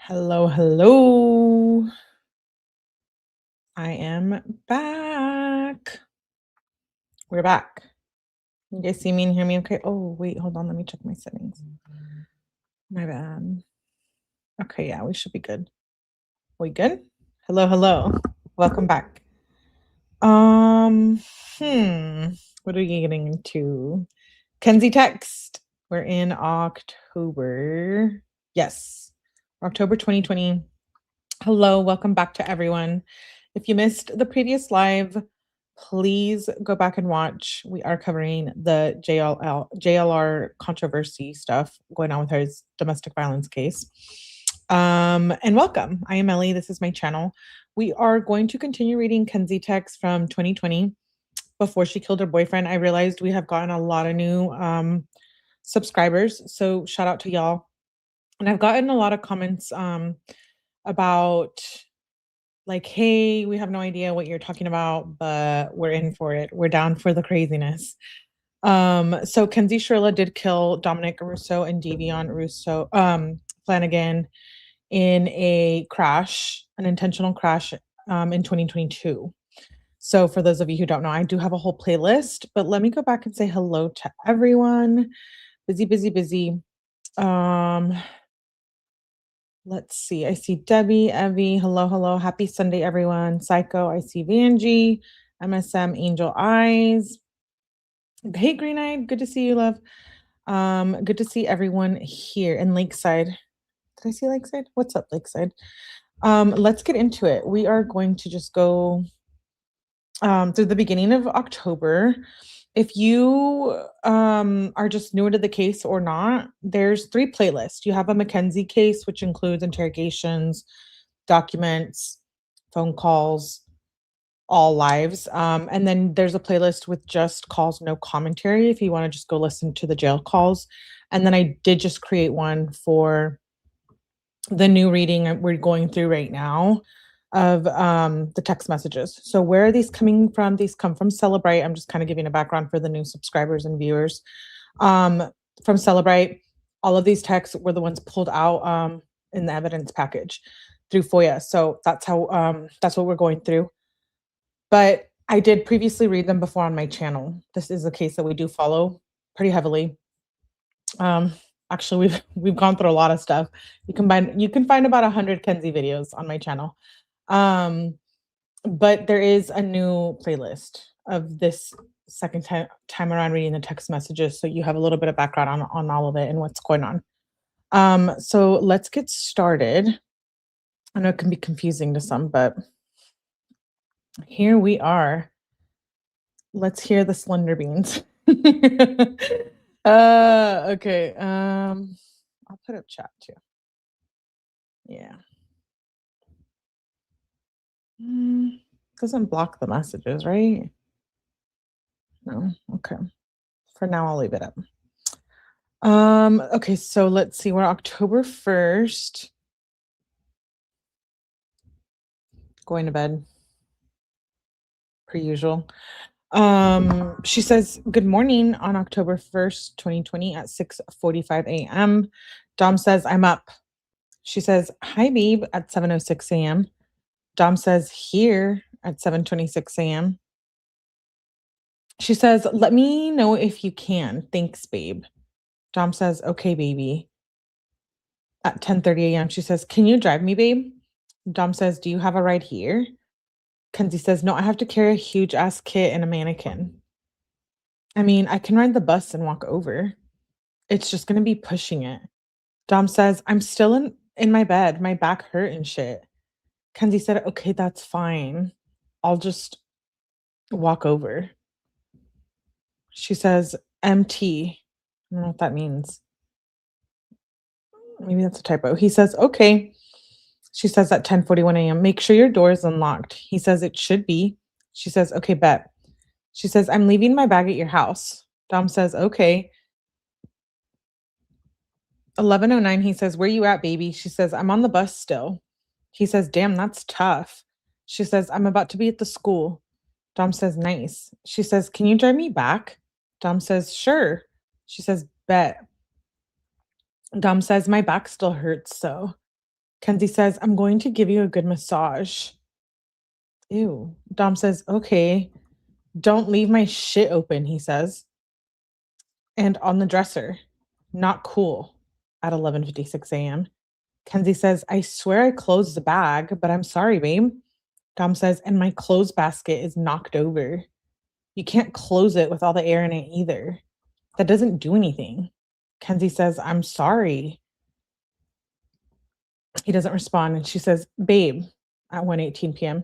Hello, hello. I am back. We're back. You guys see me and hear me okay? Oh, wait, hold on. Let me check my settings. My bad. Okay, yeah, we should be good. We good? Hello, hello. Welcome back. Um, what are you getting into? Kenzie text. We're in October. Yes. October 2020. Hello, welcome back to everyone. If you missed the previous live, please go back and watch. We are covering the JLR controversy stuff going on with her domestic violence case. And welcome. I am Ellie. This is my channel. We are going to continue reading Kenzie text from 2020 before she killed her boyfriend. I realized we have gotten a lot of new subscribers, so shout out to y'all. And I've gotten a lot of comments about like, hey, we have no idea what you're talking about, but we're in for it. We're down for the craziness. So Kenzie Shirilla did kill Dominic Russo and Davion Flanagan in a crash, an intentional crash in 2022. So for those of you who don't know, I do have a whole playlist, but let me go back and say hello to everyone. Busy. Let's see. I see Debbie, Evie. Hello. Happy Sunday, everyone. Psycho. I see Vanjie, MSM, Angel Eyes. Hey, Green Eyed. Good to see you, love. Good to see everyone here in Lakeside. Did I see Lakeside? What's up, Lakeside? Let's get into it. We are going to just go through the beginning of October. If you are just newer to the case or not, there's 3 playlists. You have a Mackenzie case, which includes interrogations, documents, phone calls, all lives. And then there's a playlist with just calls, no commentary, if you want to just go listen to the jail calls. And then I did just create one for the new reading we're going through right now of the text messages. So where are these coming from? These come from Celebrate. I'm just kind of giving a background for the new subscribers and viewers. From Celebrate, all of these texts were the ones pulled out in the evidence package through FOIA. So that's how that's what we're going through. But I did previously read them before on my channel. This is a case that we do follow pretty heavily. Actually, we've gone through a lot of stuff. You can find about 100 Kenzie videos on my channel. But there is a new playlist of this second time around reading the text messages, so you have a little bit of background on all of it and what's going on. So let's get started. I know it can be confusing to some, but here we are. Let's hear the slender beans. Okay. I'll put up chat too. Yeah. Doesn't block the messages, right? No. Okay. For now, I'll leave it up. Okay, so let's see. We're October 1st. Going to bed. Per usual. She says, good morning on October 1st, 2020 at 6:45 a.m. Dom says, I'm up. She says, hi, babe, at 7:06 a.m. Dom says, here at 7:26 a.m. She says, let me know if you can. Thanks, babe. Dom says, okay, baby. At 10:30 a.m. She says, can you drive me, babe? Dom says, do you have a ride here? Kenzie says, no, I have to carry a huge ass kit and a mannequin. I mean, I can ride the bus and walk over. It's just going to be pushing it. Dom says, I'm still in my bed. My back hurt and shit. Kenzie said, okay, that's fine. I'll just walk over. She says, MT. I don't know what that means. Maybe that's a typo. He says, okay. She says at 10:41 a.m., make sure your door is unlocked. He says it should be. She says, okay, bet. She says, I'm leaving my bag at your house. Dom says, okay. 11:09, he says, where you at, baby? She says, I'm on the bus still. He says, damn, that's tough. She says, I'm about to be at the school. Dom says, nice. She says, can you drive me back? Dom says, sure. She says, bet. Dom says, my back still hurts, so. Kenzie says, I'm going to give you a good massage. Ew. Dom says, okay. Don't leave my shit open, he says. And on the dresser. Not cool. At 11:56 a.m. Kenzie says, I swear I closed the bag, but I'm sorry, babe. Dom says, and my clothes basket is knocked over. You can't close it with all the air in it either. That doesn't do anything. Kenzie says, I'm sorry. He doesn't respond. And she says, babe, at 1:18 p.m.,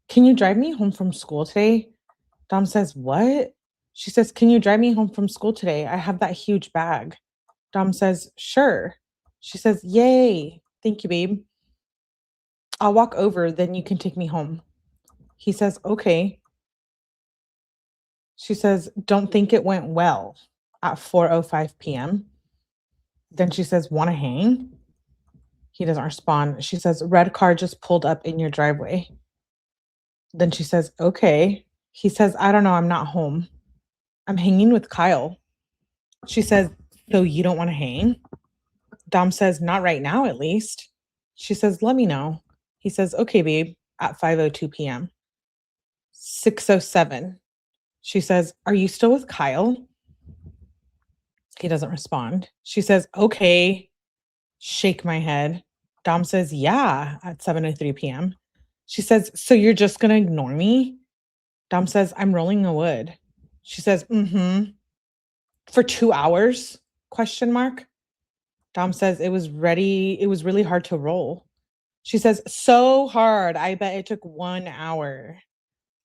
can you drive me home from school today? Dom says, what? She says, can you drive me home from school today? I have that huge bag. Dom says, sure. She says, yay. Thank you, babe. I'll walk over, then you can take me home. He says, okay. She says, don't think it went well at 4:05 p.m. Then she says, want to hang? He doesn't respond. She says, red car just pulled up in your driveway. Then she says, okay. He says, I don't know. I'm not home. I'm hanging with Kyle. She says, so you don't want to hang? Dom says, not right now, at least. She says, let me know. He says, okay, babe, at 5:02 p.m. 6:07. She says, are you still with Kyle? He doesn't respond. She says, okay. Shake my head. Dom says, yeah, at 7:03 p.m. She says, so you're just going to ignore me? Dom says, I'm rolling a wood. She says, mm-hmm. For 2 hours? Question mark. Dom says, it was really hard to roll. She says, so hard. I bet it took 1 hour.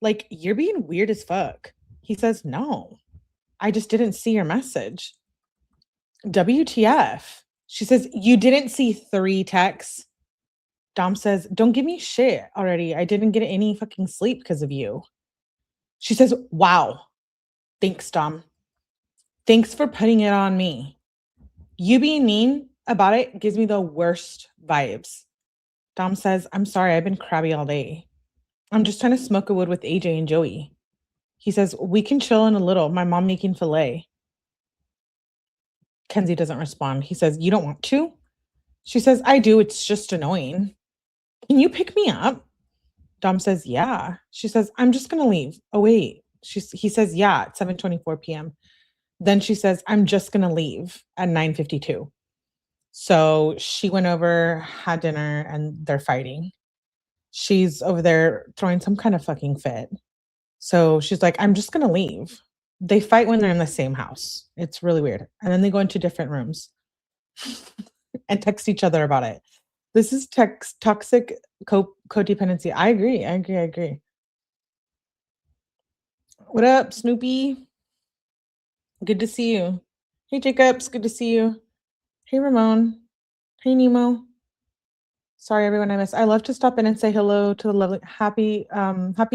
Like, you're being weird as fuck. He says, no, I just didn't see your message. WTF? She says, you didn't see 3 texts? Dom says, don't give me shit already. I didn't get any fucking sleep because of you. She says, wow. Thanks, Dom. Thanks for putting it on me. You being mean about it gives me the worst vibes. Dom says, I'm sorry, I've been crabby all day. I'm just trying to smoke a wood with AJ and Joey. He says, we can chill in a little. My mom making filet. Kenzie doesn't respond. He says, you don't want to? She says, I do. It's just annoying. Can you pick me up? Dom says, yeah. She says, I'm just going to leave. Oh, wait. He says, yeah, at 7:24 p.m. Then she says, I'm just going to leave at 9:52. So she went over, had dinner, and they're fighting. She's over there throwing some kind of fucking fit. So she's like, I'm just going to leave. They fight when they're in the same house. It's really weird. And then they go into different rooms and text each other about it. This is toxic codependency. I agree. What up, Snoopy? Good to see you. Hey, Jacobs. Good to see you. Hey, Ramon. Hey, Nemo. Sorry, everyone I missed. I love to stop in and say hello to the lovely, happy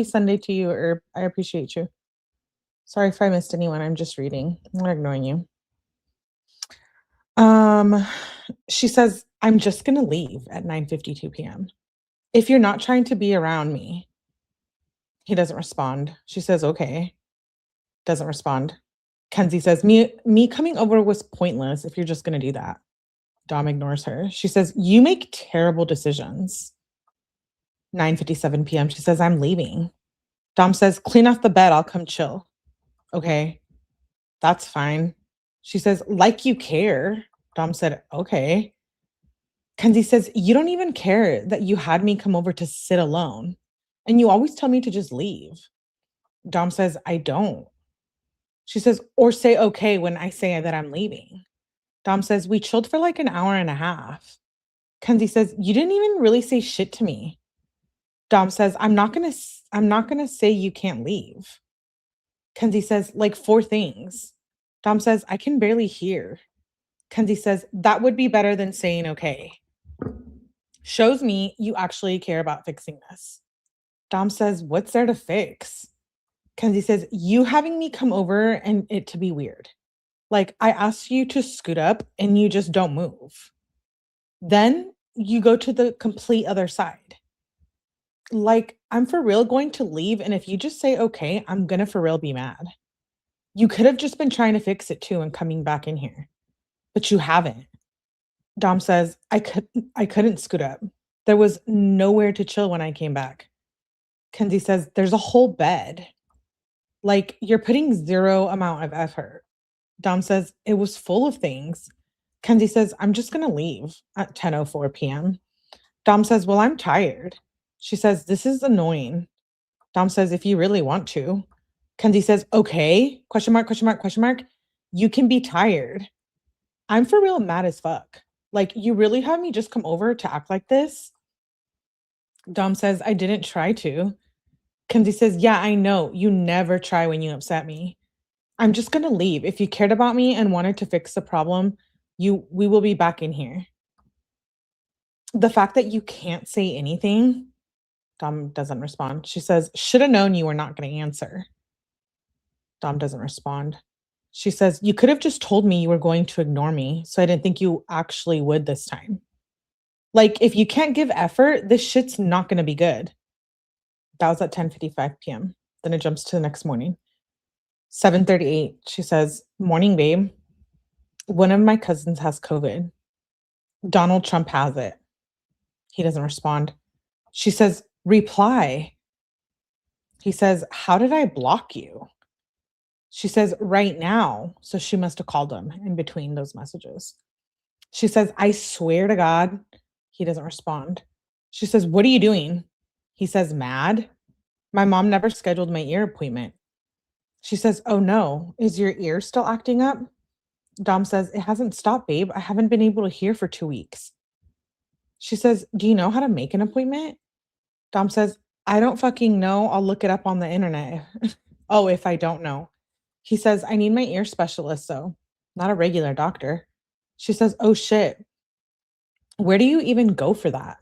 Sunday to you, Herb. I appreciate you. Sorry if I missed anyone. I'm just reading. I'm not ignoring you. She says, I'm just going to leave at 9:52 p.m. If you're not trying to be around me. He doesn't respond. She says, okay. Doesn't respond. Kenzie says, me coming over was pointless if you're just going to do that. Dom ignores her. She says, you make terrible decisions. 9:57 p.m. She says, I'm leaving. Dom says, clean off the bed. I'll come chill. Okay. That's fine. She says, like you care. Dom said, okay. Kenzie says, you don't even care that you had me come over to sit alone. And you always tell me to just leave. Dom says, I don't. She says, or say okay when I say that I'm leaving. Dom says, we chilled for like an hour and a half. Kenzie says, you didn't even really say shit to me. Dom says, I'm not gonna say you can't leave. Kenzie says, like 4 things. Dom says, I can barely hear. Kenzie says, that would be better than saying okay. Shows me you actually care about fixing this. Dom says, what's there to fix? Kenzie says, you having me come over and it to be weird. Like, I asked you to scoot up and you just don't move. Then you go to the complete other side. Like, I'm for real going to leave, and if you just say okay, I'm gonna for real be mad. You could have just been trying to fix it too and coming back in here, but you haven't. Dom says, I couldn't scoot up. There was nowhere to chill when I came back. Kenzie says, there's a whole bed. Like, you're putting zero amount of effort. Dom says, it was full of things. Kenzie says, I'm just going to leave at 10:04 p.m. Dom says, well, I'm tired. She says, this is annoying. Dom says, if you really want to. Kenzie says, okay, question mark, question mark, question mark. You can be tired. I'm for real mad as fuck. Like, you really have me just come over to act like this? Dom says, I didn't try to. Kenzie says, yeah, I know. You never try when you upset me. I'm just going to leave. If you cared about me and wanted to fix the problem, we will be back in here. The fact that you can't say anything, Dom doesn't respond. She says, should have known you were not going to answer. Dom doesn't respond. She says, you could have just told me you were going to ignore me, so I didn't think you actually would this time. Like, if you can't give effort, this shit's not going to be good. That was at 10:55 p.m. Then it jumps to the next morning. 7:38, she says, morning, babe. One of my cousins has COVID. Donald Trump has it. He doesn't respond. She says, reply. He says, how did I block you? She says, right now. So she must have called him in between those messages. She says, I swear to God. He doesn't respond. She says, what are you doing? He says, mad. My mom never scheduled my ear appointment. She says, oh no, is your ear still acting up? Dom says, it hasn't stopped, babe. I haven't been able to hear for 2 weeks. She says, do you know how to make an appointment? Dom says, I don't fucking know. I'll look it up on the internet. Oh, if I don't know. He says, I need my ear specialist, though. Not a regular doctor. She says, oh shit. Where do you even go for that?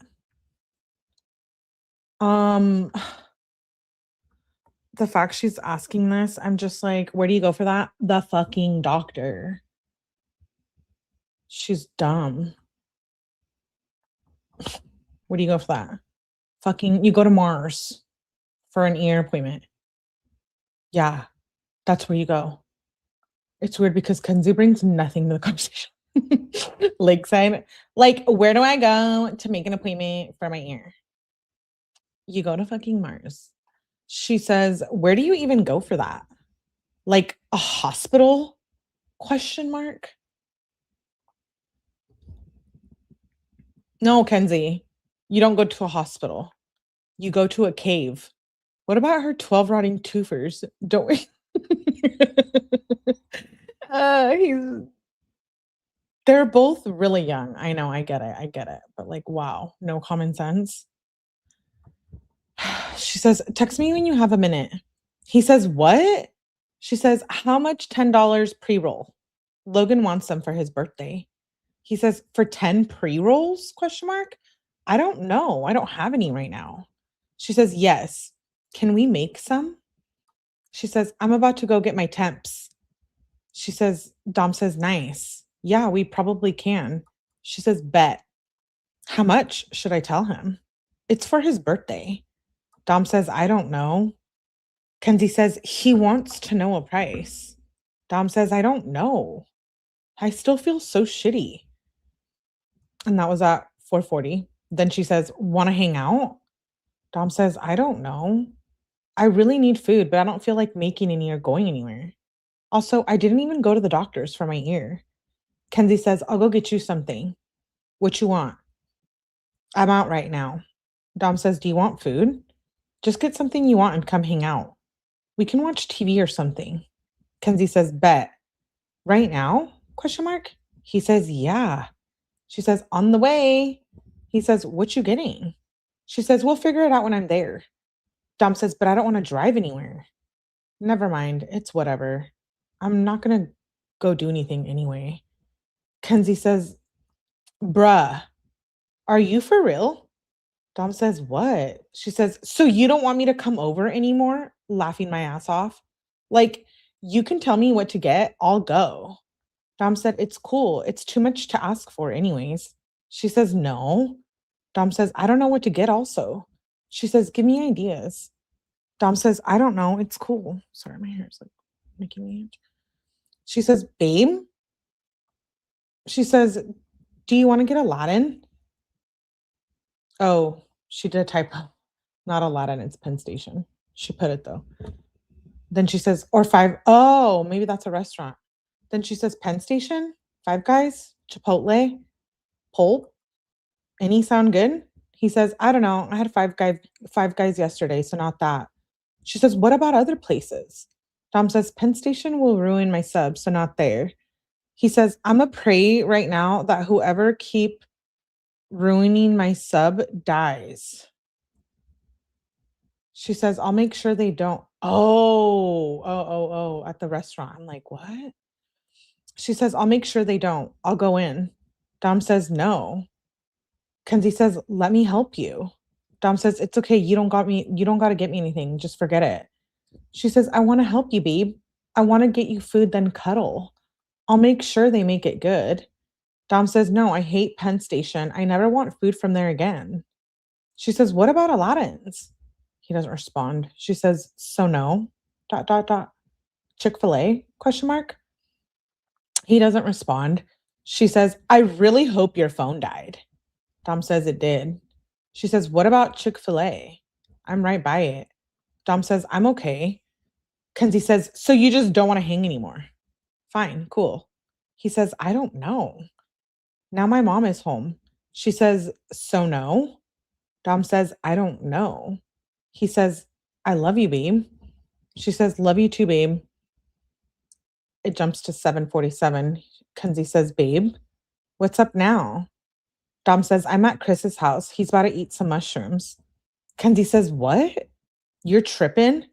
The fact she's asking this, I'm just like, where do you go for that? The fucking doctor. She's dumb. Where do you go for that? Fucking, you go to Mars for an ear appointment. Yeah, that's where you go. It's weird because Kenzie brings nothing to the conversation. Lakeside, like, where do I go to make an appointment for my ear? You go to fucking Mars. She says, where do you even go for that? Like a hospital? Question mark. No, Kenzie, you don't go to a hospital. You go to a cave. What about her 12 rotting twofers? Don't we? They're both really young. I know, I get it. But like, wow, no common sense. She says, text me when you have a minute. He says, what? She says, how much $10 pre-roll? Logan wants them for his birthday. He says, for 10 pre-rolls? Question mark. I don't know. I don't have any right now. She says, yes. Can we make some? She says, I'm about to go get my temps. She says, Dom says, nice. Yeah, we probably can. She says, bet. How much should I tell him? It's for his birthday. Dom says, I don't know. Kenzie says, he wants to know a price. Dom says, I don't know. I still feel so shitty. And that was at 4:40. Then she says, want to hang out? Dom says, I don't know. I really need food, but I don't feel like making any or going anywhere. Also, I didn't even go to the doctor's for my ear. Kenzie says, I'll go get you something. What you want? I'm out right now. Dom says, do you want food? Just get something you want and come hang out. We can watch TV or something. Kenzie says, bet. Right now? Question mark. He says, yeah. She says, on the way. He says, what you getting? She says, we'll figure it out when I'm there. Dom says, but I don't want to drive anywhere. Never mind. It's whatever. I'm not going to go do anything anyway. Kenzie says, bruh, are you for real? Dom says, what? She says, so you don't want me to come over anymore? Laughing my ass off. Like, you can tell me what to get. I'll go. Dom said, it's cool. It's too much to ask for anyways. She says, no. Dom says, I don't know what to get also. She says, give me ideas. Dom says, I don't know. It's cool. Sorry, my hair is like making me itch. She says, babe. She says, Do you want to get Aladdin? Oh, she did a typo. Not Aladdin, it's Penn Station. She put it though. Then she says, or five. Oh, maybe that's a restaurant. Then she says, Penn Station, Five Guys, Chipotle, Pulp. Any sound good? He says, I don't know. I had five guys yesterday, so not that. She says, what about other places? Dom says, Penn Station will ruin my sub, so not there. He says, I'm a pray right now that whoever keep ruining my sub dies. She says, I'll make sure they don't. Oh, at the restaurant. I'm like, what? She says, I'll make sure they don't. I'll go in. Dom says, no. Kenzie says, let me help you. Dom says, it's okay. You don't got to get me anything. Just forget it. She says, I want to help you, babe. I want to get you food, then cuddle. I'll make sure they make it good. Dom says, no, I hate Penn Station. I never want food from there again. She says, what about Aladdin's? He doesn't respond. She says, so no, ... Chick-fil-A, ? He doesn't respond. She says, I really hope your phone died. Dom says it did. She says, what about Chick-fil-A? I'm right by it. Dom says, I'm okay. Kenzie says, so you just don't want to hang anymore? Fine, cool. He says, I don't know. Now my mom is home. She says, so no. Dom says, I don't know. He says, I love you, babe. She says, love you too, babe. It jumps to 7:47. Kenzie says, babe, what's up now? Dom says, I'm at Chris's house. He's about to eat some mushrooms. Kenzie says, what? You're tripping? ?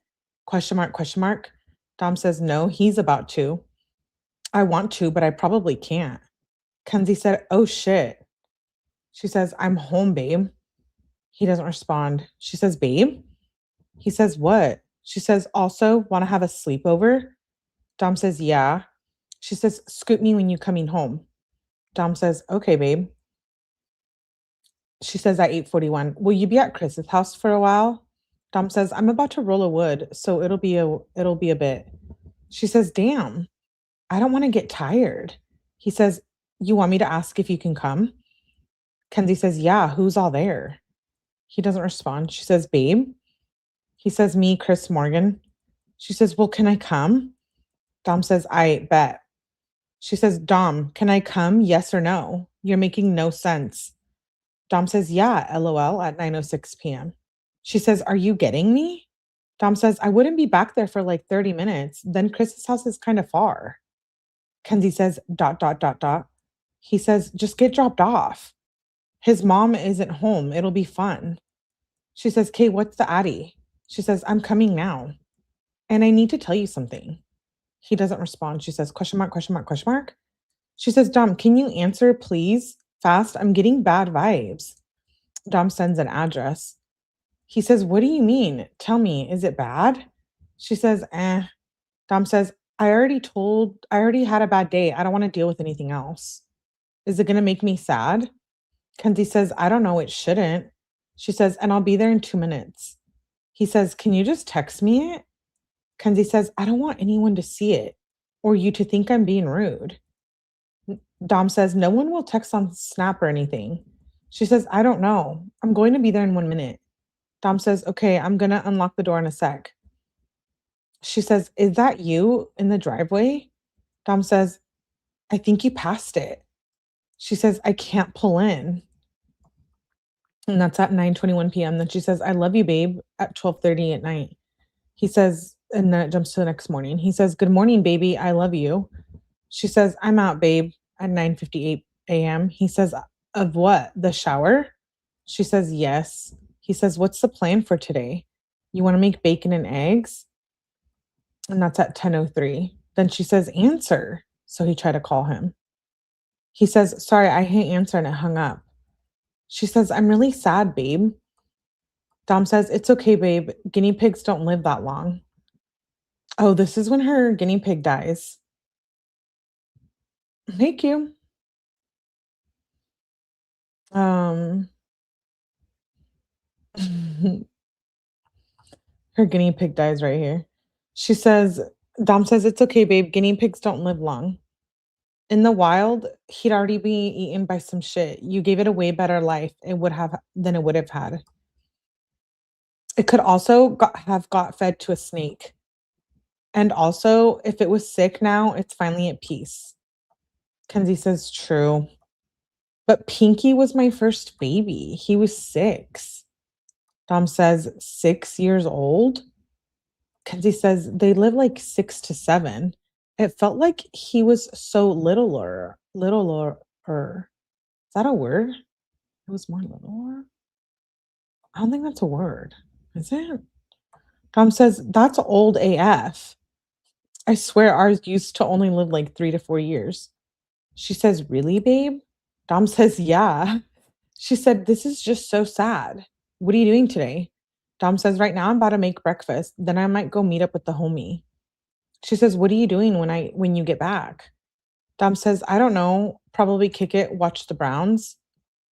Dom says, no, he's about to. I want to, but I probably can't. Kenzie said, oh shit. She says, I'm home, babe. He doesn't respond. She says, babe? He says, what? She says, also, want to have a sleepover? Dom says, yeah. She says, scoop me when you're coming home. Dom says, okay, babe. She says at 8:41, will you be at Chris's house for a while? Dom says, I'm about to roll a wood, so it'll be a bit. She says, damn, I don't want to get tired. He says, you want me to ask if you can come? Kenzie says, yeah, who's all there? He doesn't respond. She says, babe? He says, me, Chris Morgan. She says, well, can I come? Dom says, I bet. She says, Dom, can I come? Yes or no? You're making no sense. Dom says, yeah, LOL, at 9:06 p.m. She says, are you getting me? Dom says, I wouldn't be back there for like 30 minutes. Then Chris's house is kind of far. Kenzie says, ... He says, just get dropped off. His mom isn't home. It'll be fun. She says, Kay, what's the addy? She says, I'm coming now. And I need to tell you something. He doesn't respond. She says, ? She says, Dom, can you answer, please? Fast. I'm getting bad vibes. Dom sends an address. He says, what do you mean? Tell me, is it bad? She says, eh. Dom says, I already had a bad day. I don't want to deal with anything else. Is it going to make me sad? Kenzie says, I don't know. It shouldn't. She says, and I'll be there in 2 minutes. He says, can you just text me it? Kenzie says, I don't want anyone to see it or you to think I'm being rude. Dom says, no one will text on Snap or anything. She says, I don't know. I'm going to be there in 1 minute. Dom says, okay, I'm going to unlock the door in a sec. She says, is that you in the driveway? Dom says, I think you passed it. She says, I can't pull in. And that's at 9:21 p.m. Then she says, I love you, babe, at 12:30 at night. He says, and then it jumps to the next morning. He says, good morning, baby. I love you. She says, I'm out, babe, at 9:58 a.m. He says, of what? The shower? She says, yes. He says, what's the plan for today? You want to make bacon and eggs? And that's at 10:03. Then she says, answer. So he tried to call him. He says, sorry, I hit answer and it hung up. She says, I'm really sad, babe. Dom says, it's okay, babe. Guinea pigs don't live that long. Oh, this is when her guinea pig dies. Thank you. Her guinea pig dies right here. She says, Dom says, it's okay, babe. Guinea pigs don't live long. In the wild, he'd already be eaten by some shit. You gave it a way better life than it would have had. It could also have got fed to a snake. And also, if it was sick now, it's finally at peace. Kenzie says, true. But Pinky was my first baby. He was 6. Dom says, 6 years old? Kenzie says, they live like 6 to 7. It felt like he was so littler. Is that a word? It was more littler? I don't think that's a word. Is it? Dom says, that's old AF. I swear ours used to only live like 3 to 4 years. She says, really, babe? Dom says, yeah. She said, this is just so sad. What are you doing today? Dom says, right now I'm about to make breakfast. Then I might go meet up with the homie. She says, what are you doing when you get back? Dom says, I don't know. Probably kick it, watch the Browns.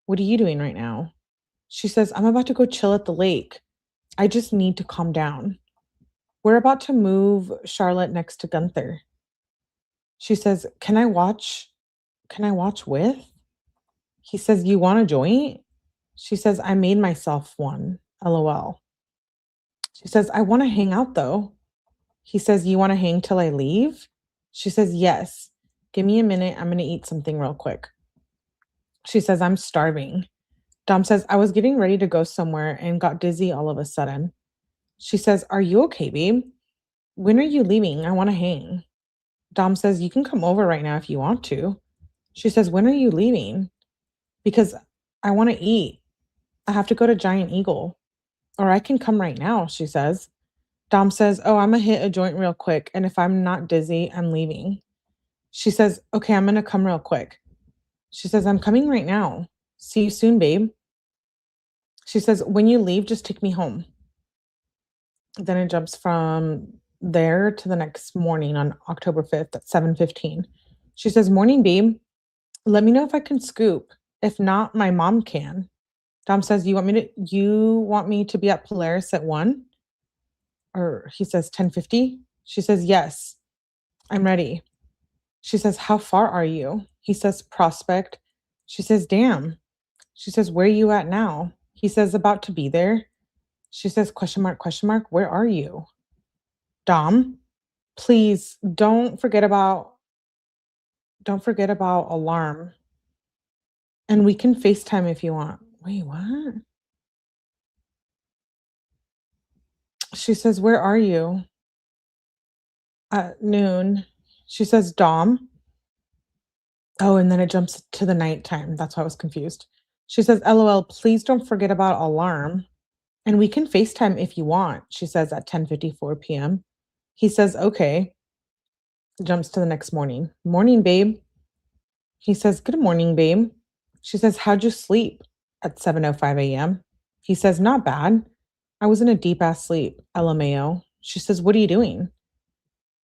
What are you doing right now? She says, I'm about to go chill at the lake. I just need to calm down. We're about to move Charlotte next to Gunther. She says, Can I watch with? He says, you want a joint? She says, I made myself one. LOL. She says, I want to hang out though. He says, you want to hang till I leave? She says, yes. Give me a minute. I'm going to eat something real quick. She says, I'm starving. Dom says, I was getting ready to go somewhere and got dizzy all of a sudden. She says, are you okay, babe? When are you leaving? I want to hang. Dom says, you can come over right now if you want to. She says, when are you leaving? Because I want to eat. I have to go to Giant Eagle. Or I can come right now, she says. Dom says, oh, I'm going to hit a joint real quick. And if I'm not dizzy, I'm leaving. She says, okay, I'm going to come real quick. She says, I'm coming right now. See you soon, babe. She says, when you leave, just take me home. Then it jumps from there to the next morning on October 5th at 7:15. She says, morning, babe. Let me know if I can scoop. If not, my mom can. Dom says, you want me to be at Polaris at 1? Or he says 10:50. She says, yes, I'm ready. She says, how far are you? He says, Prospect. She says, damn. She says, where are you at now? He says, about to be there. She says, question mark, where are you? Dom, please don't forget about alarm. And we can FaceTime if you want. Wait, what? She says, where are you? At noon. She says, Dom. Oh, and then it jumps to the nighttime. That's why I was confused. She says, LOL, please don't forget about alarm. And we can FaceTime if you want, she says at 10:54 p.m. He says, okay. Jumps to the next morning. Morning, babe. He says, good morning, babe. She says, how'd you sleep? At 7:05 a.m. He says, not bad. I was in a deep ass sleep. LMAO. She says, what are you doing?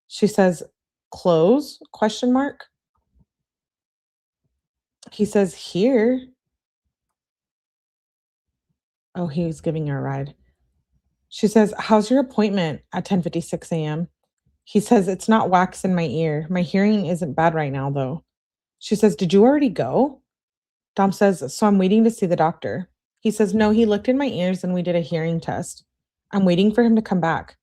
She says, clothes? Question mark. He says, here. Oh, he was giving her a ride. She says, how's your appointment at 10:56 a.m.? He says, it's not wax in my ear. My hearing isn't bad right now, though. She says, did you already go? Dom says, so I'm waiting to see the doctor. He says, no, he looked in my ears and we did a hearing test. I'm waiting for him to come back.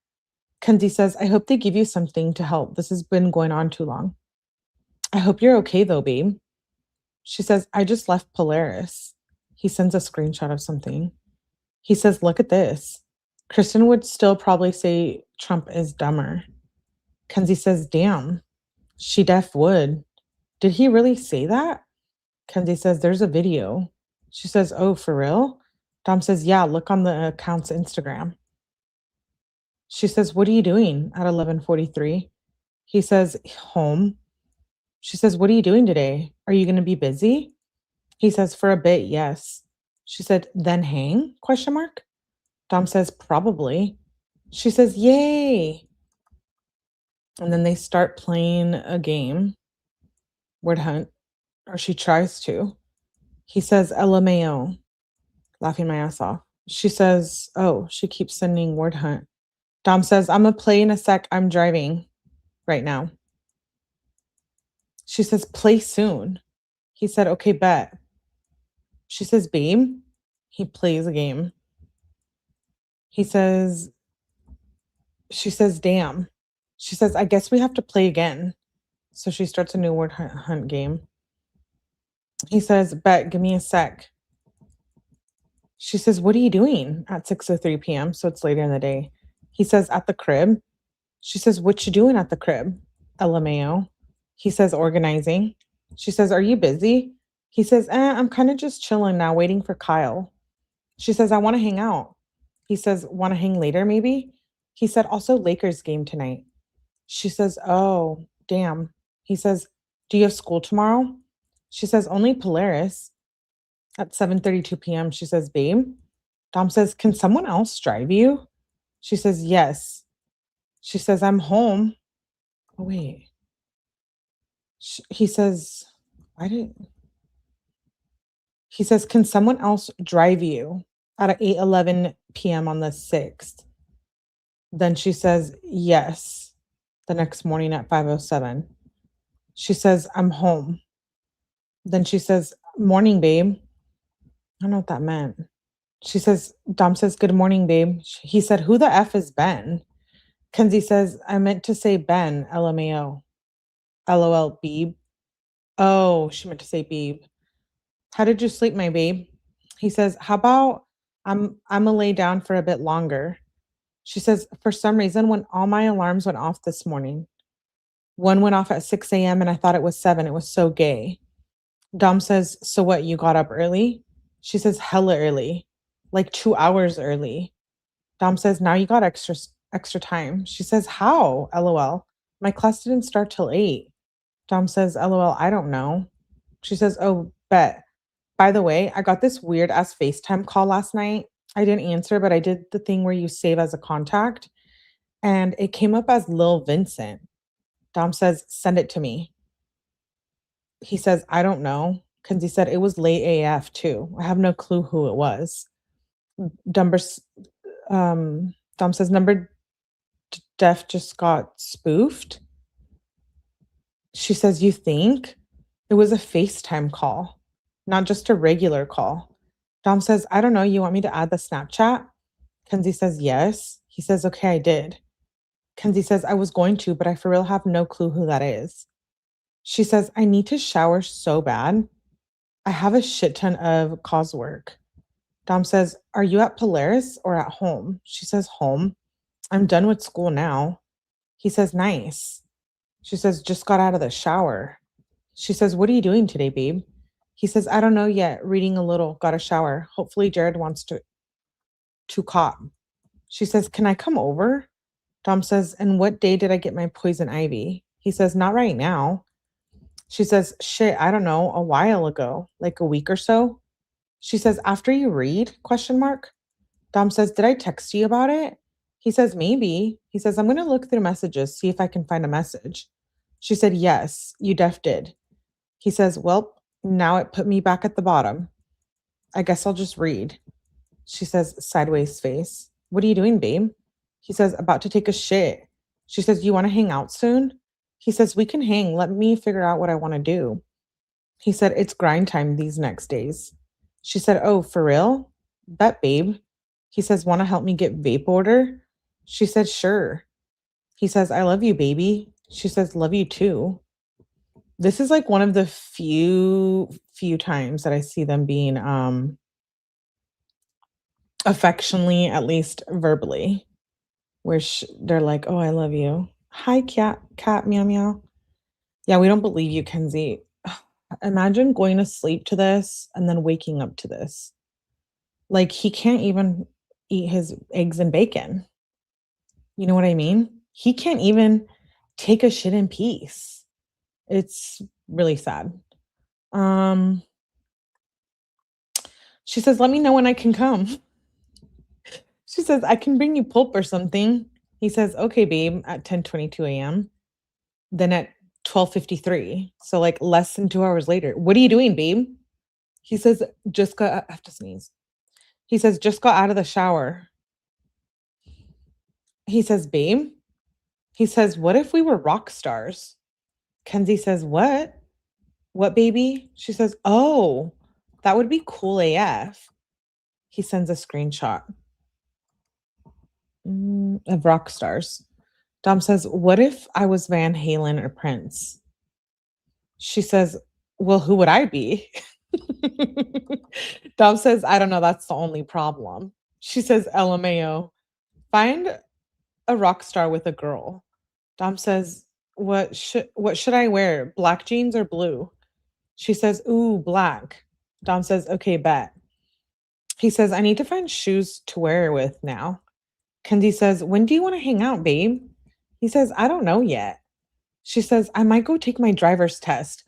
Kenzie says, I hope they give you something to help. This has been going on too long. I hope you're okay, though, babe. She says, I just left Polaris. He sends a screenshot of something. He says, look at this. Kristen would still probably say Trump is dumber. Kenzie says, damn, she def would. Did he really say that? Kenzie says, there's a video. She says, oh, for real? Dom says, yeah, look on the account's Instagram. She says, what are you doing at 11:43? He says, home. She says, what are you doing today? Are you going to be busy? He says, for a bit, yes. She said, then hang? Question mark. Dom says, probably. She says, yay. And then they start playing a game, word hunt, or she tries to. He says, LMAO, laughing my ass off. She says, oh, she keeps sending word hunt. Dom says, I'm going to play in a sec. I'm driving right now. She says, play soon. He said, okay, bet. She says, babe. He plays a game. He says, she says, damn. She says, I guess we have to play again. So she starts a new word hunt game. He says, bet, give me a sec. She says, what are you doing at 6:03 p.m.? So it's later in the day. He says, at the crib. She says, what you doing at the crib? LMAO. He says, organizing. She says, are you busy? He says, I'm kind of just chilling now, waiting for Kyle. She says, I want to hang out. He says, want to hang later maybe? He said, also Lakers game tonight. She says, oh, damn. He says, do you have school tomorrow? She says, only Polaris. At 7:32 p.m., she says, babe. Dom says, can someone else drive you? She says, yes. She says, I'm home. Oh, wait. He says, he says, can someone else drive you at 8:11 p.m. on the 6th? Then she says, yes. The next morning at 5:07. She says, I'm home. Then she says, morning, babe. I don't know what that meant. She says, Dom says, good morning, babe. He said, who the F is Ben? Kenzie says, I meant to say Ben, LMAO. LOL, Beeb. Oh, she meant to say Beeb. How did you sleep, my babe? He says, how about I'm gonna lay down for a bit longer. She says, for some reason, when all my alarms went off this morning, one went off at 6 a.m. and I thought it was 7. It was so gay. Dom says, so what, you got up early? She says, hella early, like 2 hours early. Dom says, now you got extra time. She says, how? LOL. My class didn't start till 8. Dom says, LOL, I don't know. She says, oh, bet. By the way, I got this weird ass FaceTime call last night. I didn't answer, but I did the thing where you save as a contact. And it came up as Lil Vincent. Dom says, send it to me. He says, I don't know. Kenzie said, it was late AF too. I have no clue who it was. Dom says, number def just got spoofed. She says, you think? It was a FaceTime call, not just a regular call. Dom says, I don't know. You want me to add the Snapchat? Kenzie says, yes. He says, okay, I did. Kenzie says, I was going to, but I for real have no clue who that is. She says, I need to shower so bad. I have a shit ton of cause work. Dom says, are you at Polaris or at home? She says, home. I'm done with school now. He says, nice. She says, just got out of the shower. She says, what are you doing today, babe? He says, I don't know yet. Reading a little. Got a shower. Hopefully Jared wants to cop. She says, can I come over? Dom says, and what day did I get my poison ivy? He says, not right now. She says, shit, I don't know. A while ago, like a week or so. She says, after you read, ? Dom says, did I text you about it? He says, maybe. He says, I'm going to look through messages, see if I can find a message. She said, yes, you def did. He says, well, now it put me back at the bottom. I guess I'll just read. She says, sideways face. What are you doing, babe? He says, about to take a shit. She says, you want to hang out soon? He says, we can hang. Let me figure out what I want to do. He said, it's grind time these next days. She said, oh, for real? Bet, babe. He says, want to help me get vape order? She said, sure. He says, I love you, baby. She says, love you too. This is like one of the few times that I see them being affectionately, at least verbally, where they're like, oh, I love you. Hi, cat, meow, meow. Yeah, we don't believe you, Kenzie. Imagine going to sleep to this and then waking up to this. Like, he can't even eat his eggs and bacon. You know what I mean? He can't even take a shit in peace. It's really sad. She says, let me know when I can come. She says, I can bring you pulp or something. He says, okay, babe, at 10:22 a.m. Then at 12:53. So like less than 2 hours later. What are you doing, babe? He says, I have to sneeze. He says, just got out of the shower. He says, babe. He says, what if we were rock stars? Kenzie says, what? What baby? She says, oh, that would be cool AF. He sends a screenshot of rock stars. Dom says, what if I was Van Halen or Prince? She says, well, who would I be? Dom says, I don't know. That's the only problem. She says, LMAO, find a rock star with a girl. Dom says, what should I wear? Black jeans or blue? She says, ooh, black. Dom says, okay, bet. He says, I need to find shoes to wear with now. Kenzie says, when do you want to hang out, babe? He says, I don't know yet. She says, I might go take my driver's test.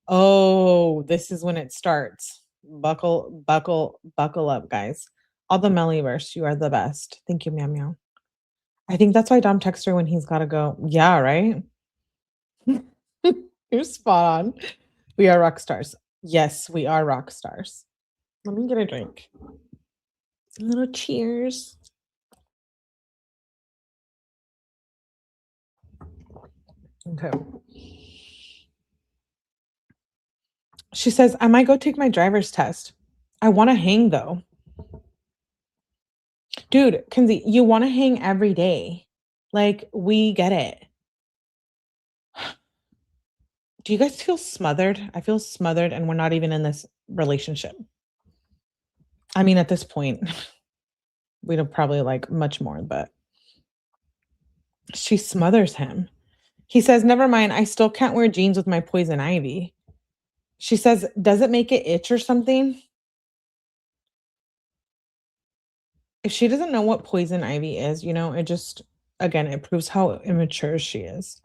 Oh, this is when it starts. Buckle up, guys. All the Mellyverse, you are the best. Thank you, meow meow. I think that's why Dom texts her when he's got to go. Yeah, right? You're spot on. We are rock stars. Yes, we are rock stars. Let me get a drink. A little cheers. Okay. She says, I might go take my driver's test. I want to hang though. Dude, Kenzie, you want to hang every day. Like, we get it. Do you guys feel smothered? I feel smothered and we're not even in this relationship. I mean, at this point, we'd have probably like much more, but she smothers him. He says, never mind. I still can't wear jeans with my poison ivy. She says, does it make it itch or something? If she doesn't know what poison ivy is, you know, it just, again, it proves how immature she is.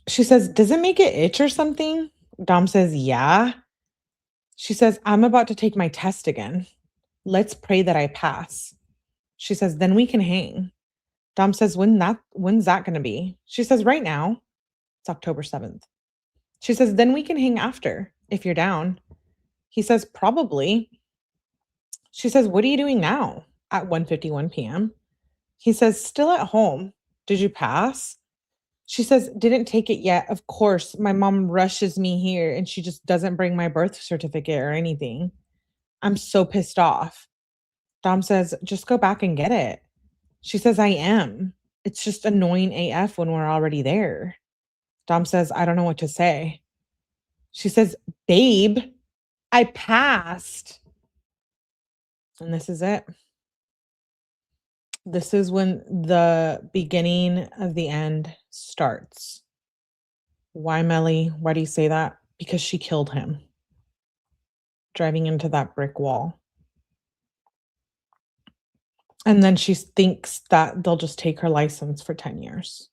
She says, does it make it itch or something? Dom says, yeah. She says, I'm about to take my test again. Let's pray that I pass. She says, then we can hang. Dom says, when's that going to be? She says, right now. It's October 7th. She says, then we can hang after, if you're down. He says, probably. She says, what are you doing now? At 1:51 p.m. He says, still at home. Did you pass? She says, didn't take it yet. Of course, my mom rushes me here and she just doesn't bring my birth certificate or anything. I'm so pissed off. Dom says, just go back and get it. She says, I am. It's just annoying AF when we're already there. Dom says, I don't know what to say. She says, babe, I passed. And this is it. This is when the beginning of the end starts. Why, Melly? Why do you say that? Because she killed him. Driving into that brick wall. And then she thinks that they'll just take her license for 10 years.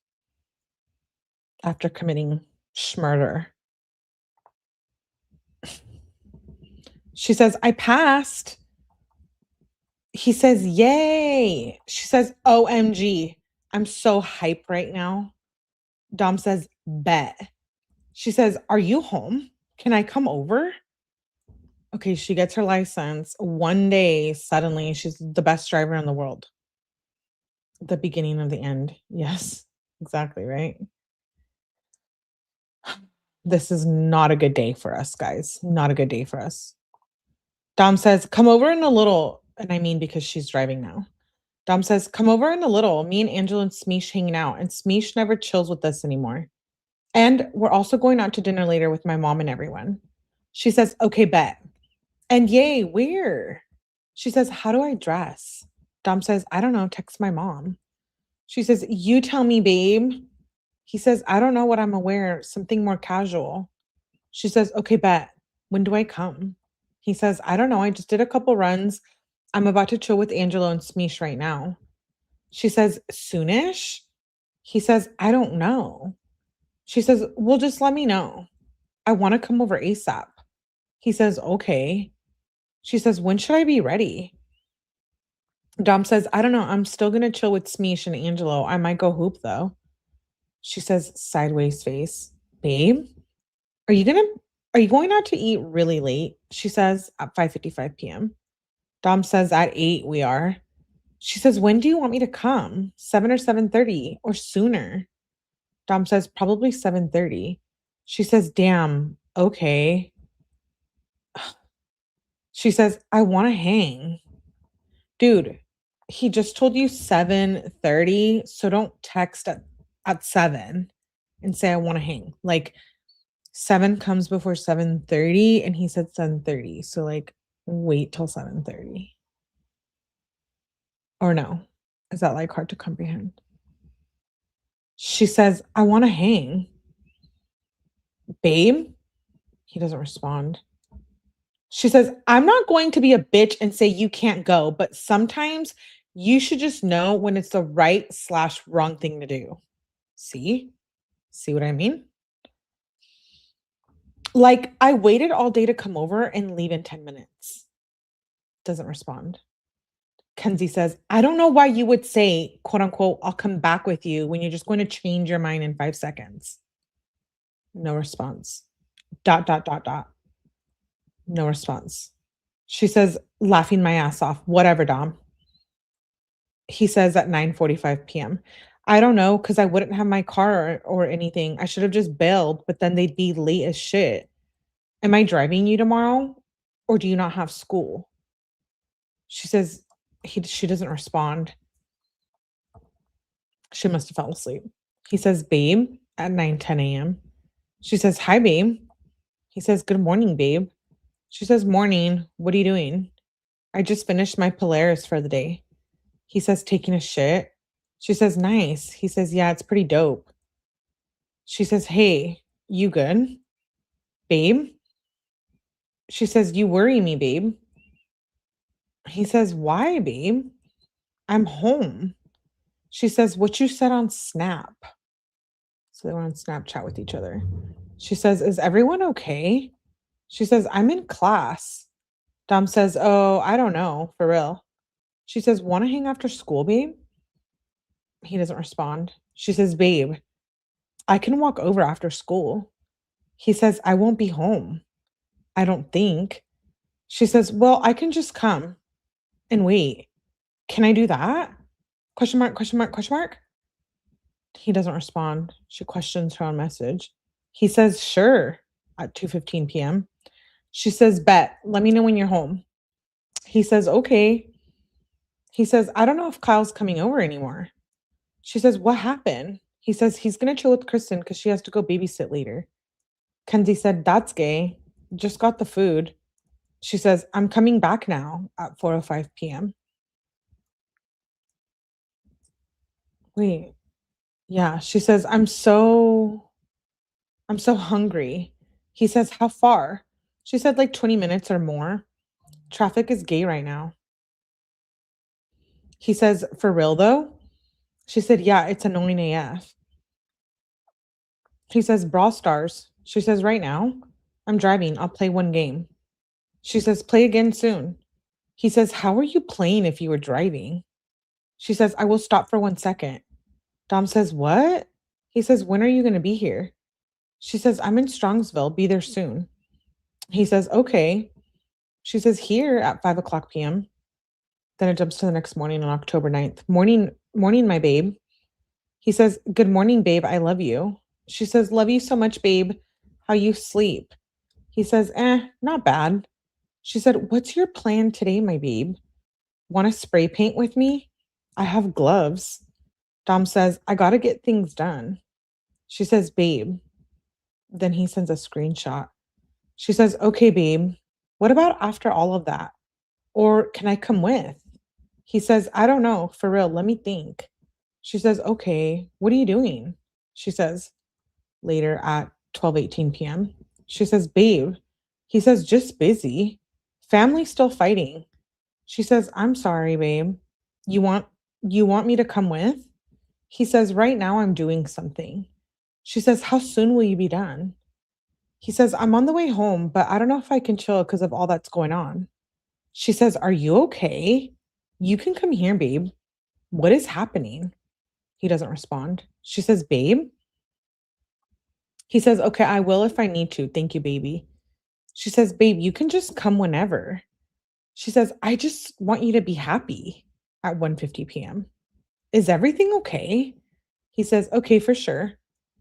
After committing murder. She says, I passed. He says, yay. She says, OMG. I'm so hype right now. Dom says, bet. She says, are you home? Can I come over? Okay, she gets her license. One day, suddenly, she's the best driver in the world. The beginning of the end. Yes, exactly, right? This is not a good day for us, guys. Not a good day for us. Dom says, come over in a little. And I mean because she's driving now. Dom says, come over in a little. Me and Angela and Smeesh hanging out. And Smeesh never chills with us anymore. And we're also going out to dinner later with my mom and everyone. She says, okay, bet. And yay, where? She says, how do I dress? Dom says, I don't know. Text my mom. She says, you tell me, babe. He says, I don't know what I'm gonna wear. Something more casual. She says, okay, bet. When do I come? He says, I don't know. I just did a couple runs. I'm about to chill with Angelo and Smeesh right now. She says, soonish? He says, I don't know. She says, well, just let me know. I want to come over ASAP. He says, okay. She says, when should I be ready? Dom says, I don't know. I'm still going to chill with Smeesh and Angelo. I might go hoop though. She says, sideways face. Babe, are you going out to eat really late? She says, at 5:55 p.m. Dom says, at 8 we are. She says, when do you want me to come? 7 or 7:30 or sooner? Dom says, probably 7:30. She says, damn, okay. She says, I want to hang. Dude, he just told you 7:30, so don't text at 7 and say I want to hang. Like 7 comes before 7:30 and he said 7:30. So like wait till 7:30. Or no. Is that like hard to comprehend? She says, I want to hang. Babe? He doesn't respond. She says, I'm not going to be a bitch and say you can't go, but sometimes you should just know when it's the right/wrong thing to do. See? See what I mean? Like, I waited all day to come over and leave in 10 minutes. Doesn't respond. Kenzie says, I don't know why you would say, quote unquote, I'll come back with you when you're just going to change your mind in 5 seconds. No response. Dot, dot, dot, dot. No response. She says, laughing my ass off. Whatever, Dom. He says at 9:45 p.m. I don't know, because I wouldn't have my car or anything. I should have just bailed, but then they'd be late as shit. Am I driving you tomorrow? Or do you not have school? She says, she doesn't respond. She must have fell asleep. He says, babe, at 9:10 a.m. She says, hi, babe. He says, good morning, babe. She says, morning. What are you doing? I just finished my Polaris for the day. He says, taking a shit. She says, nice. He says, yeah, it's pretty dope. She says, hey, you good? Babe? She says, you worry me, babe. He says, why, babe? I'm home. She says, what you said on Snap. So they went on Snapchat with each other. She says, is everyone okay? She says, I'm in class. Dom says, oh, I don't know, for real. She says, want to hang after school, babe? He doesn't respond. She says, babe, I can walk over after school. He says, I won't be home. I don't think. She says, well, I can just come and wait. Can I do that? Question mark, question mark, question mark. He doesn't respond. She questions her own message. He says, sure, at 2:15 p.m. She says, bet, let me know when you're home. He says, okay. He says, I don't know if Kyle's coming over anymore. She says, what happened? He says, he's going to chill with Kristen because she has to go babysit later. Kenzie said, that's gay. Just got the food. She says, I'm coming back now at 4:05 p.m. Wait. Yeah. She says, I'm so hungry. He says, how far? She said, like 20 minutes or more. Traffic is gay right now. He says, for real though? She said, yeah, it's annoying AF. He says, Brawl Stars. She says, right now? I'm driving. I'll play one game. She says, play again soon. He says, how are you playing if you were driving? She says, I will stop for 1 second. Dom says, what? He says, when are you going to be here? She says, I'm in Strongsville. Be there soon. He says, okay. She says, here at 5:00 p.m. Then it jumps to the next morning on October 9th. Morning, my babe. He says, good morning, babe. I love you. She says, love you so much, babe. How you sleep? He says, not bad. She said, what's your plan today, my babe? Want to spray paint with me? I have gloves. Dom says, I got to get things done. She says, babe. Then he sends a screenshot. She says, okay, babe. What about after all of that? Or can I come with? He says, I don't know. For real, let me think. She says, okay, what are you doing? She says, later at 12:18 p.m. She says, babe. He says, just busy. Family still fighting. She says, I'm sorry, babe. You want me to come with? He says, right now I'm doing something. She says, how soon will you be done? He says, I'm on the way home, but I don't know if I can chill because of all that's going on. She says, are you okay? You can come here, babe. What is happening? He doesn't respond. She says, babe. He says, okay, I will if I need to. Thank you, baby. She says, babe, you can just come whenever. She says, I just want you to be happy at 1:50 p.m. Is everything okay? He says, okay, for sure.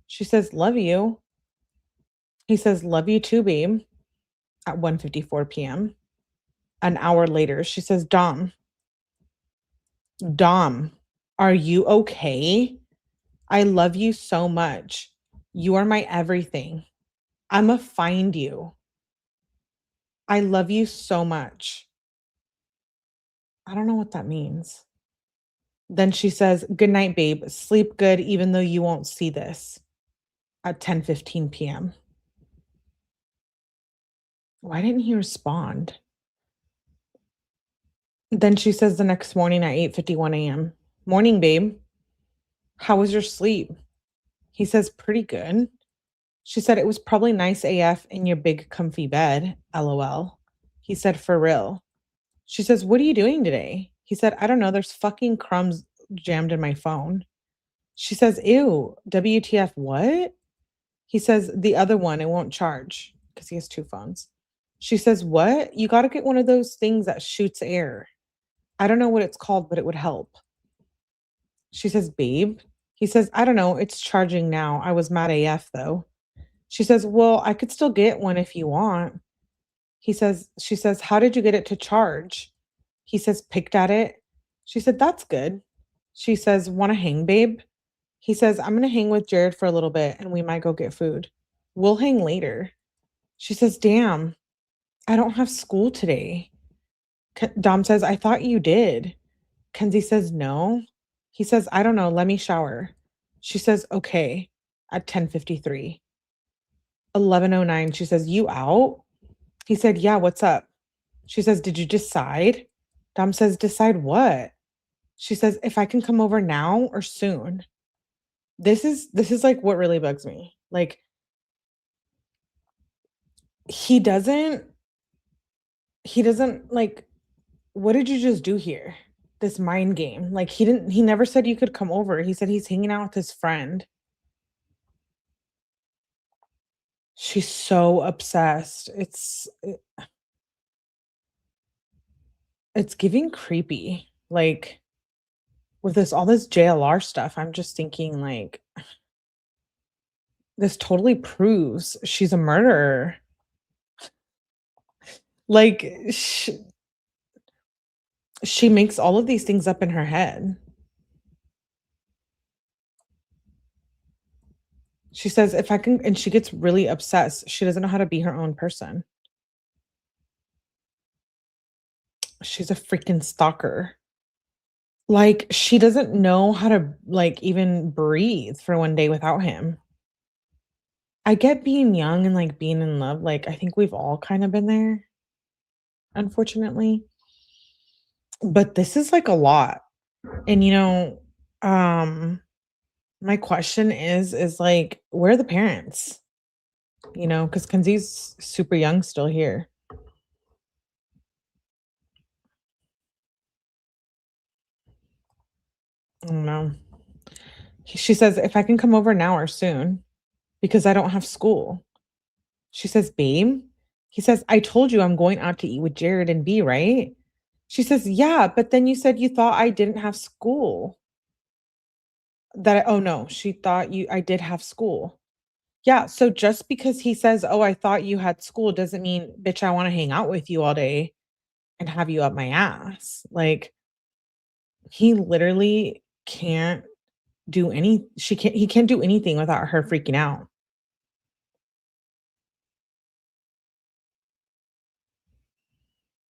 She says, love you. He says, "Love you too, babe," at 1:54 PM. An hour later, she says, Dom, are you okay? I love you so much. You are my everything. Imma find you. I love you so much." I don't know what that means. Then she says, "Good night, babe. Sleep good even though you won't see this," at 10:15 PM. Why didn't he respond? Then she says the next morning at 8:51 AM, "Morning, babe. How was your sleep?" He says, "Pretty good." She said, "It was probably nice AF in your big comfy bed, LOL." He said, "For real." She says, "What are you doing today?" He said, "I don't know. There's fucking crumbs jammed in my phone." She says, "Ew, WTF, what?" He says, "The other one, it won't charge," because he has 2 phones. She says, "What? You gotta get one of those things that shoots air. I don't know what it's called, but it would help." She says, "Babe?" He says, "I don't know. It's charging now. I was mad AF though." She says, "Well, I could still get one if you want." She says, "How did you get it to charge?" He says, "Picked at it." She said, "That's good." She says, "Wanna hang, babe?" He says, "I'm gonna hang with Jared for a little bit and we might go get food. We'll hang later." She says, "Damn, I don't have school today." Dom says, "I thought you did." Kenzie says, "No." He says, "I don't know. Let me shower." She says, "Okay," at 10:53. 11:09, she says, "You out?" He said, "Yeah, what's up?" She says, "Did you decide?" Dom says, "Decide what?" She says, "If I can come over now or soon." This is like what really bugs me. Like he doesn't he doesn't like what did you just do here? This mind game. Like he never said you could come over. He said he's hanging out with his friend. She's so obsessed. It's giving creepy. Like with this all this JLR stuff, I'm just thinking like this totally proves she's a murderer. Like she makes all of these things up in her head. She says, "If I can," and she gets really obsessed. She doesn't know how to be her own person. She's a freaking stalker. Like, she doesn't know how to, like, even breathe for one day without him. I get being young and, like, being in love, like, I think we've all kind of been there, unfortunately. But this is, like, a lot. And, um, my question is, like, where are the parents? Because Kenzie's super young still here. I don't know. She says, "If I can come over now or soon, because I don't have school." She says, "Babe?" He says, "I told you I'm going out to eat with Jared and B, right?" She says, "Yeah, but then you said you thought I didn't have school." Oh no, she thought I did have school. Yeah, so just because he says, "Oh, I thought you had school," doesn't mean, bitch, I want to hang out with you all day and have you up my ass. Like, he literally can't he can't do anything without her freaking out.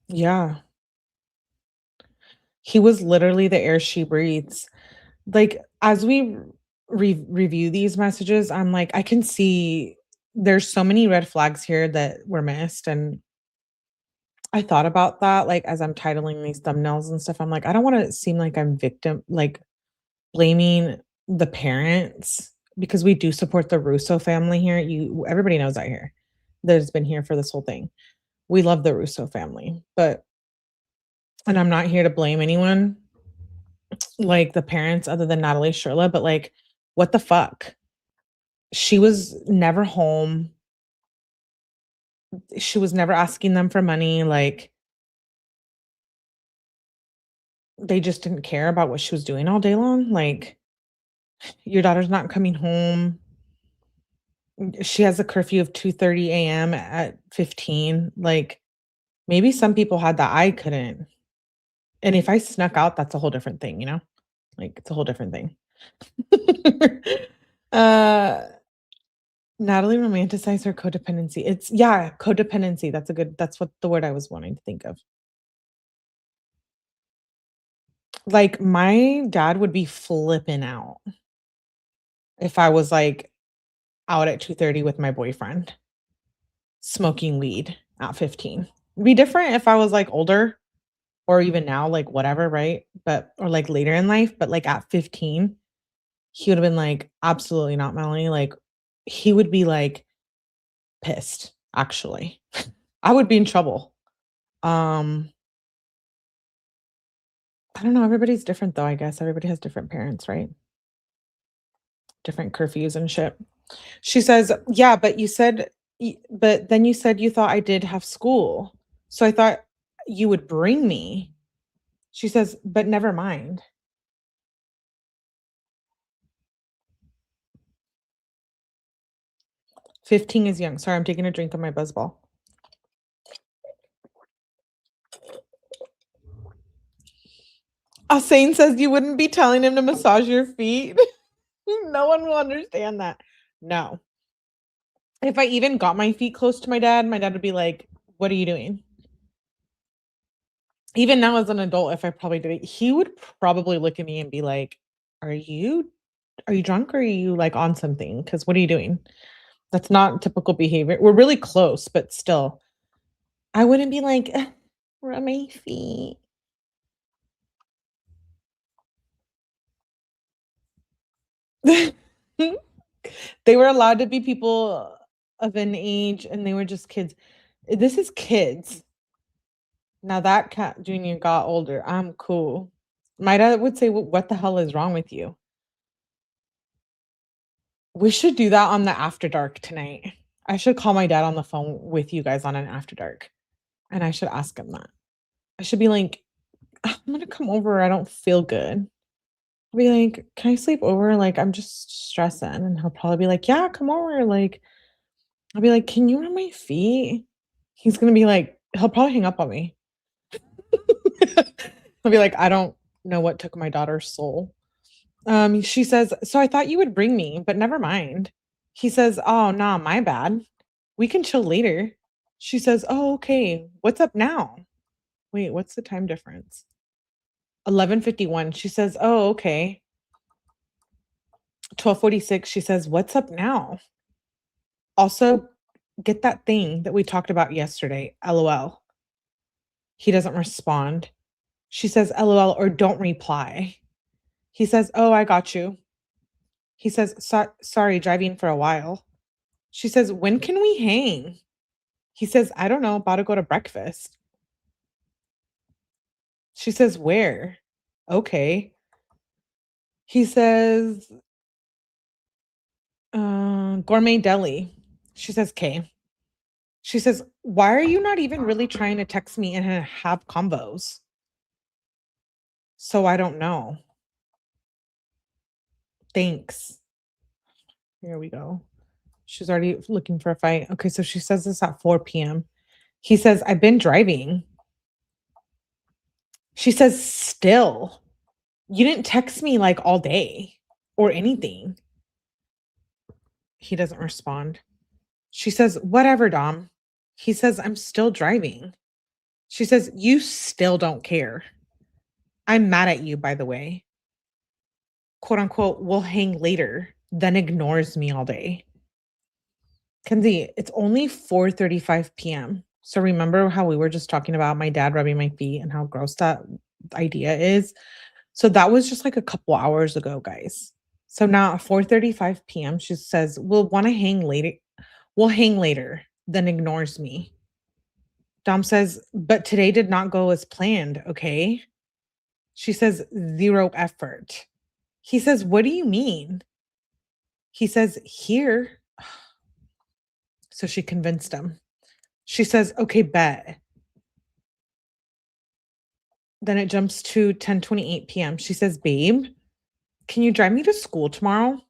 Yeah. He was literally the air she breathes. Like, as we review these messages, I'm like, I can see there's so many red flags here that were missed, and I thought about that, like, as I'm titling these thumbnails and stuff, I'm like, I don't wanna seem like I'm blaming the parents because we do support the Russo family here. Everybody knows that here, that has been here for this whole thing. We love the Russo family, and I'm not here to blame anyone, like the parents other than Natalie Shirilla, but, like, what the fuck? She was never home. She was never asking them for money, like, they just didn't care about what she was doing all day long, like, "Your daughter's not coming home." She has a curfew of 2:30 AM at 15. Like, maybe some people had that, I couldn't. And if I snuck out, that's a whole different thing, you know? Like, it's a whole different thing. Uh, Natalie romanticized her codependency. It's yeah, codependency. That's what the word I was wanting to think of. Like, my dad would be flipping out if I was, like, out at 2:30 with my boyfriend, smoking weed at 15. It'd be different if I was, like, older or even now, like, whatever, right? But or, like, later in life, but, like, at 15, he would've been like, "Absolutely not, Melanie." Like, he would be, like, pissed, actually. I would be in trouble. Um, I don't know, everybody's different though, I guess. Everybody has different parents, right? Different curfews and shit. She says, "Yeah, but you said but then you said you thought I did have school. So I thought you would bring me." She says, "But never mind." 15 is young. Sorry, I'm taking a drink of my Buzzball. Asane says you wouldn't be telling him to massage your feet. No one will understand that. No. If I even got my feet close to my dad would be like, "What are you doing?" Even now as an adult, if I probably did it, he would probably look at me and be like, are you drunk or are you like on something? Because what are you doing?" That's not typical behavior. We're really close, but still, I wouldn't be like, rub my feet." They were allowed to be people of an age and they were just kids. This is kids. Now that cat junior got older. I'm cool. My dad would say, What the hell is wrong with you?" We should do that on the after dark tonight. I should call my dad on the phone with you guys on an after dark, and I should ask him that. I should be like, "I'm gonna come over. I don't feel good." I'll be like, "Can I sleep over? Like, I'm just stressing." And he'll probably be like, "Yeah, come over." Like, I'll be like, "Can you rub my feet?" He's gonna be like, he'll probably hang up on me. He'll be like, "I don't know what took my daughter's soul." She says, "So I thought you would bring me, but never mind." He says, "Oh, nah, my bad. We can chill later." She says, "Oh, okay. What's up now?" Wait, what's the time difference? 11:51. She says, "Oh, okay." 12:46. She says, "What's up now?" Also, get that thing that we talked about yesterday. LOL. He doesn't respond. She says, "LOL," or "Don't reply." He says, "Oh, I got you." He says, Sorry, driving for a while." She says, "When can we hang?" He says, "I don't know, about to go to breakfast." She says, "Where?" "Okay." He says, Gourmet Deli." She says, "K." She says, "Why are you not even really trying to text me and have combos?" "So I don't know. Thanks." Here we go. She's already looking for a fight. Okay, so she says this at 4 p.m. He says, "I've been driving." She says, "Still, you didn't text me like all day or anything." He doesn't respond. She says, "Whatever, Dom." He says, "I'm still driving." She says, "You still don't care. I'm mad at you, by the way. Quote unquote, we'll hang later," then ignores me all day. Kenzie, it's only 4:35 p.m. So remember how we were just talking about my dad rubbing my feet and how gross that idea is? So that was just like a couple hours ago, guys. So now at 4:35 p.m., she says, "We'll want to hang later. We'll hang later," then ignores me. Dom says, "But today did not go as planned, okay?" She says, "Zero effort." He says, "What do you mean?" He says, "Here." So she convinced him. She says, "Okay, bet." Then it jumps to 10:28 p.m. She says, "Babe, can you drive me to school tomorrow?"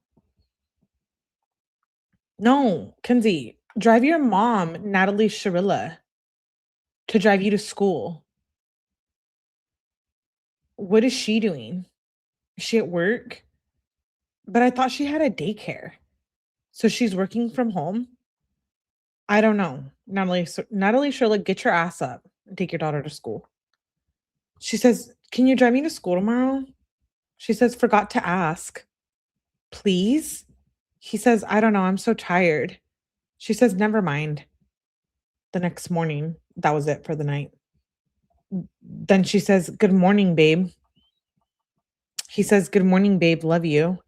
No, Kenzie, drive your mom, Natalie Shirilla, to drive you to school. What is she doing? Is she at work? But I thought she had a daycare. So she's working from home? I don't know. Natalie Shirilla, get your ass up and take your daughter to school. She says, "Can you drive me to school tomorrow?" She says, "Forgot to ask." Please? He says, "I don't know. I'm so tired." She says, "Never mind." The next morning, that was it for the night. Then she says, "Good morning, babe." He says, "Good morning, babe. Love you."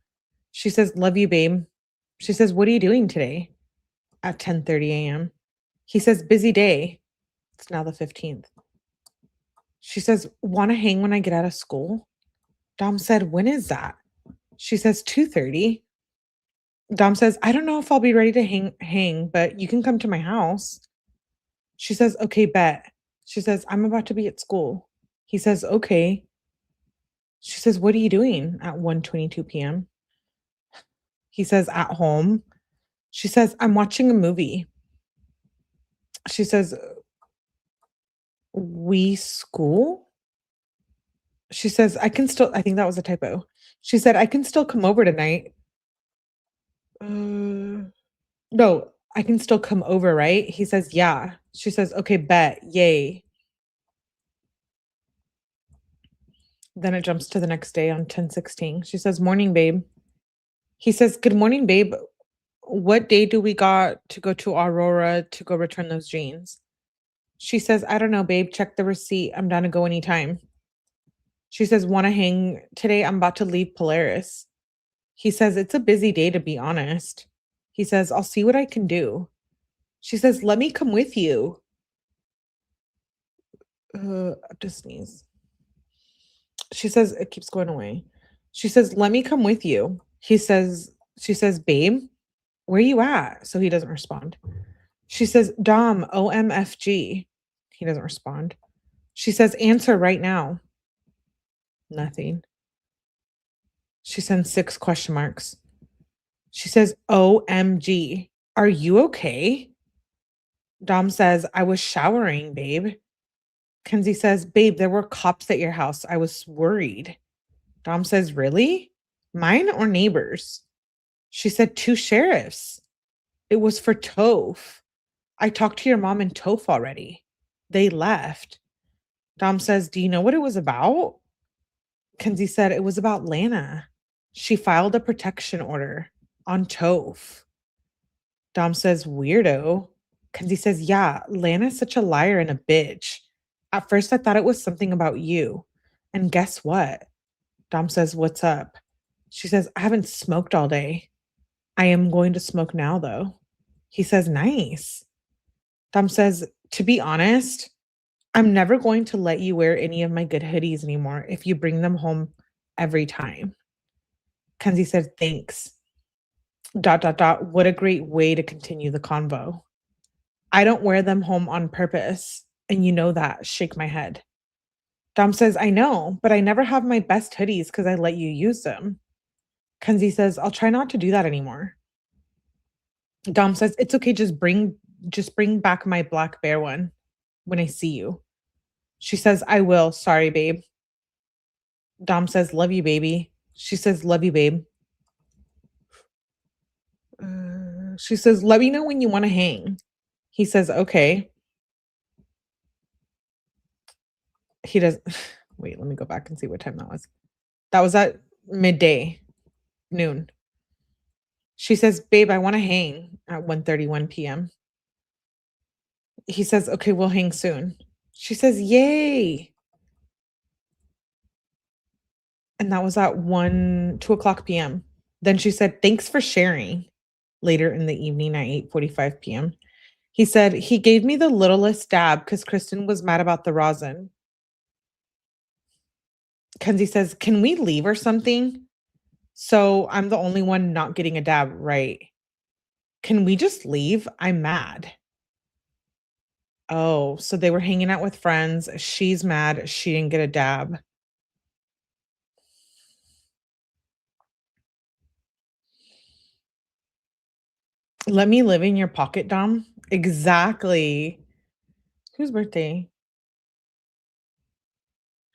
She says, "Love you, babe." She says, "What are you doing today?" At 10:30 a.m. He says, "Busy day." It's now the 15th. She says, "Want to hang when I get out of school?" Dom said, "When is that?" She says, 2:30. Dom says, "I don't know if I'll be ready to hang, but you can come to my house." She says, "Okay, bet." She says, "I'm about to be at school." He says, "Okay." She says, "What are you doing?" At 1:22 p.m. He says, "At home." She says, "I'm watching a movie." She says, "We school?" She says, I think that was a typo. She said, "I can still come over tonight." Uh, no, "I can still come over, right?" He says, "Yeah." She says, "Okay, bet. Yay." Then it jumps to the next day on 10:16. She says, "Morning, babe." He says, "Good morning, babe. What day do we got to go to Aurora to go return those jeans?" She says, "I don't know, babe. Check the receipt. I'm down to go anytime." She says, "Want to hang today? I'm about to leave Polaris." He says, "It's a busy day, to be honest." He says, "I'll see what I can do." She says, "Let me come with you." I have to sneeze. She says, it keeps going away. She says, "Let me come with you." She says, "Babe, where you at?" So he doesn't respond. She says, "Dom, OMFG." He doesn't respond. She says, "Answer right now." Nothing. She sends 6 question marks. She says, "OMG, are you okay?" Dom says, "I was showering, babe." Kenzie says, "Babe, there were cops at your house. I was worried." Dom says, "Really? Mine or neighbors?" She said, "2 sheriffs. It was for Toph. I talked to your mom and Toph already. They left." Dom says, "Do you know what it was about?" Kenzie said, "It was about Lana. She filed a protection order on Toph." Dom says, "Weirdo." Kenzie says, "Yeah, Lana's such a liar and a bitch. At first, I thought it was something about you. And guess what?" Dom says, "What's up?" She says, "I haven't smoked all day. I am going to smoke now, though." He says, "Nice." Dom says, "To be honest, I'm never going to let you wear any of my good hoodies anymore if you bring them home every time." Kenzie said, "Thanks. Dot, dot, dot. What a great way to continue the convo. I don't wear them home on purpose. And you know that." Shake my head. Dom says, "I know, but I never have my best hoodies because I let you use them." Kenzie says, "I'll try not to do that anymore." Dom says, "It's okay. Just bring back my black bear one when I see you." She says, "I will. Sorry, babe." Dom says, "Love you, baby." She says, "Love you, babe." She says, "Let me know when you want to hang." He says, "Okay." He does. Wait, let me go back and see what time that was. That was at midday, noon. She says, "Babe, I want to hang," at 1:31 p.m. He says, "Okay, we'll hang soon." She says, "Yay." And that was at 2 o'clock p.m. Then she said, "Thanks for sharing," later in the evening at 8:45 p.m. He said, "He gave me the littlest dab because Kristen was mad about the rosin." Kenzie says, "Can we leave or something? So I'm the only one not getting a dab, right? Can we just leave? I'm mad." Oh, so they were hanging out with friends. She's mad. She didn't get a dab. Let me live in your pocket, Dom. Exactly. Whose birthday?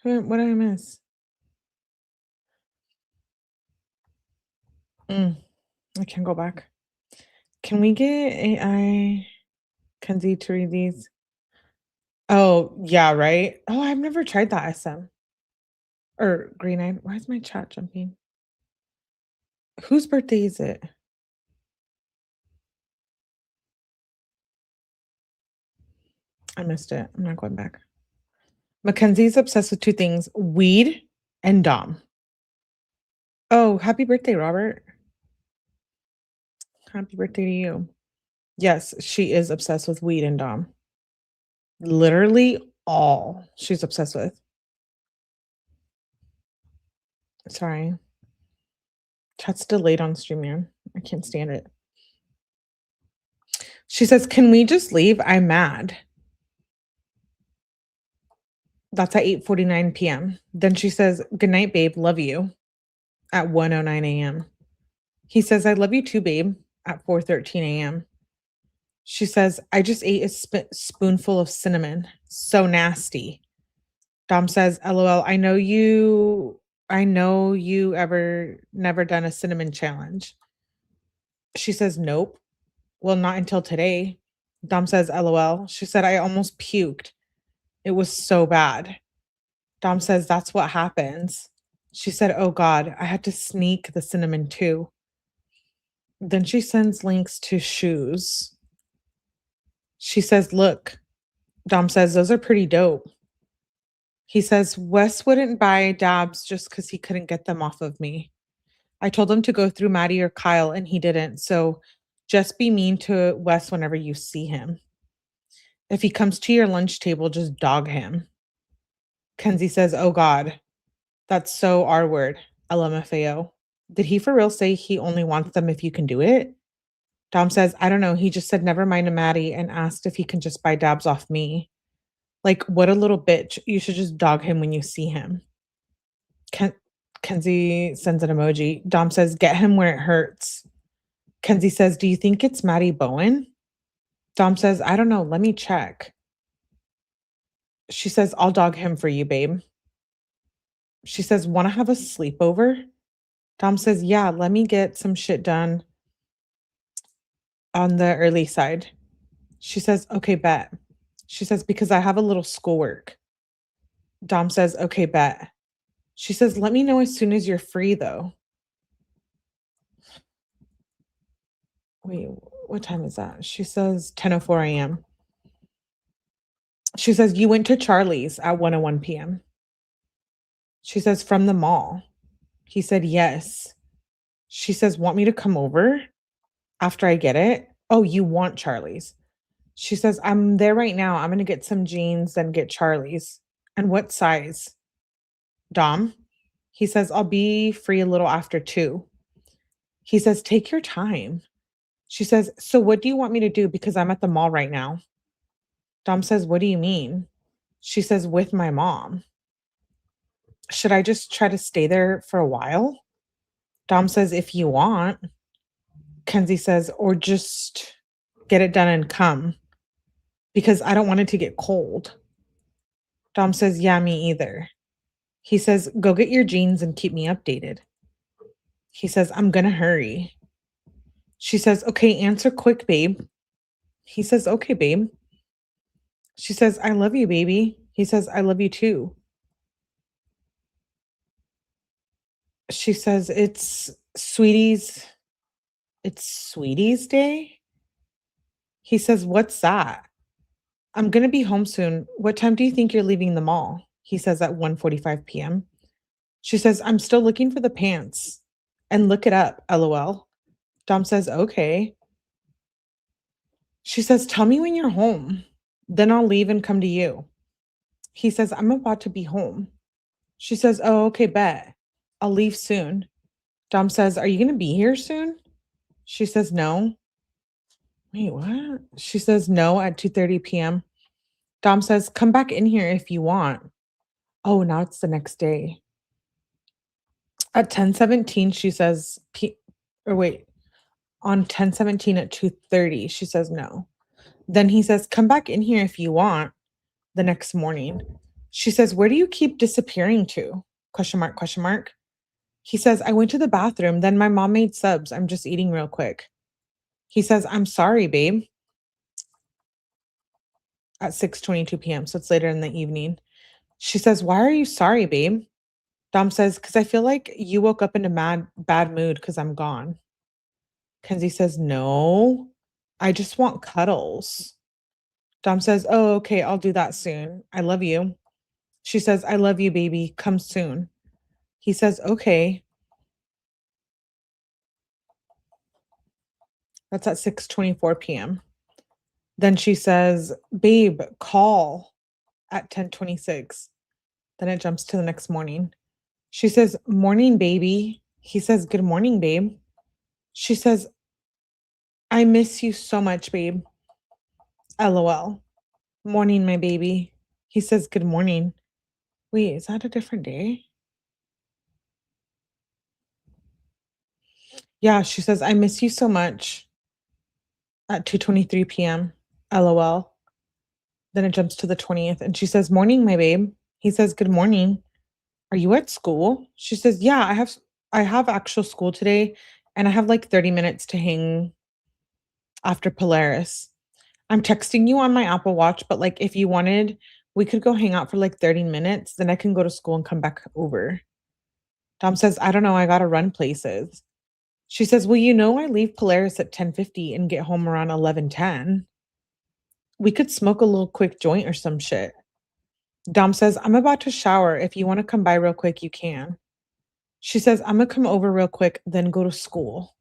What did I miss? I can't go back. Can we get AI Kenzie to read these? Oh, yeah, right? Oh, I've never tried that SM. Or green eyed. Why is my chat jumping? Whose birthday is it? I missed it. I'm not going back. Mackenzie's obsessed with two things: weed and Dom. Oh, happy birthday, Robert. Happy birthday to you. Yes, she is obsessed with weed and Dom. Literally all she's obsessed with. Sorry. Chat's delayed on StreamYard. I can't stand it. She says, "Can we just leave? I'm mad." That's at 8:49 p.m. Then she says, "Good night, babe. Love you," at 1:09 a.m. He says, "I love you too, babe," at 4:13 a.m. She says, "I just ate a spoonful of cinnamon. So nasty." Dom says, "LOL, I know you ever never done a cinnamon challenge." She says, "Nope. Well, not until today." Dom says, "LOL." She said, "I almost puked. It was so bad." Dom says, "That's what happens." She said, "Oh God, I had to sneak the cinnamon too." Then she sends links to shoes. She says, "Look." Dom says, "Those are pretty dope." He says, "Wes wouldn't buy dabs just because he couldn't get them off of me. I told him to go through Maddie or Kyle and he didn't. So just be mean to Wes whenever you see him. If he comes to your lunch table, just dog him." Kenzie says, "Oh God, that's so R word. LMFAO. Did he for real say he only wants them if you can do it?" Dom says, "I don't know. He just said never mind to Maddie and asked if he can just buy dabs off me. Like, what a little bitch. You should just dog him when you see him." Ken- Kenzie sends an emoji. Dom says, "Get him where it hurts." Kenzie says, "Do you think it's Maddie Bowen?" Dom says, "I don't know. Let me check." She says, "I'll dog him for you, babe." She says, "Want to have a sleepover?" Dom says, "Yeah, let me get some shit done on the early side." She says, "Okay, bet." She says, "Because I have a little schoolwork." Dom says, "Okay, bet." She says, "Let me know as soon as you're free, though." Wait, what time is that? She says 10:04 a.m. She says, "You went to Charlie's at 1:01 p.m. She says, "From the mall." He said, "Yes." She says, "Want me to come over after I get it?" "Oh, you want Charlie's." She says, "I'm there right now. I'm going to get some jeans, then get Charlie's." "And what size?" Dom. He says, "I'll be free a little after 2. He says, "Take your time." She says, "So what do you want me to do? Because I'm at the mall right now." Dom says, "What do you mean?" She says, "With my mom." "Should I just try to stay there for a while?" Dom says, "If you want." Kenzie says, "Or just get it done and come because I don't want it to get cold." Dom says, "Yeah, me either." He says, "Go get your jeans and keep me updated." He says, "I'm gonna hurry." She says, "Okay, answer quick, babe." He says, "Okay, babe." She says, "I love you, baby." He says, "I love you too." She says, it's Sweetie's Day." He says, "What's that?" "I'm gonna be home soon. What time do you think you're leaving the mall?" He says at 1:45 p.m. She says, "I'm still looking for the pants." "And look it up, LOL." Dom says, "Okay." She says, "Tell me when you're home. Then I'll leave and come to you." He says, "I'm about to be home." She says, "Oh, okay, bet. I'll leave soon." Dom says, "Are you going to be here soon?" She says, "No." Wait, what? She says, "No," at 2:30 p.m. Dom says, "Come back in here if you want." Oh, now it's the next day. At 10:17, she says, or wait. on 10/17 at 2:30. She says no. Then he says, come back in here if you want the next morning. She says, where do you keep disappearing to? Question mark, question mark. He says, I went to the bathroom. Then my mom made subs. I'm just eating real quick. He says, I'm sorry, babe. At 6:22 p.m. So it's later in the evening. She says, why are you sorry, babe? Dom says, because I feel like you woke up in a bad mood because I'm gone. Kenzie says, no, I just want cuddles. Dom says, oh, okay, I'll do that soon. I love you. She says, I love you, baby. Come soon. He says, okay. That's at 6:24 p.m. Then she says, babe, call at 10:26. Then it jumps to the next morning. She says, morning, baby. He says, good morning, babe. She says, I miss you so much, babe. LOL. Morning, my baby. He says, good morning. Wait, is that a different day? Yeah, she says, I miss you so much at 2:23 p.m. LOL. Then it jumps to the 20th and she says, morning, my babe. He says, good morning. Are you at school? She says, yeah, I have actual school today and I have like 30 minutes to hang after Polaris. I'm texting you on my Apple Watch, but like if you wanted, we could go hang out for like 30 minutes. Then I can go to school and come back over. Dom says, I don't know. I got to run places. She says, well, you know, I leave Polaris at 10:50 and get home around 11:10. We could smoke a little quick joint or some shit. Dom says, I'm about to shower. If you want to come by real quick, you can. She says, I'm going to come over real quick, then go to school.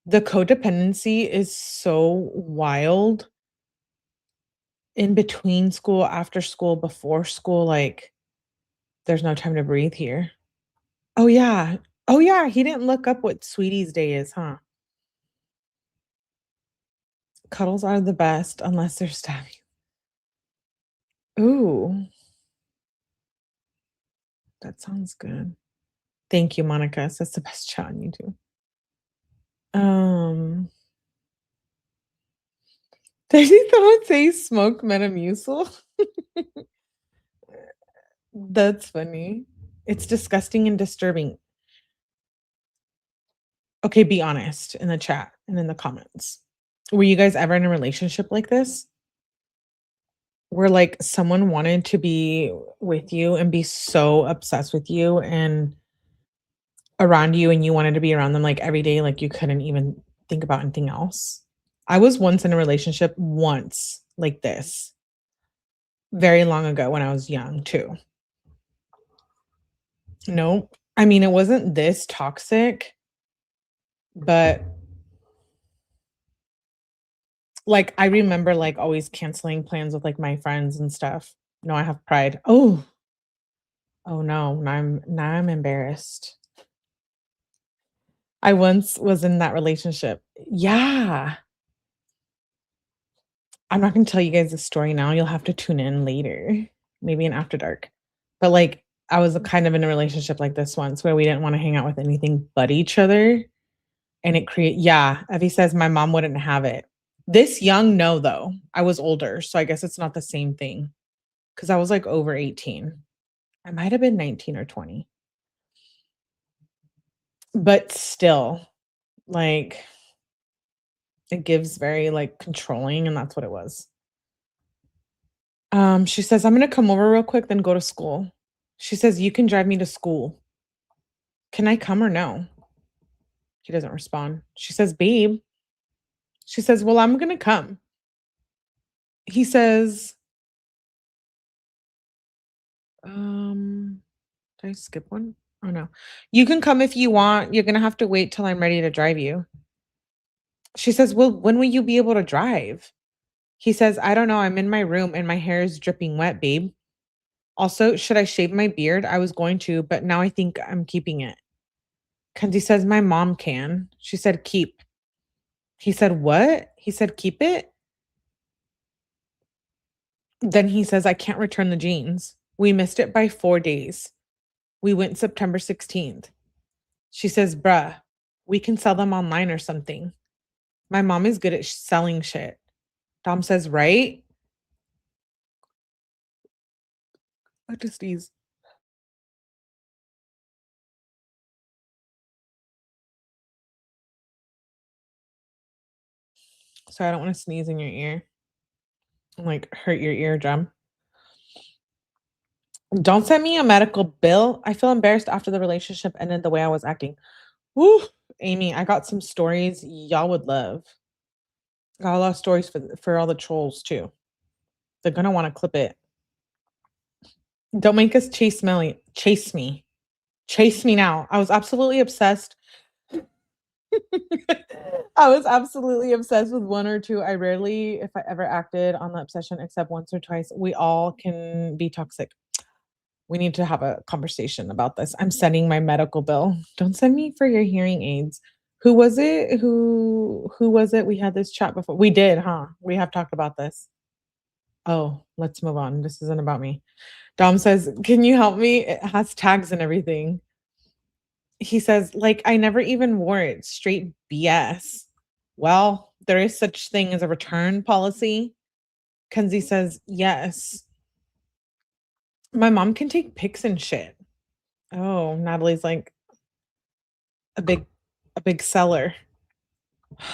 The codependency is so wild. In between school, after school, before school, like there's no time to breathe here. Oh yeah. Oh yeah, he didn't look up what Sweetie's Day is, huh? Cuddles are the best unless they're stabbing. Ooh. That sounds good. Thank you, Monica. That's the best chat on YouTube. Did someone say smoke Metamucil? That's funny. It's disgusting and disturbing. Okay, be honest in the chat and in the comments. Were you guys ever in a relationship like this? Where like someone wanted to be with you and be so obsessed with you and around you and you wanted to be around them like every day, like you couldn't even think about anything else? I was once in a relationship once like this, very long ago when I was young too. Nope. I mean, it wasn't this toxic, but like I remember like always canceling plans with like my friends and stuff. No, I have pride. Oh, oh no, now I'm embarrassed. I once was in that relationship. Yeah. I'm not gonna tell you guys the story now. You'll have to tune in later, maybe in After Dark. But like I was kind of in a relationship like this once where we didn't want to hang out with anything but each other. And it yeah, Evie says my mom wouldn't have it. This young, no, though. I was older, so I guess it's not the same thing. Because I was like over 18. I might have been 19 or 20. But still, like it gives very like controlling, and that's what it was. She says, I'm gonna come over real quick, then go to school. She says, you can drive me to school. Can I come or no? He doesn't respond. She says, babe. She says, well, I'm gonna come. He says, did I skip one? Oh no. You can come if you want. You're gonna have to wait till I'm ready to drive you. She says, well, when will you be able to drive? He says, I don't know. I'm in my room and my hair is dripping wet, babe. Also, should I shave my beard? I was going to, but now I think I'm keeping it. Kenzie says, my mom can. She said, keep. He said, what? He said, keep it. Then he says, I can't return the jeans. We missed it by 4 days. We went September 16th. She says, bruh, We can sell them online or something. My mom is good at selling shit. Dom says, right? I just sneeze. So I don't want to sneeze in your ear and like hurt your eardrum. Don't send me a medical bill. I feel embarrassed after the relationship ended the way I was acting. Woo, Amy, I got some stories y'all would love. Got a lot of stories for all the trolls too. They're gonna want to clip it. Don't make us chase Melly. Chase me. Chase me now. I was absolutely obsessed. I was absolutely obsessed with one or two. I rarely, if I ever acted on the obsession, except once or twice. We all can be toxic. We need to have a conversation about this. I'm sending my medical bill. Don't send me for your hearing aids. Who was it? Who was it? We had this chat before. We did, huh? We have talked about this. Oh, let's move on. This isn't about me. Dom says, "Can you help me?" It has tags and everything. He says, like, I never even wore it. Straight BS. Well, there is such thing as a return policy. Kenzie says, yes. My mom can take pics and shit. Oh, Natalie's like a big seller. I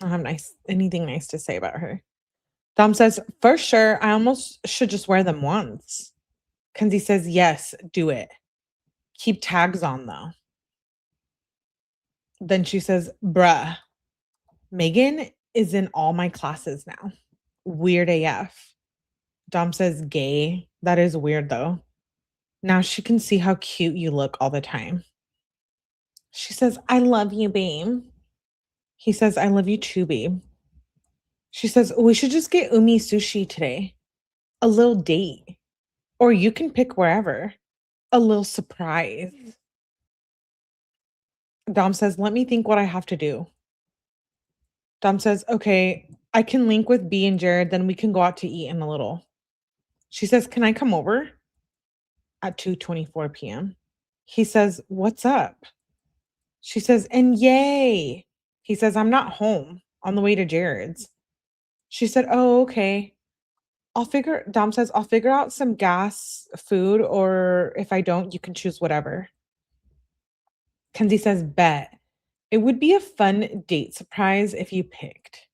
don't have anything nice to say about her. Dom says, for sure, I almost should just wear them once. Kenzie says, yes, do it. Keep tags on though. Then she says, bruh, Megan is in all my classes now. Weird AF. Dom says, gay. That is weird though. Now she can see how cute you look all the time. She says, I love you, babe. He says, I love you too, babe. She says, we should just get 𝗍𝗲𝗍𝗶𝗍𝗏 sushi today. A little date. Or you can pick wherever. A little surprise. Dom says, let me think what I have to do. Dom says, okay, I can link with B and Jared, then we can go out to eat in a little. She says, can I come over? At 2:24 p.m. He says, what's up? She says, and yay. He says, I'm not home, on the way to Jared's. She said, oh, okay. Dom says, I'll figure out some gas, food, or if I don't, you can choose whatever. Kenzie says, bet. It would be a fun date surprise if you picked.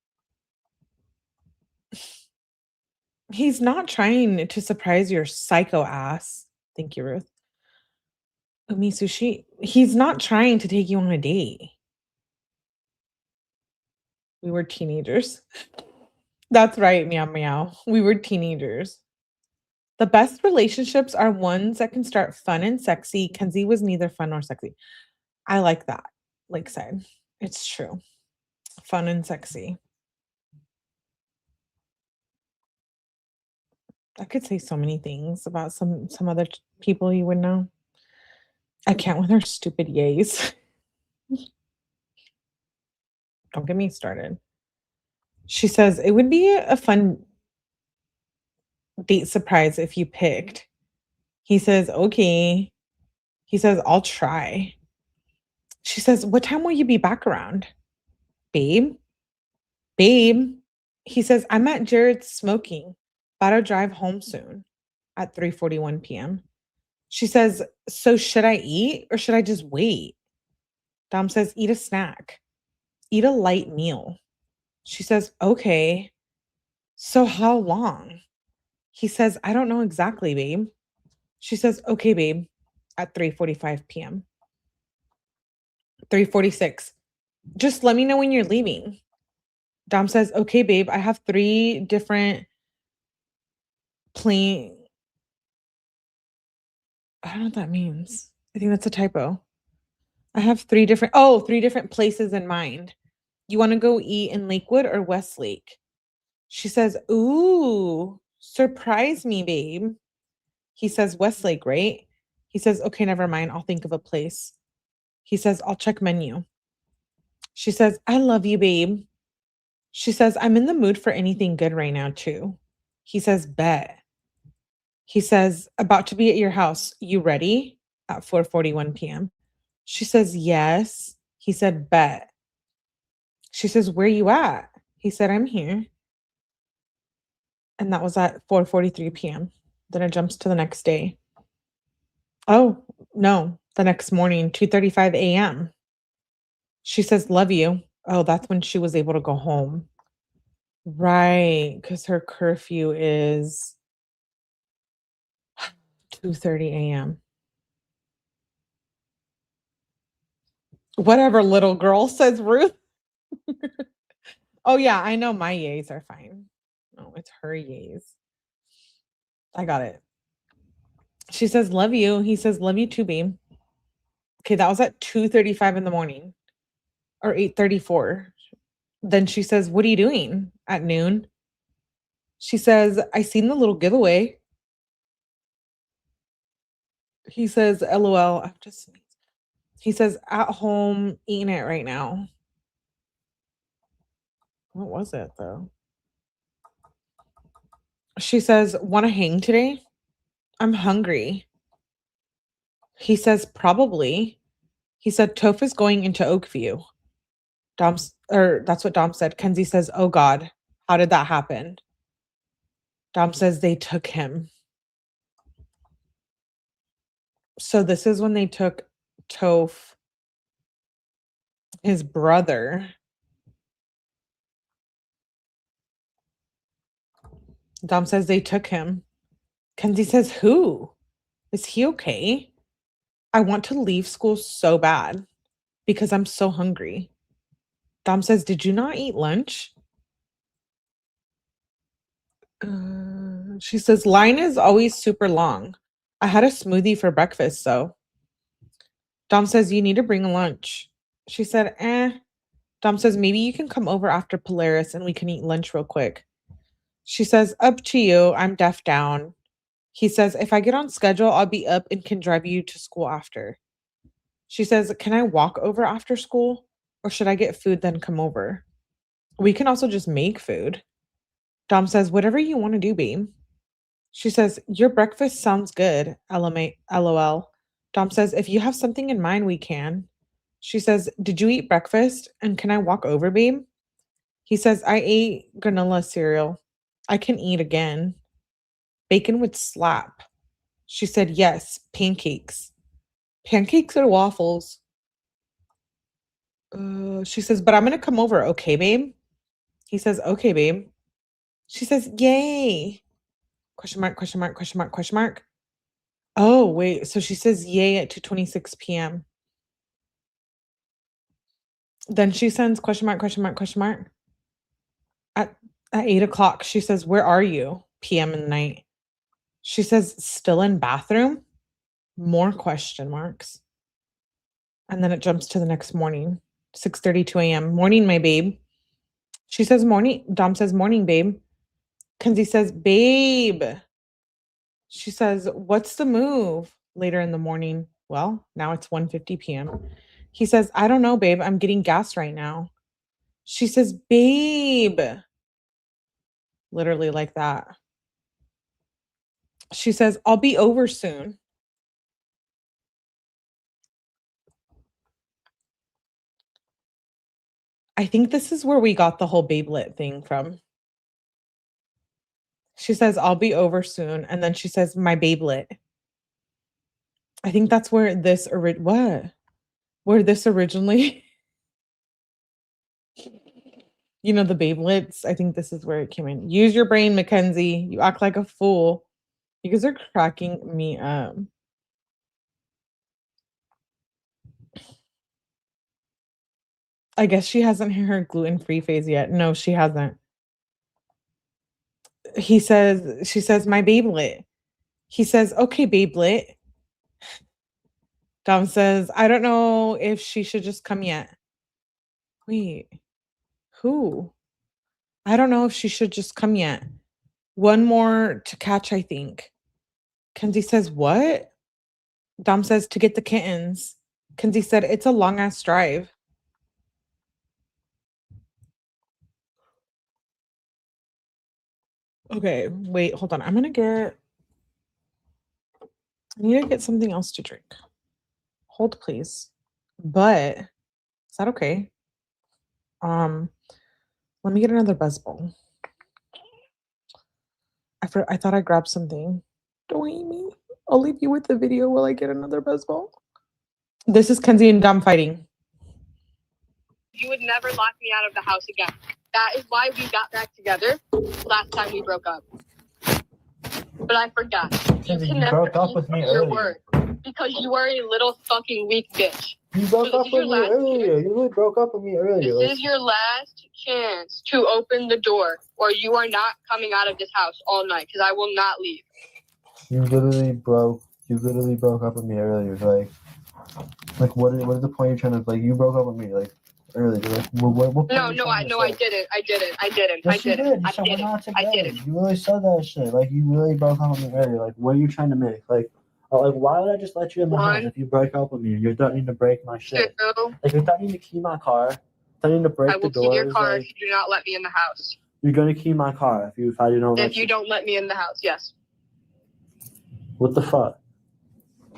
He's not trying to surprise your psycho ass. Thank you, Ruth. 𝗍𝗲𝗍𝗶𝗍𝗏 sushi. He's not trying to take you on a date. We were teenagers. That's right, meow meow. We were teenagers. The best relationships are ones that can start fun and sexy. Kenzie was neither fun nor sexy. I like that. Lakeside. It's true. Fun and sexy. I could say so many things about some other people you would know. I can't with her stupid yays. Don't get me started. She says, it would be a fun date surprise if you picked. He says, okay. He says, I'll try. She says, what time will you be back around? Babe? Babe? He says, I'm at Jared's smoking. About to drive home soon at 3:41 p.m. She says, so should I eat or should I just wait? Dom says, eat a snack. Eat a light meal. She says, okay. So how long? He says, I don't know exactly, babe. She says, okay, babe, at 3:45 p.m. 3:46. Just let me know when you're leaving. Dom says, okay, babe, I have 3 different I don't know what that means. I think that's a typo. I have 3 different places in mind. You want to go eat in Lakewood or Westlake? She says, ooh, surprise me, babe. He says, Westlake, right? He says, okay, never mind. I'll think of a place. He says, I'll check menu. She says, I love you, babe. She says, I'm in the mood for anything good right now, too. He says, bet. He says, about to be at your house. You ready? at 4:41 p.m. She says, yes. He said, bet. She says, where you at? He said, I'm here. And that was at 4:43 p.m. Then it jumps to the next day. Oh, no, the next morning, 2:35 a.m. She says, love you. Oh, that's when she was able to go home. Right, because her curfew is 2:30 a.m. Whatever, little girl, says Ruth. Oh, yeah, I know my yays are fine. No, it's her yays. I got it. She says, love you. He says, love you too, babe. Okay, that was at 2:35 in the morning or 8:34. Then she says, what are you doing at noon? She says, I seen the little giveaway. He says, LOL. I'm just sneezing. He says, at home eating it right now. What was it though? She says, want to hang today? I'm hungry. He says, probably. He said, Toph is going into Oakview. That's what Dom said. Kenzie says, oh God, how did that happen? Dom says they took him. So this is when they took Toph, his brother. Dom says they took him. Kenzie says, who? Is he okay? I want to leave school so bad because I'm so hungry. Dom says, did you not eat lunch? She says, line is always super long. I had a smoothie for breakfast, so. Dom says, you need to bring a lunch. She said, Dom says, maybe you can come over after Polaris and we can eat lunch real quick. She says, up to you. I'm deaf down. He says, if I get on schedule, I'll be up and can drive you to school after. She says, can I walk over after school or should I get food then come over? We can also just make food. Dom says, whatever you want to do, babe. She says, your breakfast sounds good. LOL. Dom says, if you have something in mind, we can. She says, did you eat breakfast? And can I walk over, babe? He says, I ate granola cereal. I can eat again. Bacon would slap. She said, yes, pancakes. Pancakes or waffles? She says, but I'm going to come over. Okay, babe? He says, okay, babe. She says, yay. Question mark, question mark, question mark, question mark. Oh, wait. So she says yay at 2:26 p.m. Then she sends question mark, question mark, question mark. At 8 o'clock, she says, where are you? PM in the night. She says, still in bathroom? More question marks. And then it jumps to the next morning, 6:32 a.m. Morning, my babe. She says morning. Dom says morning, babe. Kenzie says, babe. She says, what's the move? Later in the morning. Well, now it's 1:50 p.m. He says, I don't know, babe. I'm getting gas right now. She says, babe. Literally like that. She says, I'll be over soon. I think this is where we got the whole babelet thing from. She says, I'll be over soon. And then she says, my babelet. I think that's where this Where this originally, the babelets. I think this is where it came in. Use your brain, Mackenzie. You act like a fool. You guys are cracking me up. I guess she hasn't hit her gluten-free phase yet. No, she hasn't. She says, my babelet. He says, okay, babelet. Dom says, I don't know if she should just come yet. Wait, who? I don't know if she should just come yet. One more to catch, I think. Kenzie says, what? Dom says, to get the kittens. Kenzie said, it's a long ass drive. Okay, wait, hold on. I need to get something else to drink. Hold, please. But is that okay? Let me get another buzz ball. I thought I grabbed something. Don't eat me. I'll leave you with the video while I get another buzz ball. This is Kenzie and Dom fighting. You would never lock me out of the house again. That is why we got back together last time we broke up. But I forgot. You broke up with me your earlier. word because you are a little fucking weak bitch. You broke up with me earlier. You really broke up with me earlier. This is your last chance to open the door, or you are not coming out of this house all night, because I will not leave. You literally broke up with me earlier. Like what is the point you're trying to, like, you broke up with me, like, earlier. Like, what No, I didn't. I didn't. Yes, you did. You said we're not together. You really said that shit. Like, you really broke up with me earlier. Like, what are you trying to make? Like, why would I just let you in the house if you break up with me? You're threatening to break my shit. Like, you're threatening to key my car. Threatening to break the doors. I will key your car if you do not let me in the house. You're gonna key my car if I don't. If you don't let me in the house, yes. What the fuck?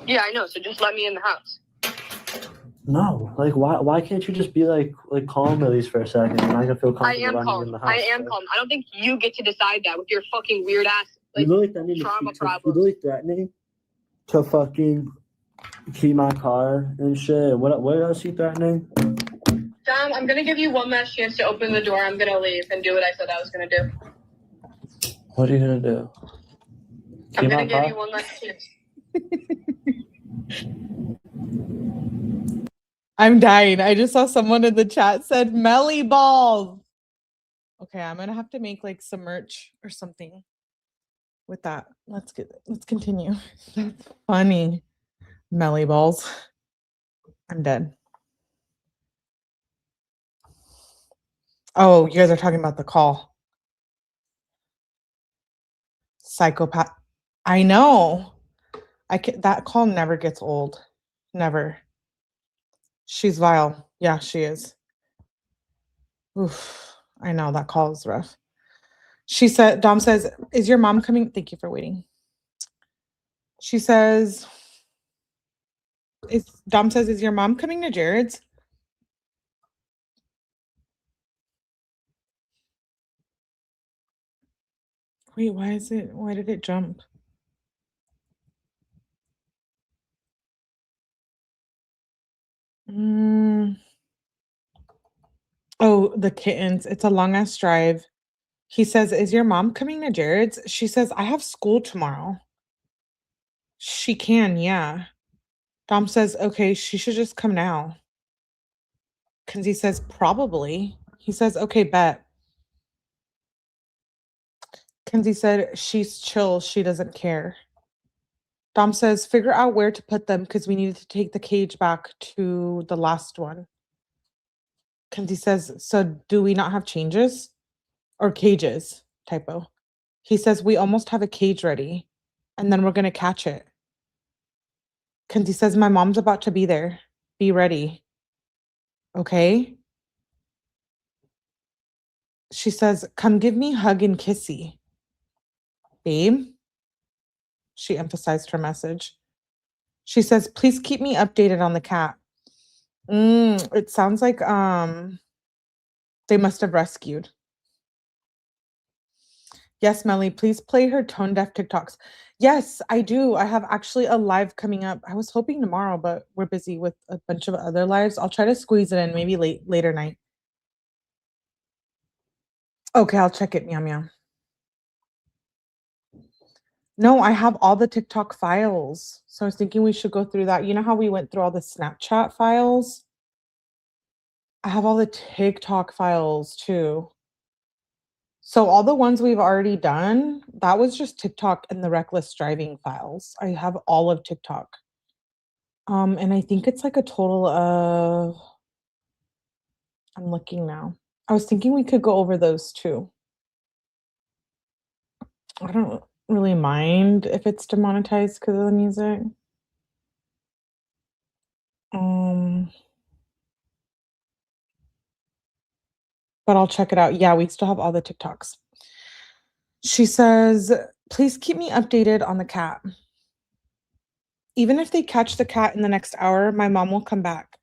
Yeah, I know. So just let me in the house. No, like, why can't you just be like calm at least for a second, and I can feel comfortable running in the house? I am calm. I don't think you get to decide that with your fucking weird ass trauma problems. You're really threatening to fucking key my car and shit. What else are you threatening? Dom, I'm gonna give you one last chance to open the door. I'm gonna leave and do what I said I was gonna do. What are you gonna do? I'm gonna give you one last chance. I'm dying. I just saw someone in the chat said Melly balls. Okay, I'm gonna have to make like some merch or something with that. Let's continue. That's funny. Melly balls. I'm dead. Oh, you guys are talking about the call. Psychopath. I know. That call never gets old. Never. She's vile. Yeah, she is. Oof. I know that call is rough. Dom says, is your mom coming? Thank you for waiting. She says, Dom says, is your mom coming to Jared's? Wait, why did it jump? Oh, the kittens. It's a long ass drive. He says, is your mom coming to Jared's? She says, I have school tomorrow. She can, yeah. Dom says, okay, she should just come now. Kenzie says, probably. He says, okay, bet. Kenzie said, she's chill. She doesn't care. Dom says, figure out where to put them because we needed to take the cage back to the last one. Kenzie says, so do we not have changes? Or cages, typo. He says, we almost have a cage ready. And then we're going to catch it. Kenzie says, my mom's about to be there. Be ready. Okay? She says, come give me hug and kissy. Babe? She emphasized her message. She says, please keep me updated on the cat. It sounds like they must have rescued. Yes, Melly, please play her tone deaf TikToks. Yes, I do. I have actually a live coming up. I was hoping tomorrow, but we're busy with a bunch of other lives. I'll try to squeeze it in maybe later night. Okay, I'll check it. Meow meow. No, I have all the TikTok files. So I was thinking we should go through that. You know how we went through all the Snapchat files? I have all the TikTok files too. So all the ones we've already done, that was just TikTok and the reckless driving files. I have all of TikTok. And I think it's like a total of, I'm looking now. I was thinking we could go over those too. I don't really mind if it's demonetized because of the music. But I'll check it out. Yeah, we still have all the TikToks. She says, please keep me updated on the cat. even if they catch the cat in the next hour, my mom will come back.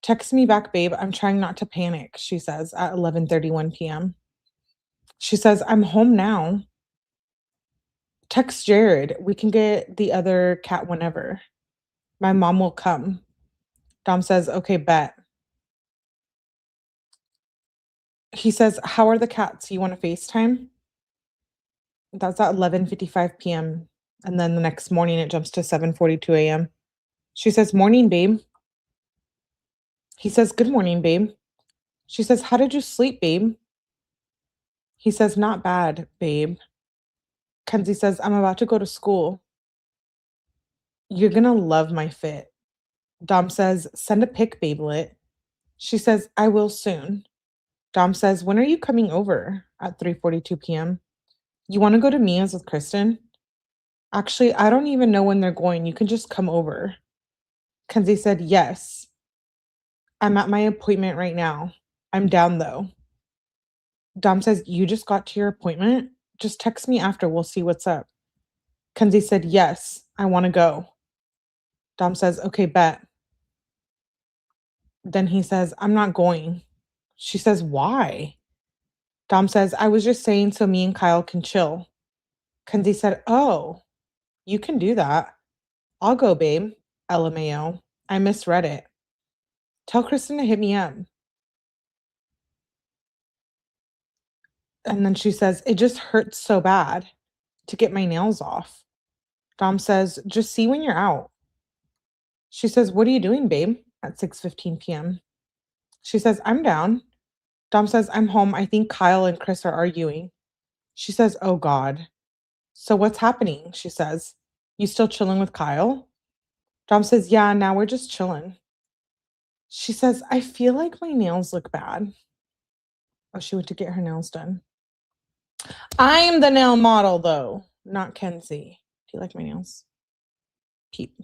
Text me back, babe. I'm trying not to panic, she says at 11:31 p.m. She says, I'm home now. Text Jared. We can get the other cat whenever. My mom will come. Dom says, okay, bet. He says, how are the cats? You want to FaceTime? That's at 11:55 p.m. And then the next morning it jumps to 7:42 a.m. She says, morning, babe. He says, good morning, babe. She says, how did you sleep, babe? He says, not bad, babe. Kenzie says, I'm about to go to school. You're going to love my fit. Dom says, send a pic, babelet. She says, I will soon. Dom says, when are you coming over? At 3:42 p.m. You want to go to Mia's with Kristen? Actually, I don't even know when they're going. You can just come over. Kenzie said, yes. I'm at my appointment right now. I'm down though. Dom says, you just got to your appointment? Just text me after. We'll see what's up. Kenzie said, yes, I want to go. Dom says, okay, bet. Then he says, I'm not going. She says, why? Dom says, I was just saying so me and Kyle can chill. Kenzie said, oh, you can do that. I'll go, babe. LMAO. I misread it. Tell Kristen to hit me up. And then she says, it just hurts so bad to get my nails off. Dom says, just see when you're out. She says, what are you doing, babe? At 6:15 p.m. She says, I'm down. Dom says, I'm home. I think Kyle and Chris are arguing. She says, oh God. So what's happening? She says, you still chilling with Kyle? Dom says, yeah, now we're just chilling. She says, I feel like my nails look bad. Oh, she went to get her nails done. I'm the nail model, though, not Kenzie. Do you like my nails? Peep.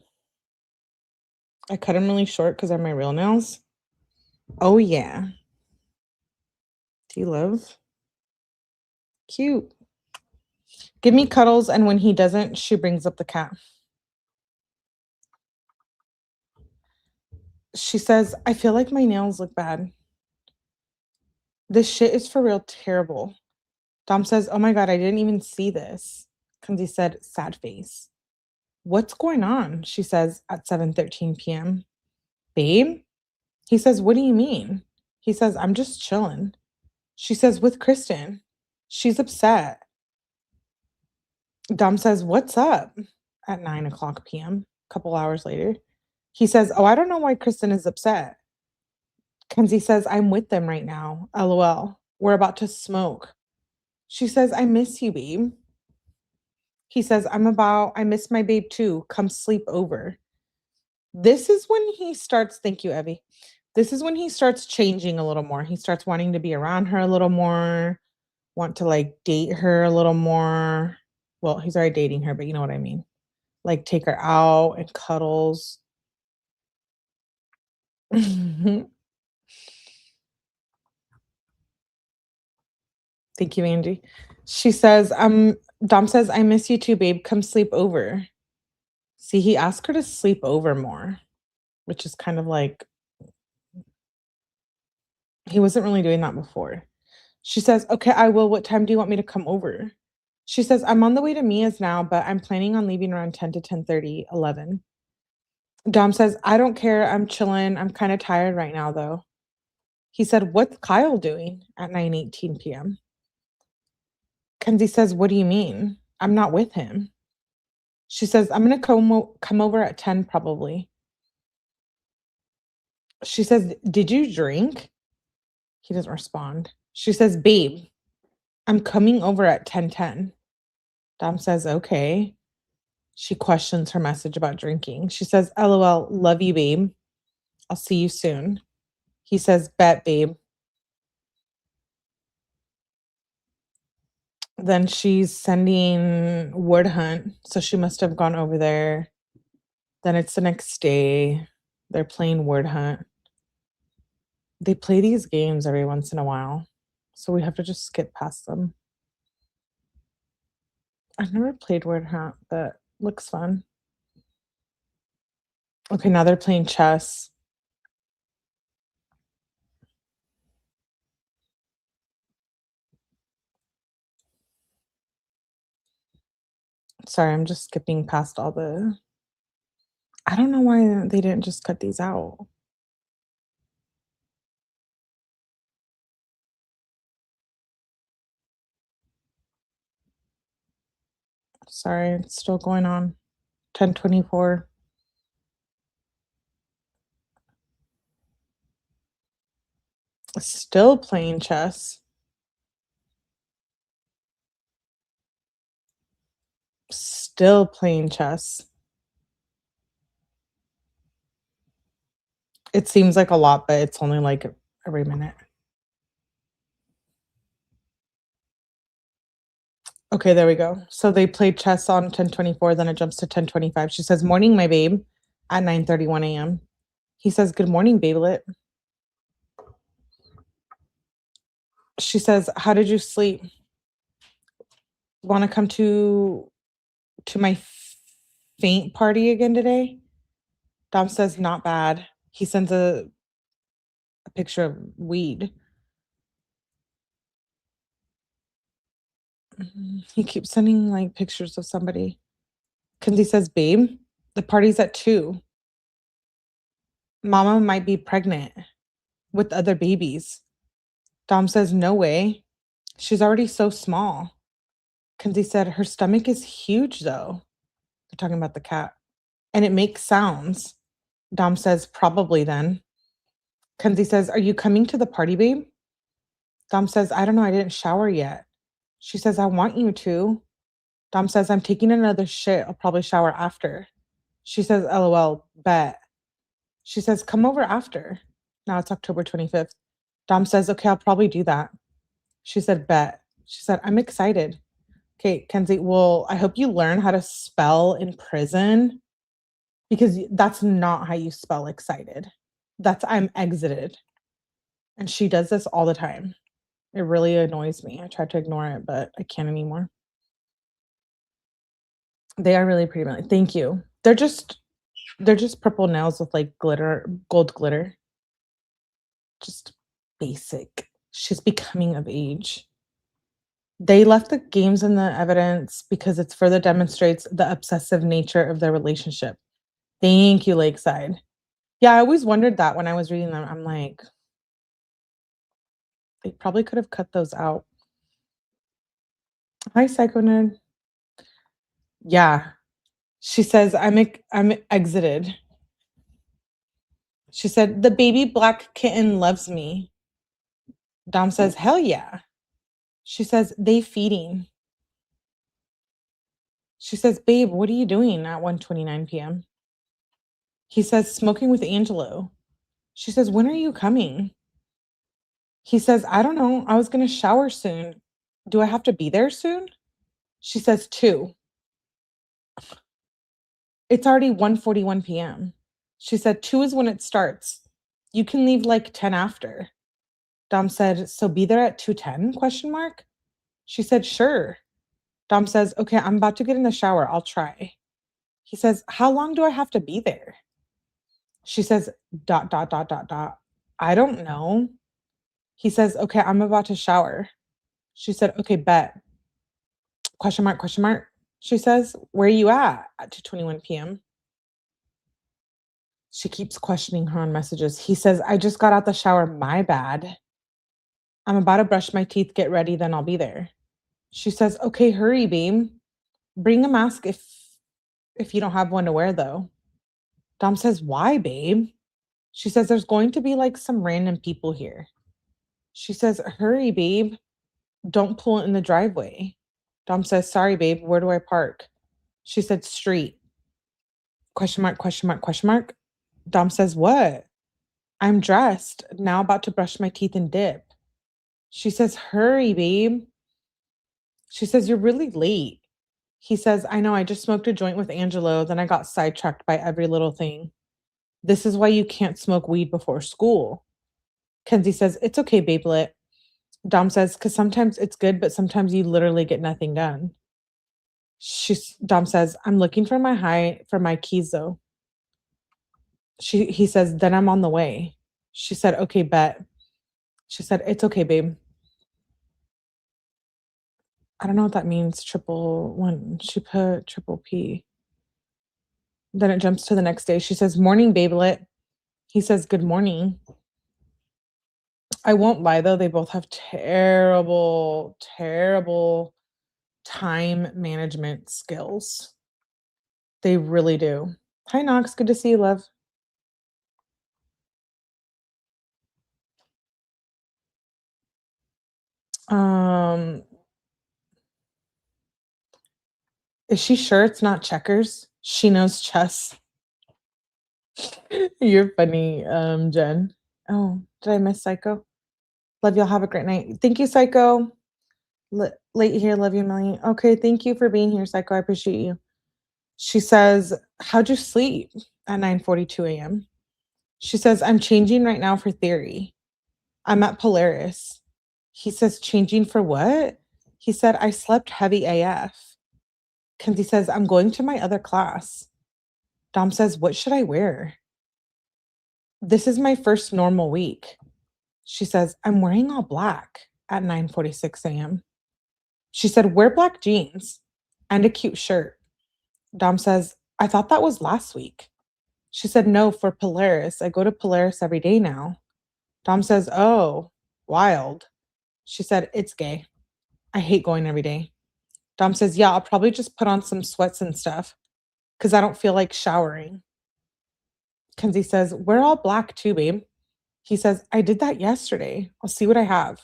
I cut them really short because they're my real nails. Oh, yeah. Do you love? Cute. Give me cuddles, and when he doesn't, she brings up the cat. She says, I feel like my nails look bad. This shit is for real terrible. Dom says, oh my God, I didn't even see this. Kenzie said, sad face. What's going on? She says at 7:13 p.m. Babe? He says, what do you mean? He says, I'm just chilling. She says, with Kristen. She's upset. Dom says, what's up? At 9:00 p.m. A couple hours later. He says, oh, I don't know why Kristen is upset. Kenzie says, I'm with them right now. LOL. We're about to smoke. She says, I miss you, babe. He says, I miss my babe too. Come sleep over. This is when he starts, thank you, Evie. This is when he starts changing a little more. He starts wanting to be around her a little more, want to like date her a little more. Well, he's already dating her, but you know what I mean. Like take her out and cuddles. Thank you, Angie. She says, Dom says, I miss you too, babe. Come sleep over. See, he asked her to sleep over more, which is kind of like, he wasn't really doing that before. She says, okay, I will. What time do you want me to come over? She says, I'm on the way to Mia's now, but I'm planning on leaving around 10 to 10:30, 11. Dom says, I don't care. I'm chilling. I'm kind of tired right now, though. He said, what's Kyle doing at 9:18 p.m.? Kenzie says, what do you mean? I'm not with him. She says, I'm going to come over at 10 probably. She says, did you drink? He doesn't respond. She says, babe, I'm coming over at 10:10. Dom says, okay. She questions her message about drinking. She says, LOL, love you, babe. I'll see you soon. He says, bet, babe. Then she's sending word hunt. So she must have gone over there. Then it's the next day. They're playing word hunt. They play these games every once in a while. So we have to just skip past them. I've never played word hunt, but looks fun. Okay, now they're playing chess. Sorry, I'm just skipping past all the... I don't know why they didn't just cut these out. Sorry, it's still going on. 10:24. Still playing chess. Still playing chess. It seems like a lot, but it's only like every minute. Okay, there we go. So they played chess on 10:24, then it jumps to 10:25. She says, "Morning, my babe," at 9:31 a.m. He says, "Good morning, babelet." She says, "How did you sleep? Want to come to my faint party again today?" Dom says, "Not bad." He sends a picture of weed. He keeps sending like pictures of somebody. Kenzie says, "Babe, the party's at 2. Mama might be pregnant with other babies." Dom says, "No way. She's already so small." Kenzie said, "Her stomach is huge though." They're talking about the cat. "And it makes sounds." Dom says, "Probably then." Kenzie says, "Are you coming to the party, babe?" Dom says, "I don't know. I didn't shower yet." She says, "I want you to." Dom says, "I'm taking another shit. I'll probably shower after." She says, "LOL, bet." She says, "Come over after." Now it's October 25th. Dom says, "Okay, I'll probably do that." She said, "Bet." She said, "I'm excited." Okay, Kenzie, well, I hope you learn how to spell in prison, because that's not how you spell excited. That's "I'm exited." And she does this all the time. It really annoys me. I tried to ignore it, but I can't anymore. They are really pretty, Millie. Thank you. They're just purple nails with like glitter, gold glitter. Just basic. She's becoming of age. They left the games in the evidence because it further demonstrates the obsessive nature of their relationship. Thank you, Lakeside. Yeah, I always wondered that when I was reading them. I'm like, they probably could have cut those out. Hi, Psycho Nerd. Yeah. She says, I'm exited. She said, "The baby black kitten loves me." Dom says, "Hell yeah." She says, "They feeding." She says, "Babe, what are you doing at 1:29 p.m.? He says, "Smoking with Angelo." She says, "When are you coming?" He says, "I don't know. I was going to shower soon. Do I have to be there soon?" She says, 2. It's already 1:41 p.m. She said, 2 is when it starts. You can leave like 10 after. Dom said, "So be there at 2:10 question mark?" She said, "Sure." Dom says, "Okay, I'm about to get in the shower. I'll try." He says, "How long do I have to be there?" She says, ... "I don't know." He says, "Okay, I'm about to shower." She said, "Okay, bet." Question mark, question mark. She says, "Where are you at 2:21 p.m.? She keeps questioning her on messages. He says, "I just got out the shower. My bad. I'm about to brush my teeth, get ready, then I'll be there." She says, "Okay, hurry, babe. Bring a mask if you don't have one to wear, though." Dom says, "Why, babe?" She says, "There's going to be like some random people here." She says, "Hurry, babe. Don't pull in the driveway." Dom says, "Sorry, babe. Where do I park?" She said, "Street." Question mark, question mark, question mark. Dom says, "What?" "I'm dressed. Now about to brush my teeth and dip." She says, "Hurry, babe." She says, "You're really late." He says, "I know. I just smoked a joint with Angelo. Then I got sidetracked by every little thing. This is why you can't smoke weed before school." Kenzie says, "It's okay, babelet." Dom says, "Because sometimes it's good, but sometimes you literally get nothing done." Dom says, "I'm looking for my keys, though." He says, then I'm on the way. She said, okay, bet. She said, it's okay, babe. I don't know what that means, triple one. She put triple P. Then it jumps to the next day. She says, morning, babelet. He says, good morning. I won't lie, though. They both have terrible, terrible time management skills. They really do. Hi, Knox. Good to see you, love. Is she sure it's not checkers? She knows chess. You're funny, Jen. Oh, did I miss Psycho? Love y'all. Have a great night. Thank you, Psycho. Late here. Love you, Millie. Okay, thank you for being here, Psycho. I appreciate you. She says, how'd you sleep at 9:42 a.m.? She says, I'm changing right now for theory. I'm at Polaris. He says, changing for what? He said, I slept heavy AF. Kenzie says, I'm going to my other class. Dom says, what should I wear? This is my first normal week. She says, I'm wearing all black at 9:46 a.m. She said, wear black jeans and a cute shirt. Dom says, I thought that was last week. She said, no, for Polaris. I go to Polaris every day now. Dom says, oh, wild. She said, it's gay. I hate going every day. Dom says, yeah, I'll probably just put on some sweats and stuff because I don't feel like showering. Kenzie says, we're all black too, babe. He says, I did that yesterday. I'll see what I have.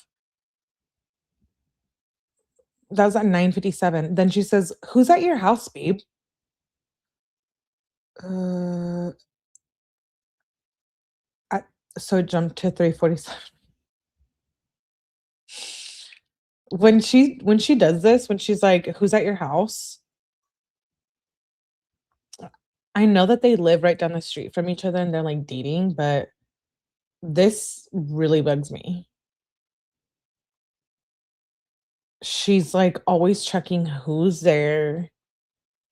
That was at 9:57. Then she says, who's at your house, babe? So it jumped to 3:47. When she does this, when she's like, who's at your house? I know that they live right down the street from each other and they're like dating, but this really bugs me. She's like always checking who's there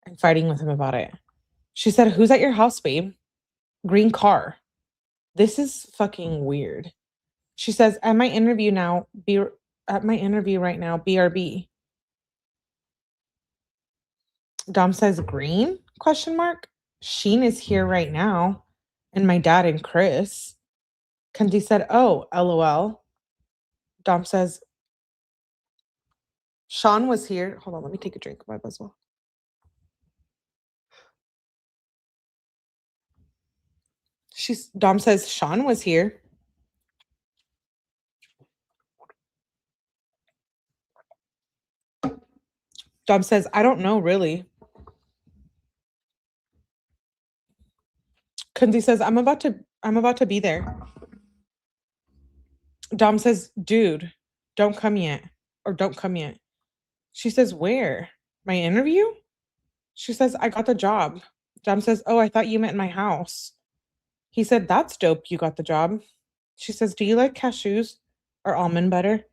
and fighting with him about it. She said, who's at your house, babe? Green car. This is fucking weird. She says, at my interview right now, BRB. Dom says, green? Question mark. Sheen is here right now. And my dad and Chris. Kenzie said, oh, LOL. Dom says, Sean was here. Hold on, let me take a drink of my Buzzwell. Dom says, Sean was here. Dom says, I don't know, really. Kenzie says, I'm about to be there. Dom says, dude, don't come yet. Or don't come yet. She says, where? My interview? She says, I got the job. Dom says, oh, I thought you meant my house. He said, that's dope, you got the job. She says, do you like cashews or almond butter?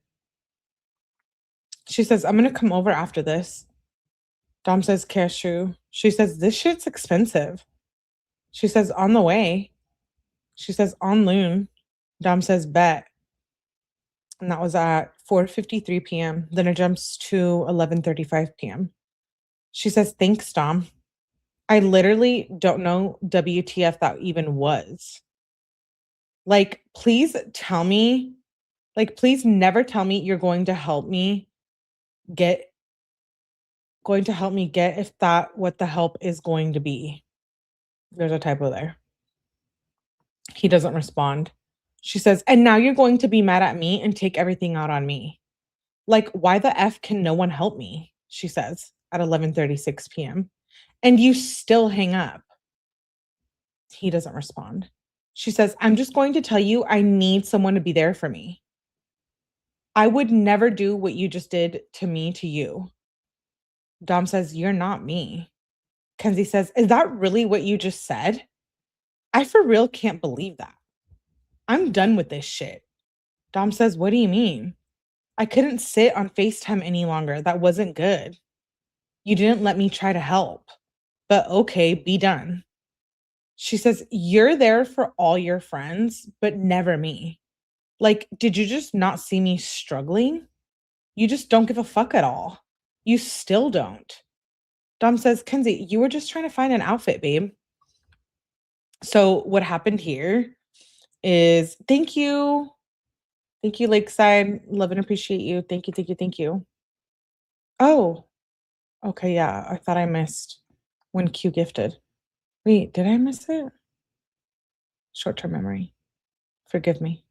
She says, I'm going to come over after this. Dom says, cashew. She says, this shit's expensive. She says, on the way. She says, on loon. Dom says, bet. And that was at 4:53 p.m. Then it jumps to 11:35 p.m. She says, thanks, Dom. I literally don't know WTF that even was. Like, please tell me, like, please never tell me you're going to help me get if that what the help is going to be. There's a typo there. He doesn't respond. She says, and now you're going to be mad at me and take everything out on me. Like, why the F can no one help me? She says at 11:36 p.m. And you still hang up. He doesn't respond. She says, I'm just going to tell you, I need someone to be there for me. I would never do what you just did to me to you. Dom says, you're not me. Kenzie says, is that really what you just said? I for real can't believe that. I'm done with this shit. Dom says, what do you mean? I couldn't sit on FaceTime any longer. That wasn't good. You didn't let me try to help. But okay, be done. She says, "You're there for all your friends, but never me. Like, did you just not see me struggling? You just don't give a fuck at all. You still don't." Dom says, "Kenzie, you were just trying to find an outfit, babe." So what happened here is thank you. Thank you, Lakeside. Love and appreciate you. Thank you, thank you, thank you. Oh, okay, yeah. I thought I missed when Q gifted. Wait, did I miss it? Short-term memory. Forgive me.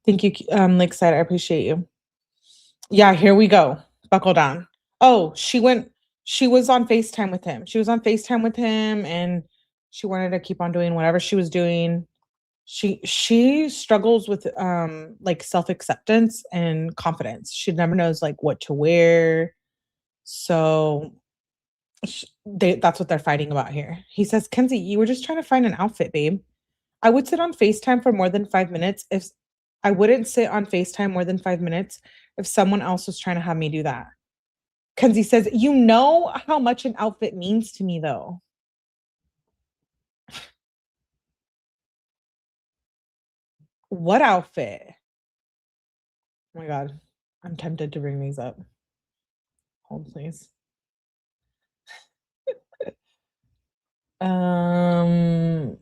Thank you, Lakeside. I appreciate you. Yeah, here we go. Buckle down. Oh, she was on FaceTime with him. She was on FaceTime with him and she wanted to keep on doing whatever she was doing. She struggles with like self-acceptance and confidence. She never knows like what to wear. So that's what they're fighting about here. He says, "Kenzie, you were just trying to find an outfit, babe. I would sit on FaceTime for more than 5 minutes if I wouldn't sit on FaceTime more than 5 minutes if someone else was trying to have me do that." Kenzie says, "You know how much an outfit means to me, though." What outfit? Oh my God. I'm tempted to bring these up. Hold, please. Um,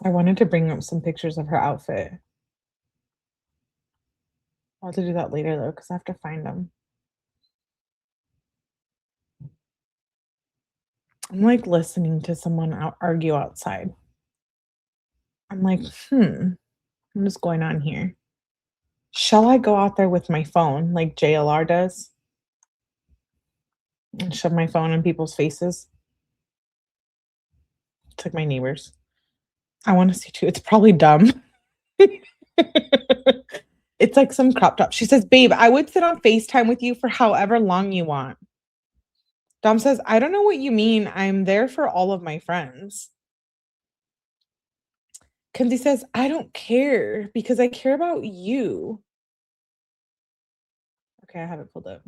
I wanted to bring up some pictures of her outfit. I'll have to do that later though, because I have to find them. I'm like listening to someone argue outside. I'm like, what is going on here? Shall I go out there with my phone like JLR does and shove my phone in people's faces? It's like my neighbors. I want to see too. It's probably dumb. It's like some crop top. She says, "Babe, I would sit on FaceTime with you for however long you want." Dom says, "I don't know what you mean. I'm there for all of my friends." Kenzie says, "I don't care because I care about you." Okay, I have it pulled up.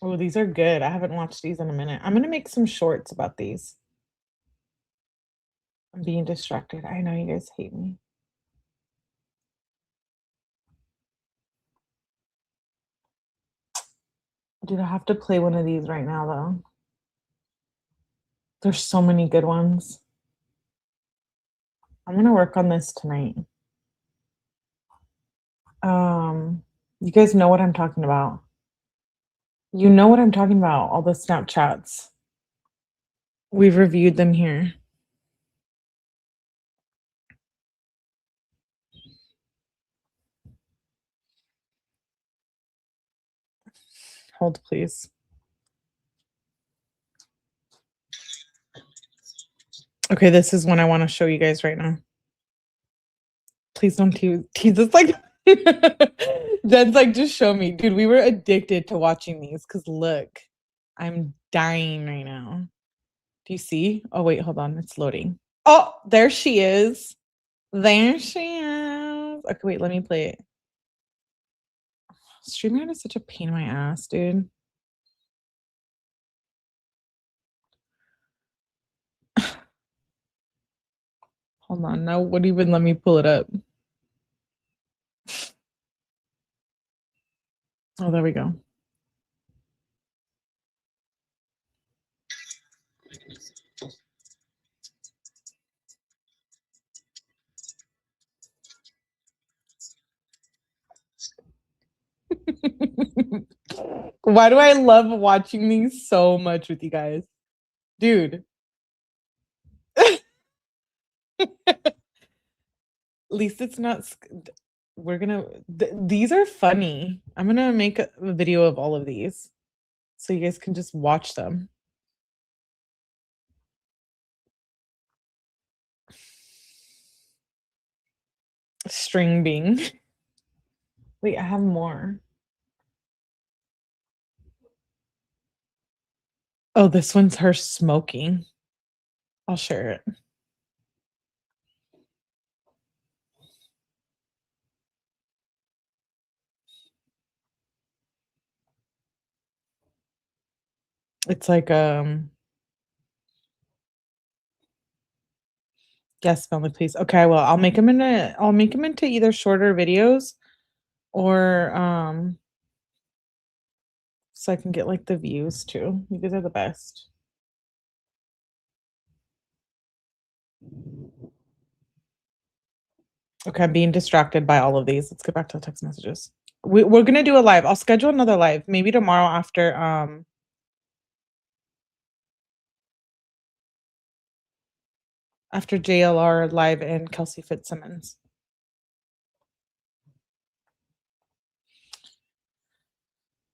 Oh, these are good. I haven't watched these in a minute. I'm going to make some shorts about these. I'm being distracted. I know you guys hate me. Dude, I have to play one of these right now, though. There's so many good ones. I'm going to work on this tonight. You guys know what I'm talking about. You know what I'm talking about, all the Snapchats. We've reviewed them here. Hold, please. Okay, this is one I want to show you guys right now. Please don't tease us like Jen's like, just show me. Dude, we were addicted to watching these because look, I'm dying right now. Do you see? Oh, wait, hold on. It's loading. Oh, there she is. There she is. Okay, wait, let me play it. StreamYard is such a pain in my ass, dude. Hold on. Now, what even let me pull it up? Oh, there we go. Why do I love watching these so much with you guys? Dude. At least it's not. We're gonna. These are funny. I'm gonna make a video of all of these so you guys can just watch them. String being. Wait, I have more. Oh, this one's her smoking. I'll share it. It's like yes, family, please. Okay, well, I'll make them into either shorter videos or so I can get like the views too. You guys are the best. Okay, I'm being distracted by all of these. Let's get back to the text messages. We're gonna do a live. I'll schedule another live, maybe tomorrow after JLR live and 𝗁𝗲𝗃 Fitzsimmons.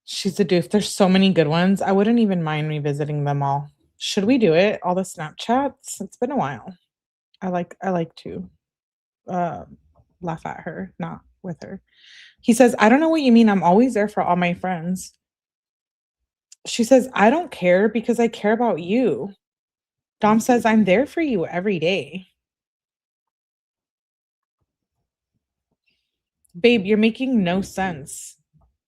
She's a doof. There's so many good ones. I wouldn't even mind revisiting them all. Should we do it? All the Snapchats? It's been a while. I like to laugh at her, not with her. He says, I don't know what you mean. I'm always there for all my friends. She says, I don't care because I care about you. Dom says, I'm there for you every day. Babe, you're making no sense.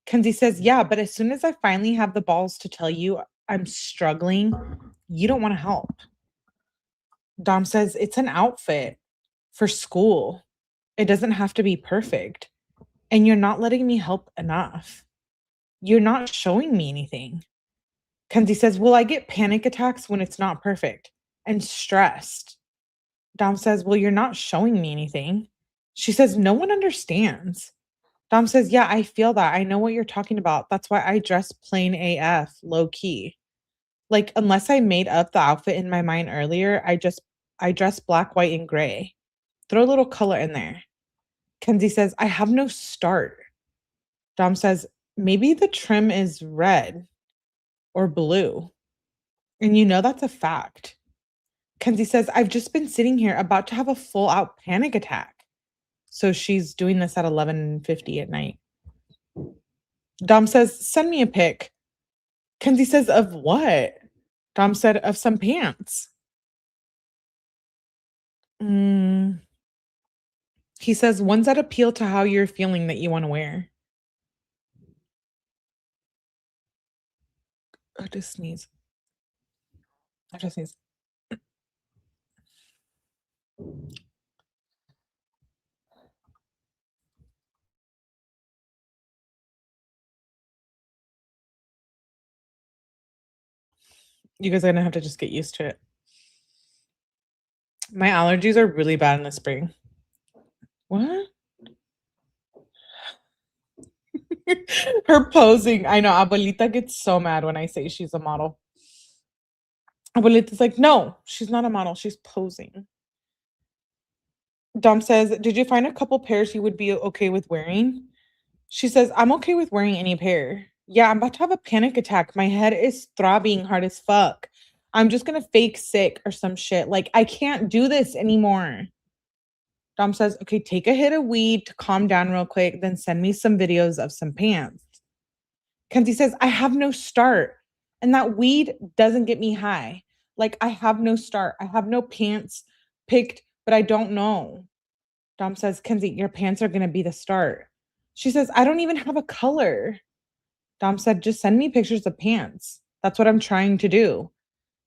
Kenzie says, yeah, but as soon as I finally have the balls to tell you I'm struggling, you don't want to help. Dom says, it's an outfit for school. It doesn't have to be perfect. And you're not letting me help enough. You're not showing me anything. Kenzie says, well, I get panic attacks when it's not perfect and stressed. Dom says, well, you're not showing me anything. She says, no one understands. Dom says, yeah, I feel that. I know what you're talking about. That's why I dress plain AF, low key. Like, unless I made up the outfit in my mind earlier, I dress black, white, and gray. Throw a little color in there. Kenzie says, I have no start. Dom says, maybe the trim is red or blue. And you know that's a fact. Kenzie says, I've just been sitting here about to have a full-out panic attack. So she's doing this at 11:50 at night. Dom says, send me a pic. Kenzie says, of what? Dom said, of some pants. He says, ones that appeal to how you're feeling that you want to wear. I just sneeze. You guys are gonna have to just get used to it. My allergies are really bad in the spring. What? Her posing. I know. Abuelita gets so mad when I say she's a model. Abuelita's like, no, she's not a model. She's posing. Dom says, did you find a couple pairs you would be okay with wearing? She says, I'm okay with wearing any pair. Yeah, I'm about to have a panic attack. My head is throbbing hard as fuck. I'm just going to fake sick or some shit. Like, I can't do this anymore. Dom says, okay, take a hit of weed to calm down real quick, then send me some videos of some pants. Kenzie says, I have no start. And that weed doesn't get me high. Like, I have no start. I have no pants picked, but I don't know. Dom says, Kenzie, your pants are going to be the start. She says, I don't even have a color. Dom said, just send me pictures of pants. That's what I'm trying to do.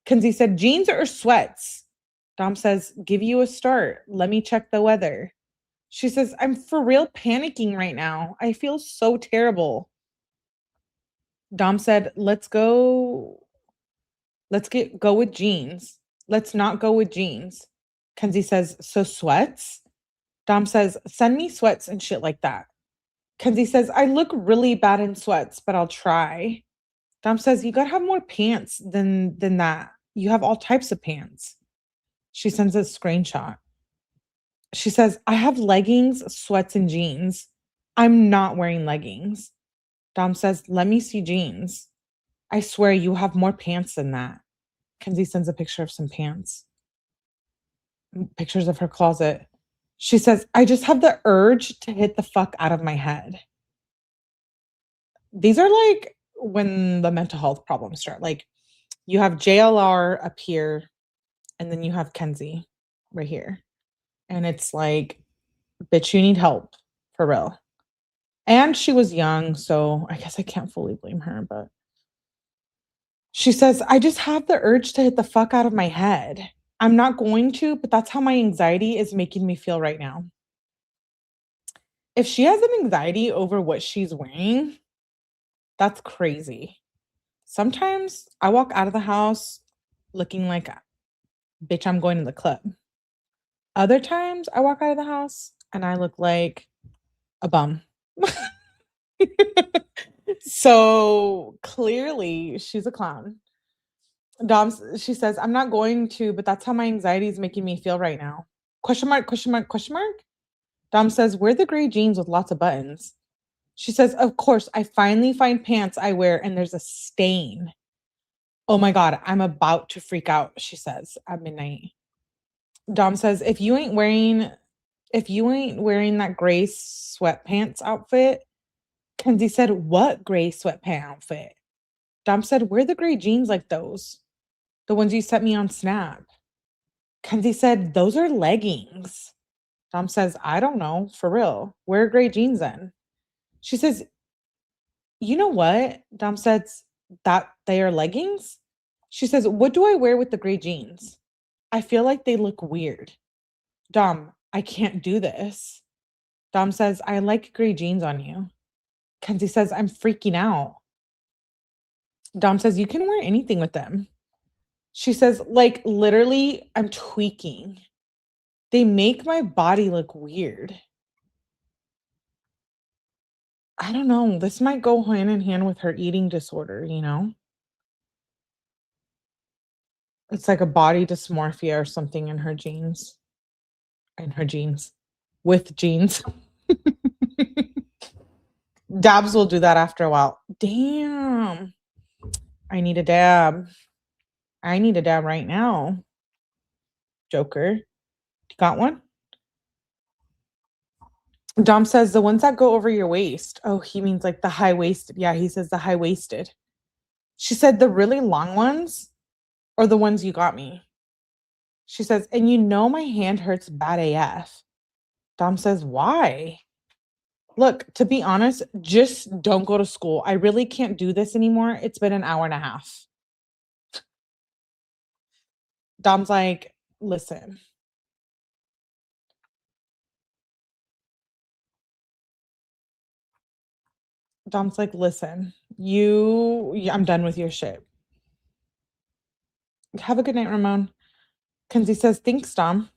Kenzie said, jeans or sweats? Dom says, give you a start. Let me check the weather. She says, I'm for real panicking right now. I feel so terrible. Dom said, go with jeans. Let's not go with jeans. Kenzie says, so sweats? Dom says, send me sweats and shit like that. Kenzie says, I look really bad in sweats, but I'll try. Dom says, you gotta have more pants than that. You have all types of pants. She sends a screenshot. She says, I have leggings, sweats, and jeans. I'm not wearing leggings. Dom says, let me see jeans. I swear you have more pants than that. Kenzie sends a picture of some pants. Pictures of her closet. She says, I just have the urge to hit the fuck out of my head. These are like when the mental health problems start. Like, you have JLR up here. And then you have Kenzie right here. And it's like, bitch, you need help for real. And she was young, so I guess I can't fully blame her, but she says, I just have the urge to hit the fuck out of my head. I'm not going to, but that's how my anxiety is making me feel right now. If she has an anxiety over what she's wearing, that's crazy. Sometimes I walk out of the house looking like, bitch, I'm going to the club. Other times I walk out of the house and I look like a bum. So clearly she's a clown. She says, I'm not going to, but that's how my anxiety is making me feel right now. Question mark, question mark, question mark. Dom says, wear the gray jeans with lots of buttons. She says, of course, I finally find pants I wear and there's a stain. Oh my God, I'm about to freak out, she says at midnight. Dom says, if you ain't wearing that gray sweatpants outfit. Kenzie said, what gray sweatpant outfit? Dom said, wear the gray jeans like those. The ones you sent me on Snap. Kenzie said, those are leggings. Dom says, I don't know, for real. Wear gray jeans then. She says, you know what? Dom says, that they are leggings? She says, what do I wear with the gray jeans? I feel like they look weird. Dom, I can't do this. Dom says, I like gray jeans on you. Kenzie says, I'm freaking out. Dom says, you can wear anything with them. She says, like, literally, I'm tweaking. They make my body look weird. I don't know. This might go hand in hand with her eating disorder, you know? It's like a body dysmorphia or something in her genes. In her genes. With genes. Dabs will do that after a while. Damn. I need a dab. I need a dab right now. Joker. You got one? Dom says the ones that go over your waist. Oh, he means like the high-waisted. Yeah, he says the high-waisted. She said the really long ones are the ones you got me. She says, and you know my hand hurts bad AF. Dom says, why? Look, to be honest, just don't go to school. I really can't do this anymore. It's been an hour and a half. Dom's like, listen. Dom's like, listen, I'm done with your shit. Have a good night, Ramon. Kenzie says, thanks, Dom.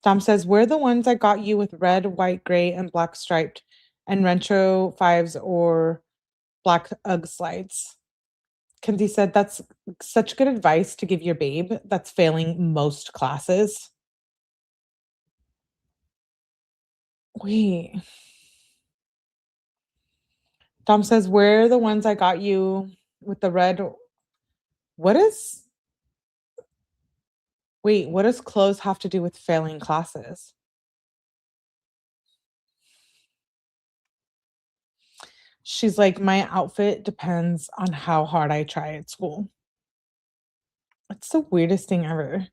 Dom says, we're the ones I got you with red, white, gray, and black striped and retro 5s or black UGG slides. Kenzie said, that's such good advice to give your babe that's failing most classes. Wait. Dom says, we're the ones I got you with the red. What does clothes have to do with failing classes? She's like, my outfit depends on how hard I try at school. It's the weirdest thing ever.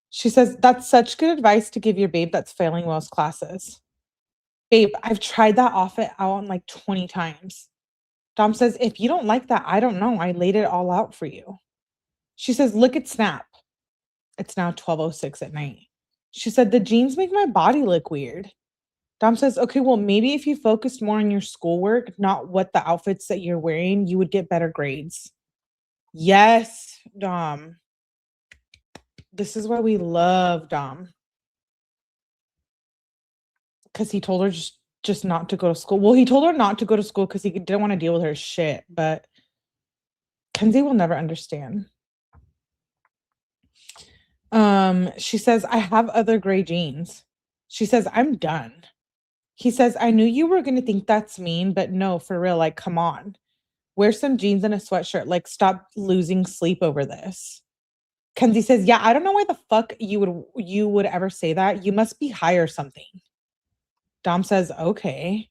She says, that's such good advice to give your babe that's failing most classes. Babe, I've tried that outfit out like 20 times. Dom says, if you don't like that, I don't know. I laid it all out for you. She says, look at Snap. It's now 12:06 at night. She said, the jeans make my body look weird. Dom says, okay, well, maybe if you focused more on your schoolwork, not what the outfits that you're wearing, you would get better grades. Yes, Dom. This is why we love Dom. Because he told her just not to go to school. Well, he told her not to go to school because he didn't want to deal with her shit. But Kenzie will never understand. She says, I have other gray jeans. She says, I'm done. He says, I knew you were going to think that's mean, but no, for real, like, come on. Wear some jeans and a sweatshirt. Like, stop losing sleep over this. Kenzie says, yeah, I don't know why the fuck you would ever say that. You must be high or something. Dom says, okay.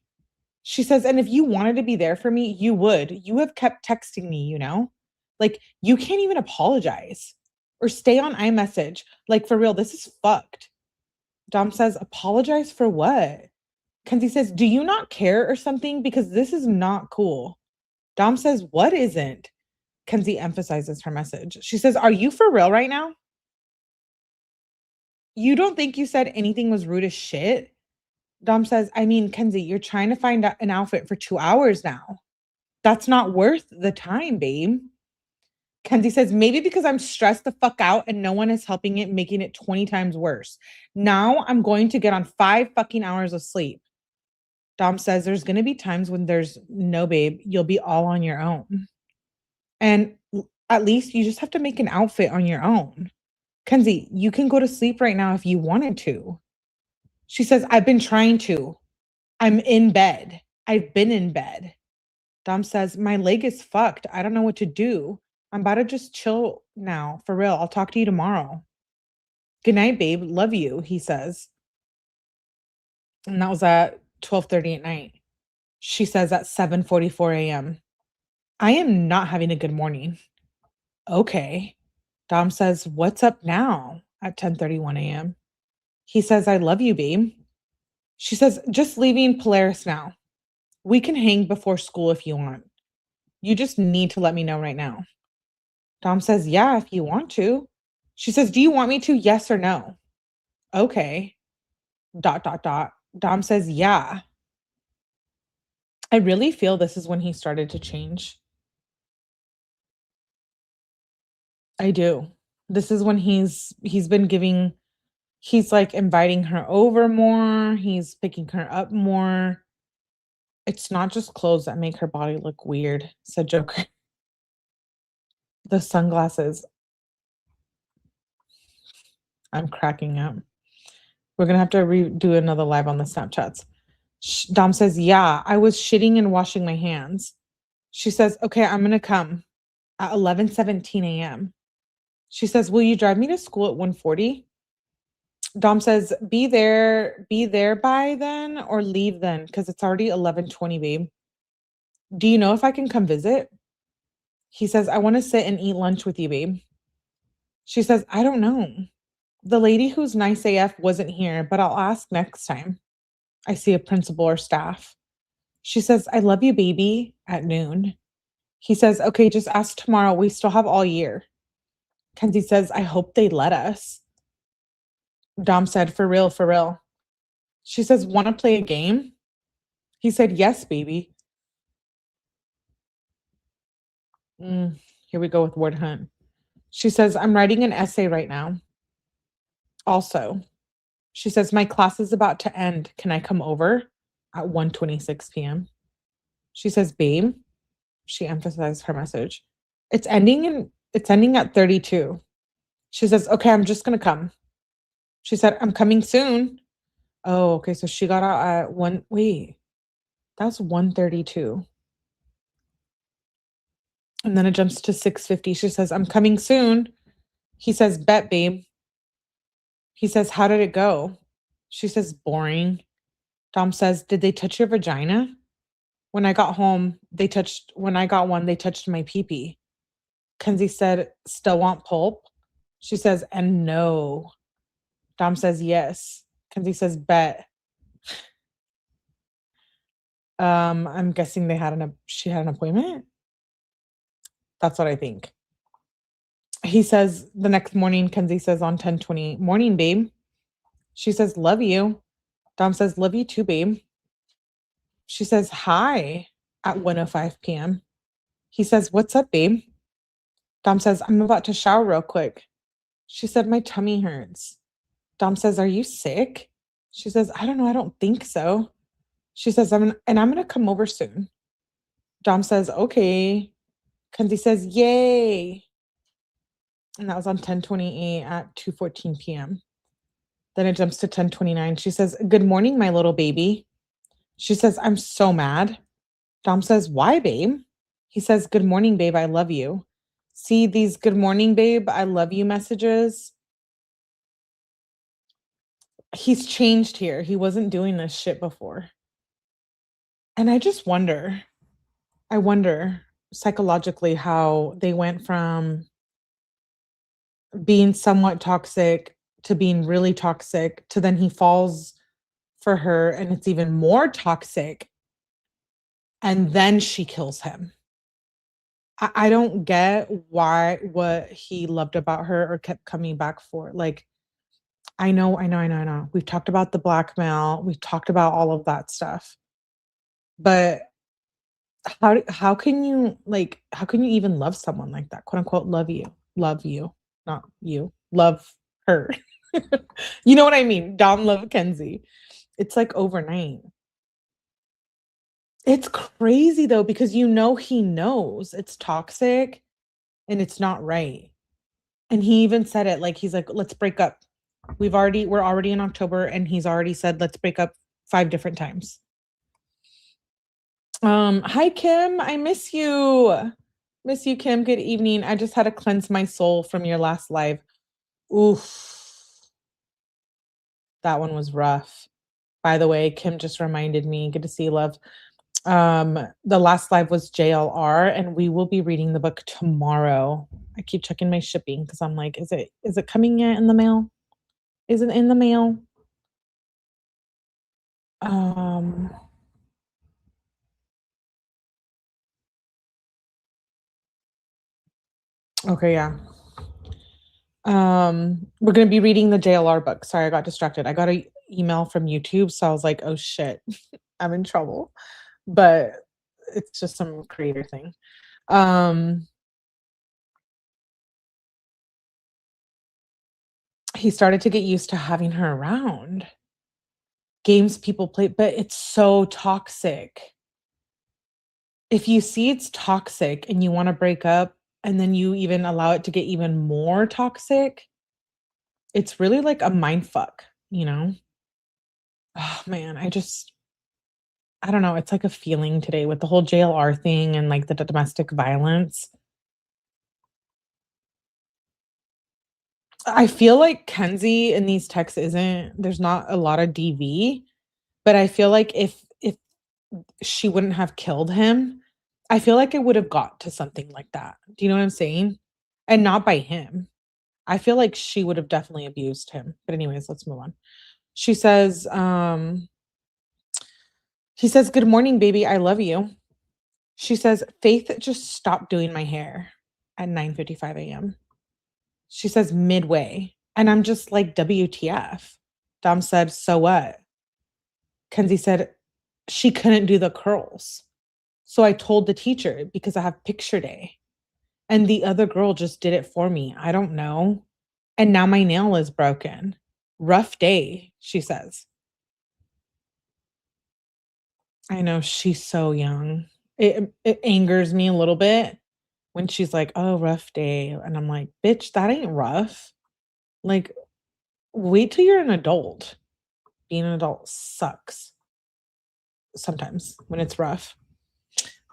She says, and if you wanted to be there for me, you would. You have kept texting me, you know? Like, you can't even apologize. or stay on iMessage. Like, for real, this is fucked. Dom says, apologize for what? Kenzie says, do you not care or something? Because this is not cool. Dom says, what isn't? Kenzie emphasizes her message. She says, are you for real right now? You don't think you said anything was rude as shit? Dom says, I mean, Kenzie, you're trying to find an outfit for 2 hours now. That's not worth the time, babe. Kenzie says, maybe because I'm stressed the fuck out and no one is helping it, making it 20 times worse. Now I'm going to get on 5 fucking hours of sleep. Dom says, there's going to be times when there's no babe. You'll be all on your own. And at least you just have to make an outfit on your own. Kenzie, you can go to sleep right now if you wanted to. She says, I've been trying to. I'm in bed. I've been in bed. Dom says, my leg is fucked. I don't know what to do. I'm about to just chill now. For real. I'll talk to you tomorrow. Good night, babe. Love you, he says. And that was at 12:30 at night. She says at 7:44 a.m. I am not having a good morning. Okay. Dom says, what's up now at 10:31 a.m.? He says, I love you, babe. She says, just leaving Polaris now. We can hang before school if you want. You just need to let me know right now. Dom says, yeah, if you want to. She says, do you want me to? Yes or no? Okay. ... Dom says, yeah. I really feel this is when he started to change. I do. This is when he's like inviting her over more. He's picking her up more. It's not just clothes that make her body look weird, said Joker. The sunglasses. I'm cracking up. We're going to have to redo another live on the Snapchats. Dom says, yeah, I was shitting and washing my hands. She says, okay, I'm going to come at 11:17 a.m. She says, will you drive me to school at 1:40? Dom says, be there by then or leave then, because it's already 11:20, babe. Do you know if I can come visit? He says, I want to sit and eat lunch with you, babe. She says, I don't know. The lady who's nice AF wasn't here, but I'll ask next time I see a principal or staff. She says, I love you, baby, at noon. He says, okay, just ask tomorrow. We still have all year. Kenzie says, I hope they let us. Dom said, for real, for real. She says, want to play a game? He said, yes, baby. Here we go with word hunt. She says, I'm writing an essay right now. Also, she says, my class is about to end. Can I come over at 1:26 p.m.? She says, babe. She emphasized her message. It's ending at 32. She says, okay, I'm just going to come. She said, I'm coming soon. Oh, okay. So she got out at that's 1:32. And then it jumps to 6:50. She says, I'm coming soon. He says, bet, babe. He says, how did it go? She says, boring. Dom says, did they touch your vagina? When I got one, they touched my pee-pee. Kenzie said, still want pulp? She says, and no. Dom says, yes. Kenzie says, bet. I'm guessing she had an appointment. That's what I think. He says the next morning, Kenzie says on 10:20, morning, babe. She says, love you. Dom says, love you too, babe. She says, hi at 1:05 p.m. He says, what's up, babe? Dom says, I'm about to shower real quick. She said, my tummy hurts. Dom says, are you sick? She says, I don't know. I don't think so. She says, I'm going to come over soon. Dom says, okay. Kenzie says, yay. And that was on 10:28 at 2:14 p.m. Then it jumps to 10:29. She says, good morning, my little baby. She says, I'm so mad. Dom says, why, babe? He says, good morning, babe. I love you. See these good morning, babe, I love you messages? He's changed here. He wasn't doing this shit before. And I just wonder, psychologically how they went from being somewhat toxic to being really toxic to then he falls for her and it's even more toxic and then she kills him. I don't get what he loved about her or kept coming back for. Like, I know. We've talked about the blackmail. We've talked about all of that stuff. But how can you even love someone like that? Quote unquote, love you, not you, love her. You know what I mean? Dom love Kenzie. It's like overnight. It's crazy though, because he knows it's toxic and it's not right. And he even said it, like, he's like, let's break up. We're already in October and he's already said, let's break up 5 different times. Hi, Kim. I miss you. Miss you, Kim. Good evening. I just had to cleanse my soul from your last live. Oof. That one was rough. By the way, Kim just reminded me. Good to see you, love. The last live was JLR, and we will be reading the book tomorrow. I keep checking my shipping because I'm like, is it coming yet in the mail? Is it in the mail? Okay, yeah. We're gonna be reading the JLR book. Sorry, I got distracted. I got an email from YouTube, so I was like, oh shit, I'm in trouble. But it's just some creator thing. He started to get used to having her around. Games people play, but it's so toxic. If you see it's toxic and you want to break up and then you even allow it to get even more toxic, it's really like a mind fuck, you know? Oh man, I don't know. It's like a feeling today with the whole JLR thing and like the domestic violence. I feel like Kenzie in these texts there's not a lot of DV, but I feel like if she wouldn't have killed him, I feel like it would have got to something like that. Do you know what I'm saying? And not by him. I feel like she would have definitely abused him. But anyways, let's move on. She says, he says, good morning, baby. I love you. She says, Faith just stopped doing my hair at 9:55 a.m. She says midway. And I'm just like, WTF. Dom said, so what? Kenzie said, she couldn't do the curls. So I told the teacher because I have picture day. And the other girl just did it for me. I don't know. And now my nail is broken. Rough day, she says. I know, she's so young. It angers me a little bit when she's like, oh, rough day. And I'm like, bitch, that ain't rough. Like, wait till you're an adult. Being an adult sucks sometimes when it's rough.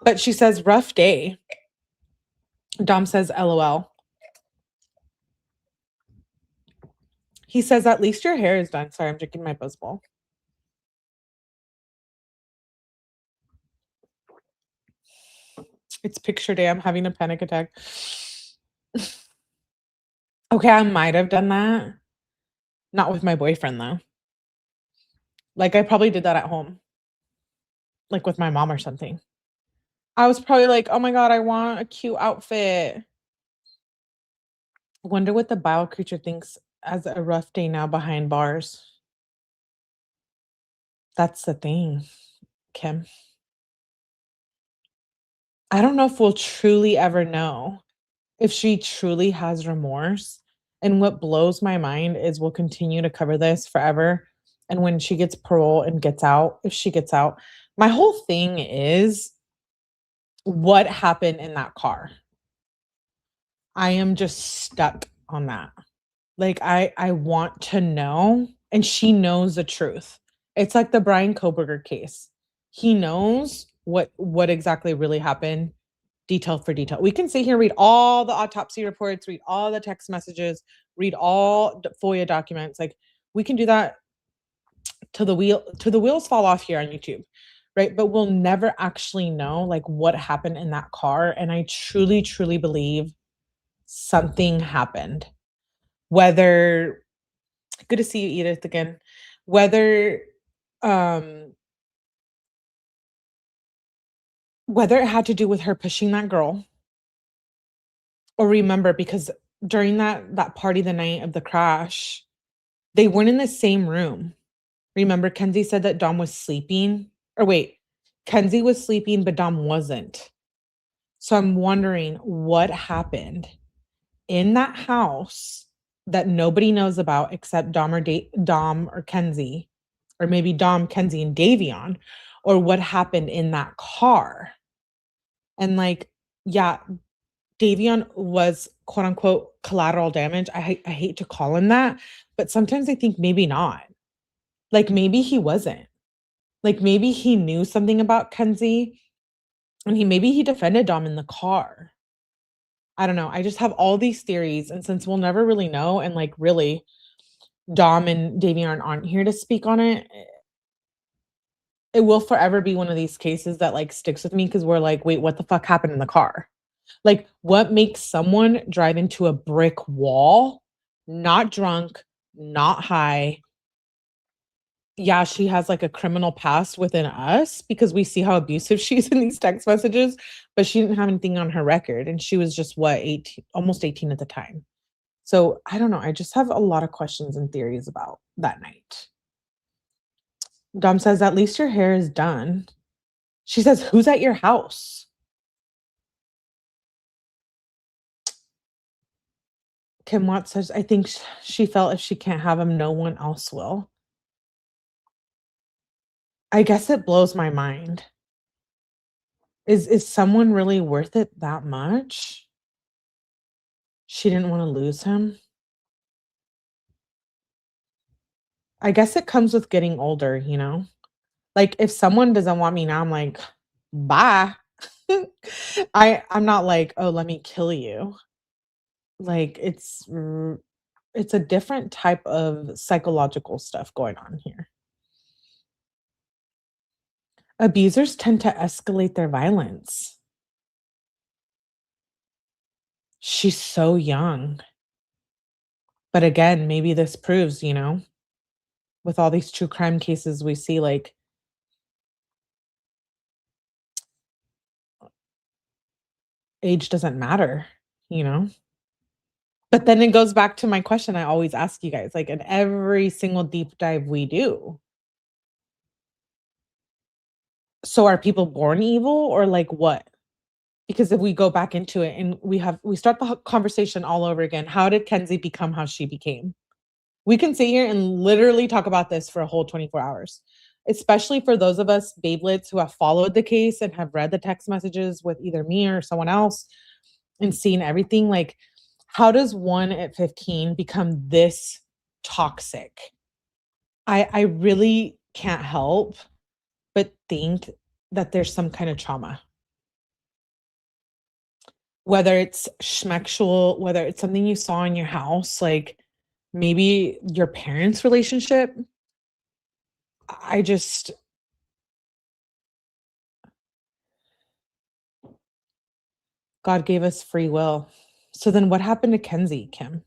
But she says, rough day. Dom says, LOL. He says, at least your hair is done. Sorry, I'm drinking my BuzzBall. It's picture day. I'm having a panic attack. Okay, I might have done that. Not with my boyfriend, though. Like, I probably did that at home. Like, with my mom or something. I was probably like, oh my God, I want a cute outfit. Wonder what the bile creature thinks as a rough day now behind bars. That's the thing, Kim. I don't know if we'll truly ever know if she truly has remorse. And what blows my mind is we'll continue to cover this forever. And when she gets parole and gets out, if she gets out, my whole thing is what happened in that car. I am just stuck on that. Like, I want to know, and she knows the truth. It's like the Brian Koberger case. He knows what exactly really happened, detail for detail. We can sit here, read all the autopsy reports, read all the text messages, read all the FOIA documents. Like, we can do that till the wheels fall off here on YouTube, right? But we'll never actually know like what happened in that car. And I truly, truly believe something happened. whether good to see you, Edith, again. Whether whether it had to do with her pushing that girl, or remember, because during that party the night of the crash, they weren't in the same room. Remember, Kenzie said that Dom was sleeping. Or wait, Kenzie was sleeping, but Dom wasn't. So I'm wondering what happened in that house that nobody knows about except Dom or Kenzie, or maybe Dom, Kenzie, and Davion, or what happened in that car. And like, yeah, Davion was quote unquote collateral damage. I hate to call him that, but sometimes I think maybe not. Like maybe he wasn't. Like maybe he knew something about Kenzie and maybe he defended Dom in the car. I don't know. I just have all these theories. And since we'll never really know, and like really, Dom and Davion aren't here to speak on it, it will forever be one of these cases that like sticks with me because we're like, wait, what the fuck happened in the car? Like, what makes someone drive into a brick wall, not drunk, not high? Yeah, she has like a criminal past within us because we see how abusive she is in these text messages, but she didn't have anything on her record. And she was just what, 18, almost 18 at the time. So I don't know. I just have a lot of questions and theories about that night. Dom says, at least your hair is done. She says, who's at your house? Kim Watts says, I think she felt if she can't have him, no one else will. I guess it blows my mind. Is someone really worth it that much? She didn't want to lose him. I guess it comes with getting older, you know? Like if someone doesn't want me now, I'm like, bye. I'm not like, oh, let me kill you. Like it's a different type of psychological stuff going on here. Abusers tend to escalate their violence. She's so young. But again, maybe this proves, you know, with all these true crime cases we see, like, age doesn't matter, you know? But then it goes back to my question I always ask you guys, like in every single deep dive we do. So are people born evil or like what? Because if we go back into it and we start the conversation all over again, how did Kenzie become how she became? We can sit here and literally talk about this for a whole 24 hours, especially for those of us babelets who have followed the case and have read the text messages with either me or someone else and seen everything. Like, how does one at 15 become this toxic? I really can't help but think that there's some kind of trauma. Whether it's schmexual, whether it's something you saw in your house, like maybe your parents' relationship. God gave us free will. So then what happened to Kenzie, Kim?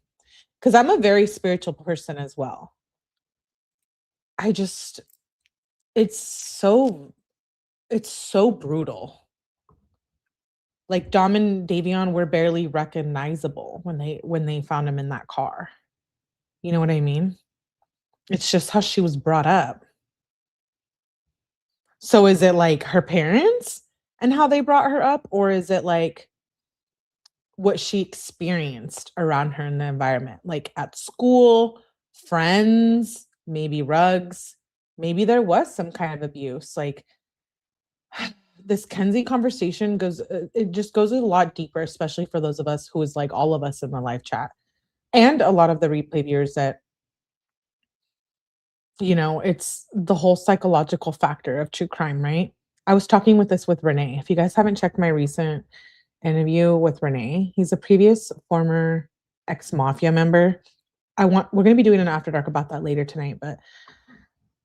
Because I'm a very spiritual person as well. It's so brutal. Like Dom and Davion were barely recognizable when they found him in that car. You know what I mean? It's just how she was brought up. So is it like her parents and how they brought her up? Or is it like what she experienced around her in the environment? Like at school, friends, maybe rugs, maybe there was some kind of abuse. Like this Kenzie conversation it just goes a lot deeper, especially for those of us who is like all of us in the live chat and a lot of the replay viewers that, you know, it's the whole psychological factor of true crime, right? I was talking with Renee. If you guys haven't checked my recent interview with Renee, he's a previous former ex-mafia member. We're going to be doing an after dark about that later tonight, but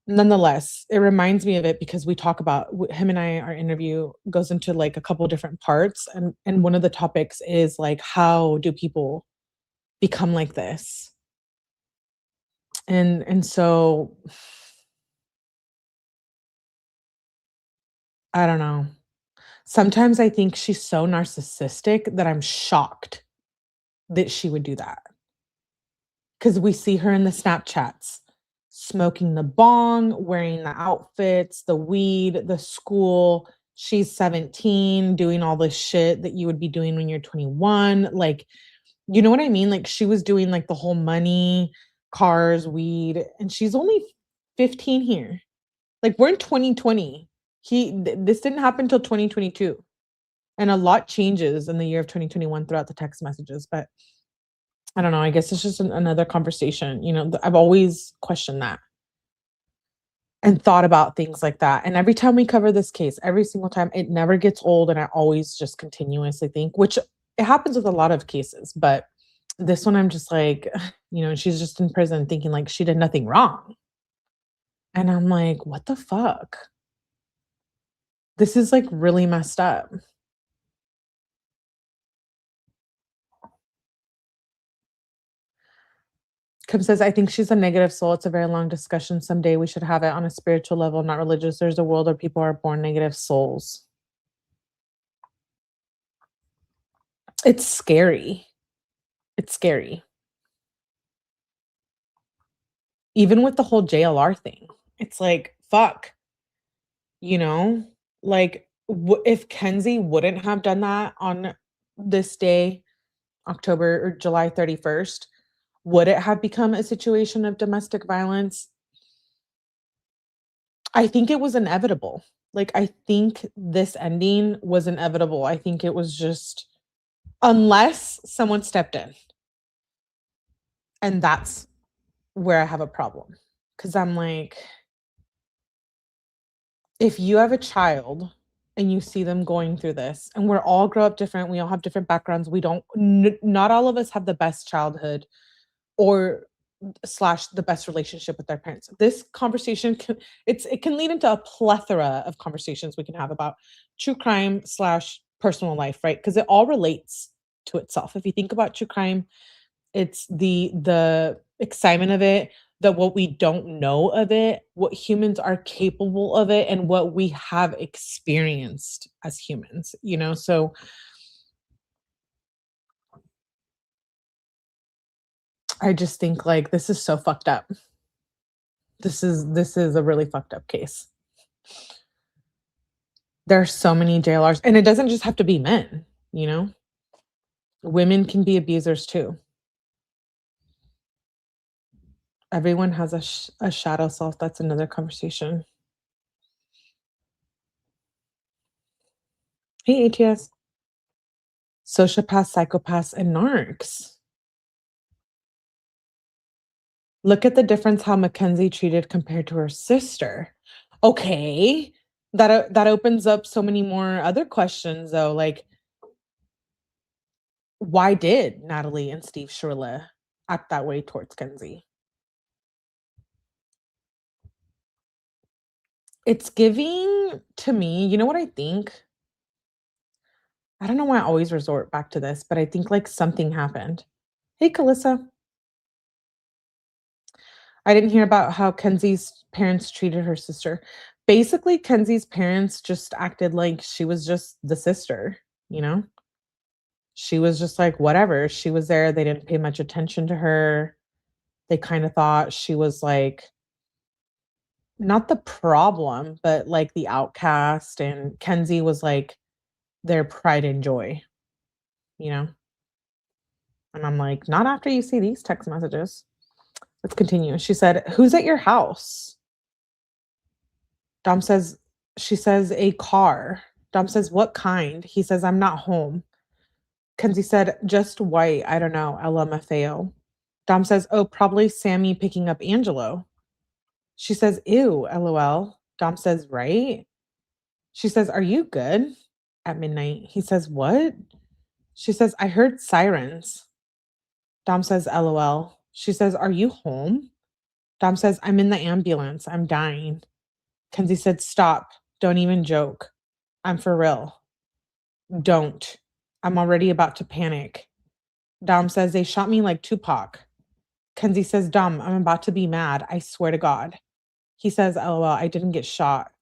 nonetheless, it reminds me of it because we talk about him and our interview goes into like a couple different parts. And one of the topics is like, how do people become like this? And so I don't know. Sometimes I think she's so narcissistic that I'm shocked that she would do that. Because we see her in the Snapchats, smoking the bong, wearing the outfits, the weed, the school. She's 17, doing all this shit that you would be doing when you're 21. Like, you know what I mean? Like, she was doing like the whole money, cars, weed, and she's only 15 here. Like, we're in 2020. This didn't happen till 2022. And a lot changes in the year of 2021 throughout the text messages. But I don't know. I guess it's just another conversation. You know, I've always questioned that and thought about things like that. And every time we cover this case, every single time, it never gets old. And I always just continuously think, which it happens with a lot of cases. But this one, I'm just like, you know, she's just in prison thinking like she did nothing wrong. And I'm like, what the fuck? This is like really messed up. Kim says, I think she's a negative soul. It's a very long discussion. Someday we should have it on a spiritual level, not religious. There's a world where people are born negative souls. It's scary. It's scary. Even with the whole JLR thing, it's like, fuck, you know, like if Kenzie wouldn't have done that on this day, October or July 31st, would it have become a situation of domestic violence? I think it was inevitable. Like, I think this ending was inevitable. I think it was just, unless someone stepped in. And that's where I have a problem. Because I'm like, if you have a child and you see them going through this, and we're all grow up different, we all have different backgrounds. We don't, not all of us have the best childhood or / the best relationship with their parents. This conversation it can lead into a plethora of conversations we can have about true crime / personal life, right? Because it all relates to itself. If you think about true crime, it's the excitement of it, the what we don't know of it, what humans are capable of it, and what we have experienced as humans, you know? So I just think like this is so fucked up. This is a really fucked up case. There are so many JLRs, and it doesn't just have to be men, you know? Women can be abusers too. Everyone has a shadow self. That's another conversation. Hey, ATS. Sociopaths, psychopaths, and narcs. Look at the difference how Mackenzie treated compared to her sister. Okay. That opens up so many more other questions though. Like, why did Natalie and Steve Shirilla act that way towards Kenzie? It's giving to me, you know what I think? I don't know why I always resort back to this, but I think like something happened. Hey, Kalissa. I didn't hear about how Kenzie's parents treated her sister. Basically, Kenzie's parents just acted like she was just the sister, you know? She was just like, whatever. She was there. They didn't pay much attention to her. They kind of thought she was like, not the problem, but like the outcast. And Kenzie was like their pride and joy, you know? And I'm like, not after you see these text messages. Let's continue. She said, who's at your house? Dom says, she says, a car. Dom says, what kind? He says, I'm not home. Kenzie said, just white. I don't know. LMFAO. Dom says, oh, probably Sammy picking up Angelo. She says, ew, LOL. Dom says, right? She says, are you good? At midnight. He says, what? She says, I heard sirens. Dom says, LOL. She says, are you home? Dom says, I'm in the ambulance. I'm dying. Kenzie said, stop. Don't even joke. I'm for real. Don't. I'm already about to panic. Dom says, they shot me like Tupac. Kenzie says, Dom, I'm about to be mad. I swear to God. He says, LOL, I didn't get shot.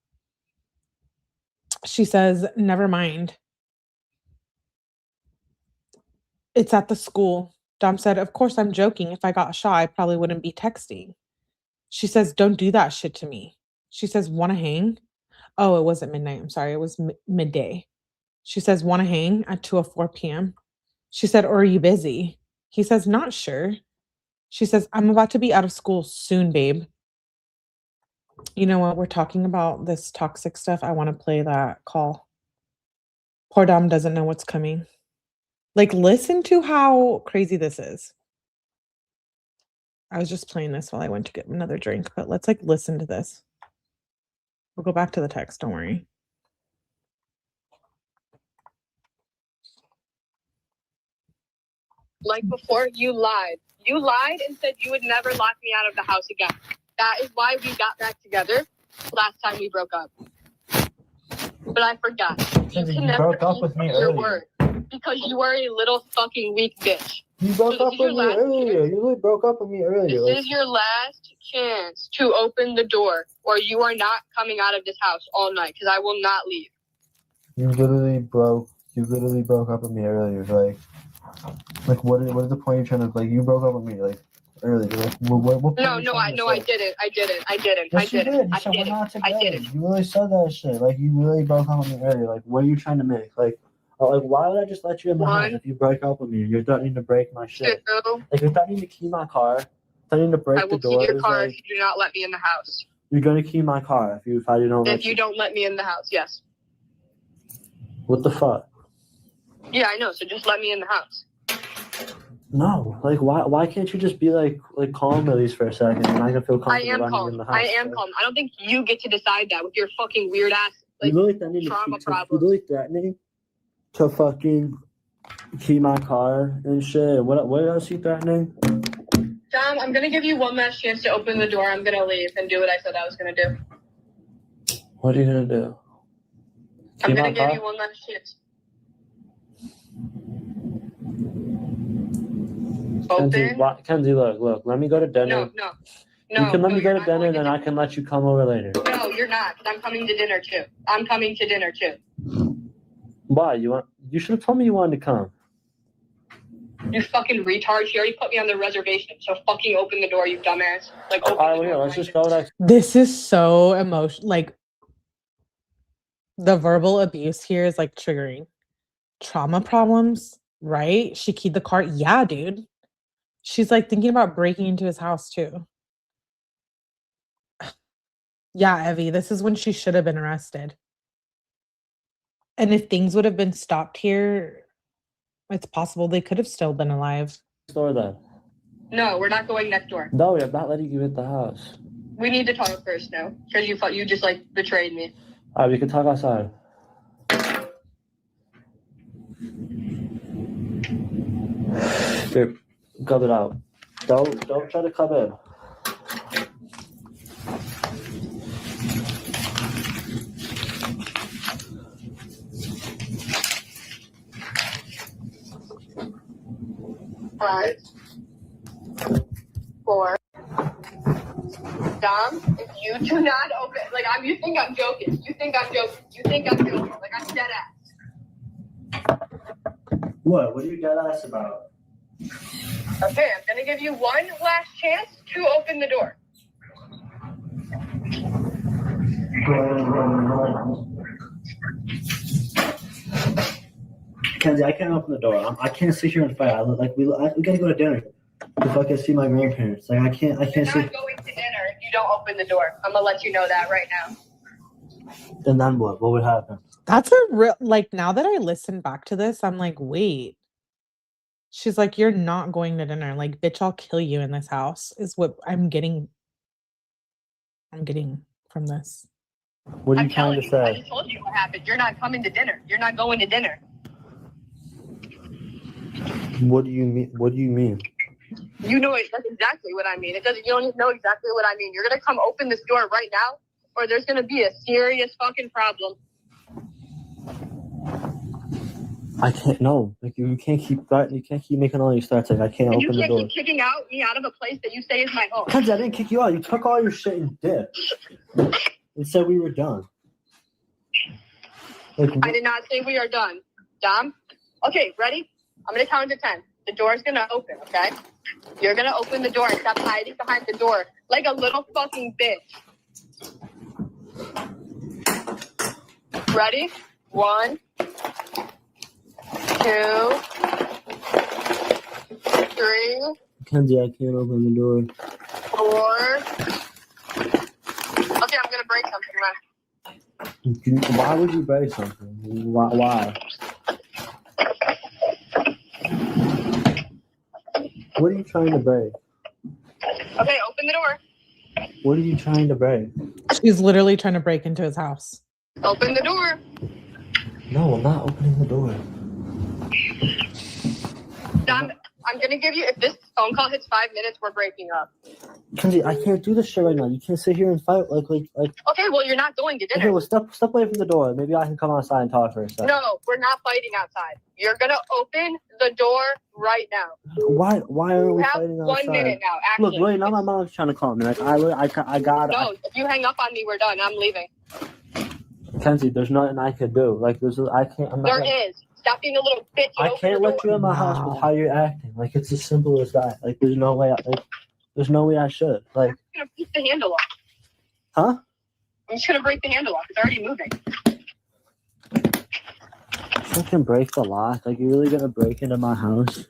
She says, never mind. It's at the school. Dom said, of course I'm joking. If I got shot, I probably wouldn't be texting. She says, don't do that shit to me. She says, wanna hang? Oh, it wasn't midnight. I'm sorry. It was midday. She says, wanna hang at 2:04 p.m.? She said, or are you busy? He says, not sure. She says, I'm about to be out of school soon, babe. You know what? We're talking about this toxic stuff. I want to play that call. Poor Dom doesn't know what's coming. Like, listen to how crazy this is. I was just playing this while I went to get another drink, but let's like listen to this. We'll go back to the text. Don't worry. Like before, you lied. You lied and said you would never lock me out of the house again. That is why we got back together last time we broke up. But I forgot. You broke up with me your earlier. word because you are a little fucking weak bitch. You broke up with me earlier. You really broke up with me earlier. This is your last chance to open the door, or you are not coming out of this house all night, because I will not leave. You literally broke up with me earlier. Like what is the point you're trying to, like, you broke up with me, like, earlier. Like, what No, I didn't. Yes, you did. You said we're not together. You really said that shit. Like, you really broke up with me earlier. Like, what are you trying to make? Like, why would I just let you in my house if you break up with me? You're threatening to break my shit. Like, you're threatening to key my car, threatening to break the doors. I will key your car like, if you do not let me in the house. You're gonna key my car if I don't let you. If you don't let me in the house, yes. What the fuck? Yeah, I know. So just let me in the house. No, like, why can't you just be like calm at least for a second, and I can feel comfortable letting you in the house? I am calm. I don't think you get to decide that with your fucking weird ass trauma problem. You're really threatening to fucking key my car and shit. What else are you threatening? Dom, I'm gonna give you one last chance to open the door. I'm gonna leave and do what I said I was gonna do. What are you gonna do? I'm gonna give you one last chance. Kenzie, look. Let me go to dinner. No. You can let me go to dinner, then I can let you come over later. No, you're not, because I'm coming to dinner too. Why? You should have told me you wanted to come. You fucking retard. She already put me on the reservation, so fucking open the door, you dumbass. Like, open All right, the door. here, let's just go. This is so emotional. Like, the verbal abuse here is like triggering. Trauma problems, right? She keyed the car. Yeah, dude. She's like thinking about breaking into his house too. Yeah, Evie, this is when she should have been arrested. And if things would have been stopped here, it's possible they could have still been alive. Store that. No, we're not going next door. No, I'm not letting you in the house. We need to talk first now, because you just like betrayed me. All right, we can talk outside. Here, cut it out. Don't try to come in. Five, 4. Dom, if you do not open, you think I'm joking. Like, I'm dead ass. What? What are you dead ass about? Okay, I'm gonna give you one last chance to open the door. Kenzie, I can't open the door. I can't sit here and fight. We gotta go to dinner if I can see my grandparents. Like, I can't. You're not going to dinner if you don't open the door. I'm gonna let you know that right now. And then what? What would happen? That's a real, like, now that I listen back to this, I'm like, wait. She's like, you're not going to dinner. Like, bitch, I'll kill you in this house, is what I'm getting from this. What are you trying to say? I just told you what happened. You're not coming to dinner. You're not going to dinner. What do you mean? What do you mean? You know it. That's exactly what I mean. You don't know exactly what I mean. You're gonna come open this door right now, or there's gonna be a serious fucking problem. I can't. No, like you can't keep threatening. You can't keep making all these threats. Like I can't And open you the can't door. keep kicking me out of a place that you say is my home. Kenzie, I didn't kick you out. You took all your shit and dipped. And said we were done. Like, I did not say we are done. Dom? Okay, ready? I'm going to count to 10. The door's going to open, okay? You're going to open the door and stop hiding behind the door like a little fucking bitch. Ready? 1, 2, 3. Kenzie, I can't open the door. 4. Okay, I'm going to break something, man. Why would you break something? Why? What are you trying to break? Okay, open the door. What are you trying to break? She's literally trying to break into his house. Open the door. No, I'm not opening the door. Dom, I'm going to give you, if this phone call hits 5 minutes, we're breaking up. Kenzie, I can't do this shit right now. You can't sit here and fight like. Okay, well, you're not going to dinner. Okay, well, step away from the door. Maybe I can come outside and talk for a second. No, we're not fighting outside. You're going to open the door right now. Why are we You have fighting outside? 1 minute now, actually. Look, wait, now my mom's trying to call me. Like, I got it. No, if you hang up on me, we're done. I'm leaving. Kenzie, there's nothing I can do. Like, I can't. I'm not. There is. Stop being a little bitch. And I open can't the let door. you in my house with how you're acting. Like, it's as simple as that. Like, there's no way. There's no way I should. Like, I'm going to break the handle off. huh? I'm just going to break the handle off. It's already moving. Fucking break the lock. Like, you're really gonna break into my house?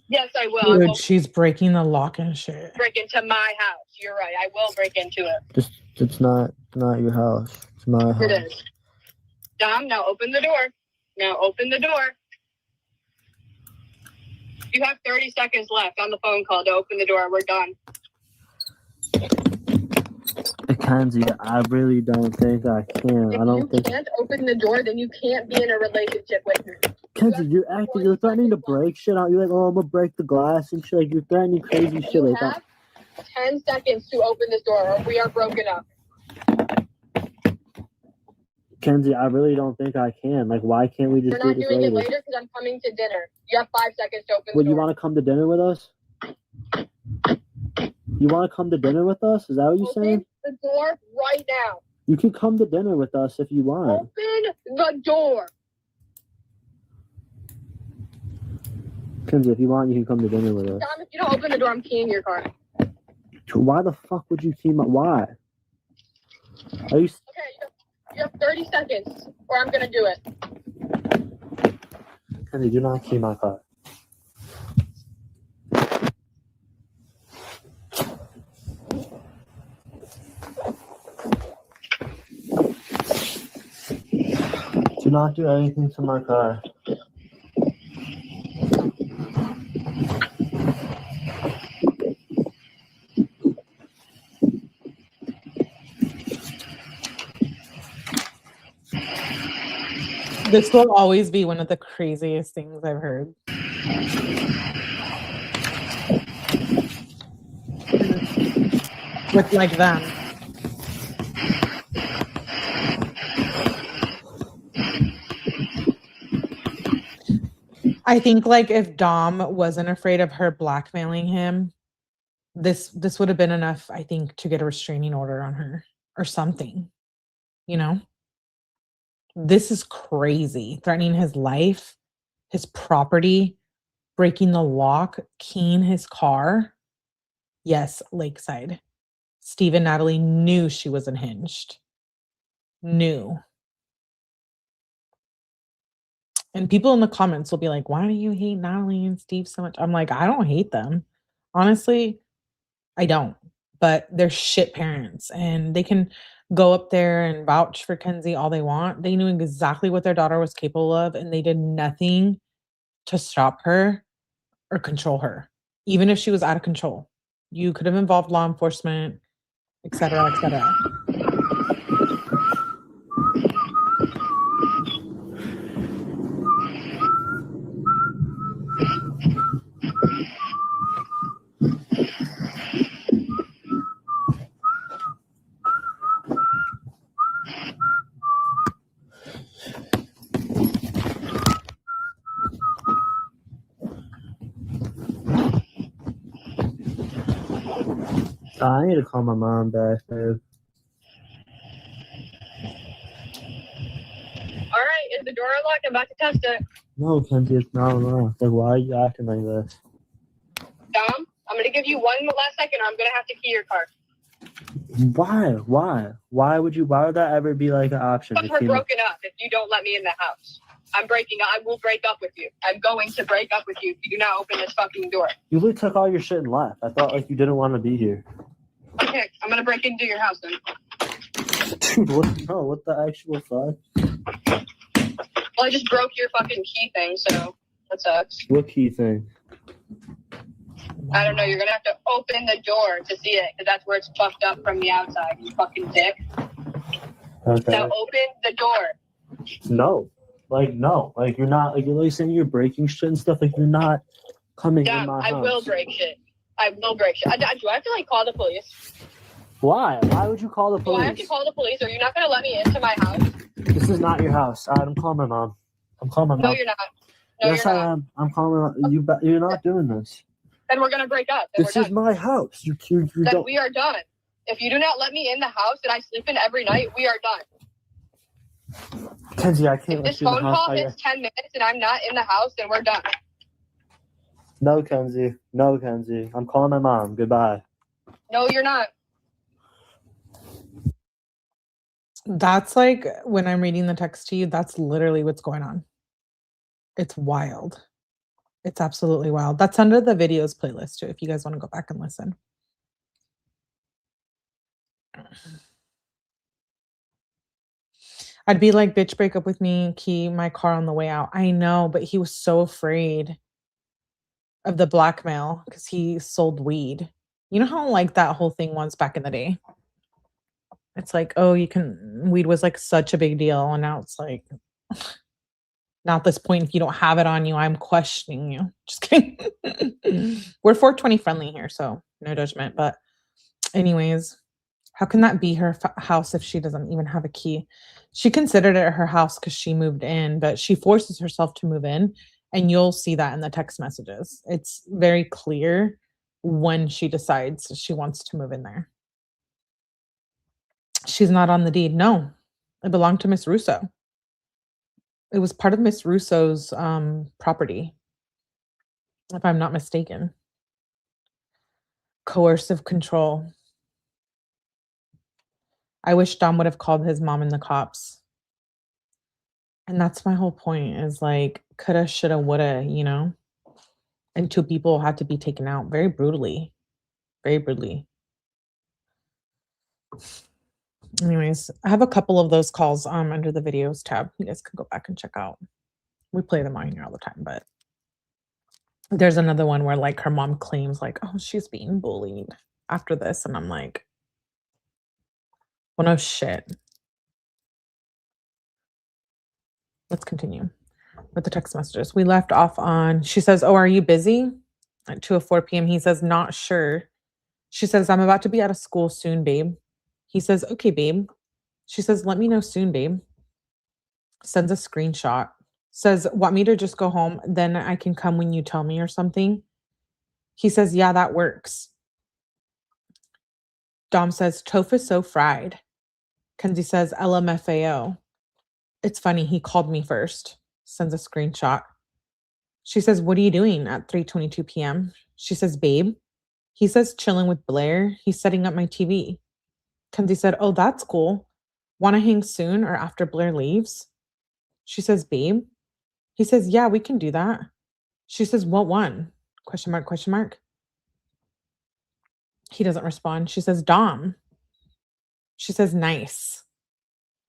Yes, I will. I Dude, will she's breaking the lock and shit. break into my house. You're right. I will break into it. It's not your house. It's my house. It is. Dom, now open the door. Now open the door. You have 30 seconds left on the phone call to open the door. We're done. Kenzie, I really don't think I can. If you can't open the door, then you can't be in a relationship with me. Kenzie, you're threatening to break shit out. You're like, oh, I'm gonna break the glass and shit. Like, you're threatening crazy shit You like have that. 10 seconds to open this door or we are broken up. Kenzie, I really don't think I can. Like, why can't we just We're do not this doing it later? later because I'm coming to dinner. You have 5 seconds to open Would the you door. want to come to dinner with us? You want to come to dinner with us? Is that what you're saying? Open the door right now. You can come to dinner with us if you want. Open the door. Kenzie, if you want, you can come to dinner with us. Dom, if you don't open the door, I'm keying your car. Why the fuck would you keep my... Why? Are you... Okay, you have 30 seconds or I'm going to do it. Kenzie, do not key my car. Do not do anything to my car. This will always be one of the craziest things I've heard. With like them. I think like if Dom wasn't afraid of her blackmailing him, this would have been enough, I think, to get a restraining order on her or something, you know? This is crazy. Threatening his life, his property, breaking the lock, keying his car. Yes, Lakeside. Steve and Natalie knew she was unhinged. Knew. And people in the comments will be like, why do you hate Natalie and Steve so much? I'm like, I don't hate them. Honestly, I don't. But they're shit parents. And they can go up there and vouch for Kenzie all they want. They knew exactly what their daughter was capable of. And they did nothing to stop her or control her. Even if she was out of control. You could have involved law enforcement, et cetera, et cetera. I need to call my mom back, babe. Alright, is the door unlocked? I'm about to test it. No, Kenzie, it's not enough. Like, why are you acting like this? Dom, I'm gonna give you one last second or I'm gonna have to key your car. Why? Why would that ever be like an option? Because we're broken up if you don't let me in the house. I'm breaking up. I will break up with you. I'm going to break up with you if you do not open this fucking door. You literally took all your shit and left. I thought like you didn't want to be here. Okay, I'm gonna break into your house then. Dude, what the actual fuck? Well, I just broke your fucking key thing, so that sucks. What key thing? I don't know. You're gonna have to open the door to see it, because that's where it's fucked up from the outside. You fucking dick. Okay. Now open the door. No. Like you're not. Like you're like saying you're breaking shit and stuff. Like you're not coming in my house. I will break shit. I will break shit. Do I have to like call the police? Why? Why would you call the police? Do I have to call the police? Are you not gonna let me into my house? This is not your house. I'm calling my mom. I'm calling my mom. No, you're not. No, yes, you're I not. am. I'm calling you. You're not doing this. Then we're gonna break up. Then This is my house. You then don't. we are done. If you do not let me in the house that I sleep in every night, we are done. Kenzie, I can't If let this you in the phone house. call hits 10 minutes and I'm not in the house, then we're done. No, Kenzie. No, Kenzie. I'm calling my mom. Goodbye. No, you're not. That's like when I'm reading the text to you, that's literally what's going on. It's wild. It's absolutely wild. That's under the videos playlist too, if you guys want to go back and listen. I'd be like, bitch, break up with me, key my car on the way out. I know, but he was so afraid of the blackmail because he sold weed. You know how like that whole thing was back in the day? It's like, oh, weed was like such a big deal. And now it's like, now at this point, if you don't have it on you, I'm questioning you. Just kidding. We're 420 friendly here, so no judgment. But anyways, how can that be her house if she doesn't even have a key? She considered it her house because she moved in, but she forces herself to move in. And you'll see that in the text messages. It's very clear when she decides she wants to move in there. She's not on the deed. No, it belonged to Miss Russo. It was part of Miss Russo's property, if I'm not mistaken. Coercive control. I wish Dom would have called his mom and the cops. And that's my whole point is like, coulda, shoulda, woulda, you know? And 2 people had to be taken out very brutally. Very brutally. Anyways, I have a couple of those calls under the videos tab. You guys can go back and check out. We play them on here all the time, but there's another one where like her mom claims like, oh, she's being bullied after this. And I'm like, well, no shit. Let's continue with the text messages. We left off on, she says, oh, are you busy? At 2:04 p.m. He says, not sure. She says, I'm about to be out of school soon, babe. He says, okay, babe. She says, let me know soon, babe. Sends a screenshot. Says, want me to just go home? Then I can come when you tell me or something. He says, yeah, that works. Dom says, tofu is so fried. Kenzie says, LMFAO. It's funny, he called me first. Sends a screenshot. She says, what are you doing at 3:22 p.m.? She says, babe. He says, chilling with Blair. He's setting up my TV. Kenzie said, oh, that's cool. Want to hang soon or after Blair leaves? She says, babe. He says, yeah, we can do that. She says, what one? Question mark, question mark. He doesn't respond. She says, Dom. She says, nice.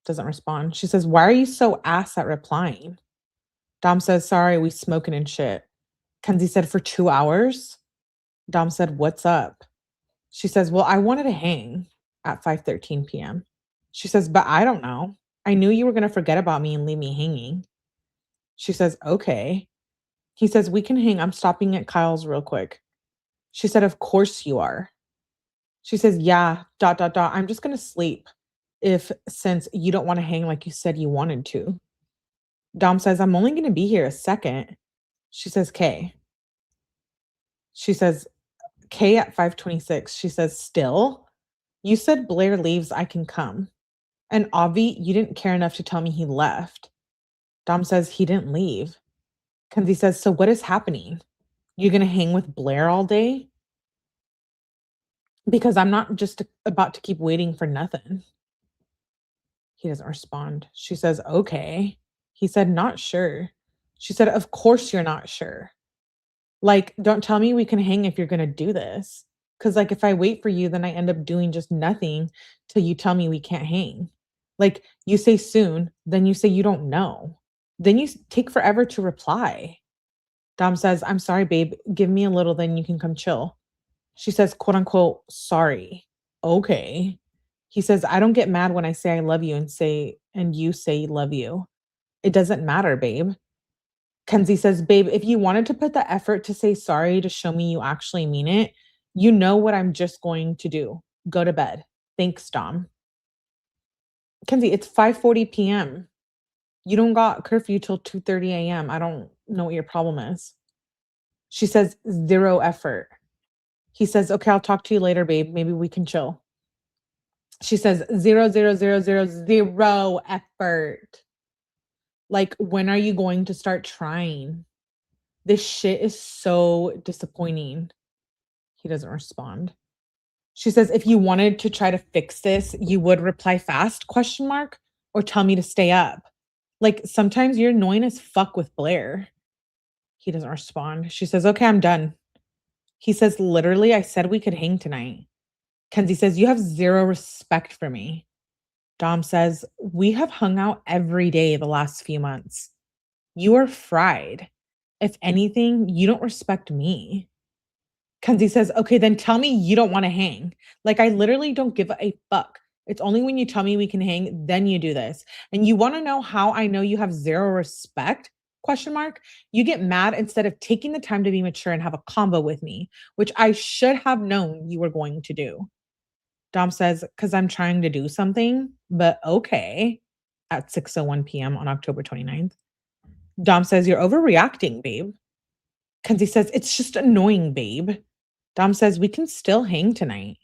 Doesn't respond. She says, why are you so ass at replying? Dom says, sorry, we smoking and shit. Kenzie said, for 2 hours? Dom said, what's up? She says, well, I wanted to hang at 5:13 p.m. She says, but I don't know. I knew you were going to forget about me and leave me hanging. She says, okay. He says, we can hang. I'm stopping at Kyle's real quick. She said, of course you are. She says, yeah, ... I'm just going to sleep since you don't want to hang like you said you wanted to. Dom says, I'm only going to be here a second. She says, K. She says, Kay at 5:26, she says, still? You said Blair leaves, I can come. And Avi, you didn't care enough to tell me he left. Dom says he didn't leave. Kenzie says, so what is happening? You're going to hang with Blair all day? Because I'm not just about to keep waiting for nothing. He doesn't respond. She says, okay. He said, not sure. She said, of course you're not sure. Like, don't tell me we can hang if you're going to do this. Because, like, if I wait for you, then I end up doing just nothing till you tell me we can't hang. Like, you say soon, then you say you don't know. Then you take forever to reply. Dom says, I'm sorry, babe. Give me a little, then you can come chill. She says, quote unquote, sorry. Okay. He says, I don't get mad when I say I love you and you say love you. It doesn't matter, babe. Kenzie says, babe, if you wanted to put the effort to say sorry to show me you actually mean it, you know what I'm just going to do. Go to bed. Thanks, Dom. Kenzie, it's 5:40 p.m. You don't got curfew till 2:30 a.m. I don't know what your problem is. She says, zero effort. He says, okay, I'll talk to you later, babe. Maybe we can chill. She says, 0 effort. Like, when are you going to start trying? This shit is so disappointing. He doesn't respond. She says, if you wanted to try to fix this, you would reply fast, ? Or tell me to stay up. Like, sometimes you're annoying as fuck with Blair. He doesn't respond. She says, okay, I'm done. He says, literally, I said we could hang tonight. Kenzie says, you have zero respect for me. Dom says, we have hung out every day the last few months. You are fried. If anything, you don't respect me. Kenzie says, okay, then tell me you don't want to hang. Like, I literally don't give a fuck. It's only when you tell me we can hang, then you do this. And you want to know how I know you have zero respect? ? You get mad instead of taking the time to be mature and have a convo with me, which I should have known you were going to do. Dom says, because I'm trying to do something, but okay, at 6:01 p.m. on October 29th. Dom says, you're overreacting, babe. Kenzie says, it's just annoying, babe. Dom says, we can still hang tonight.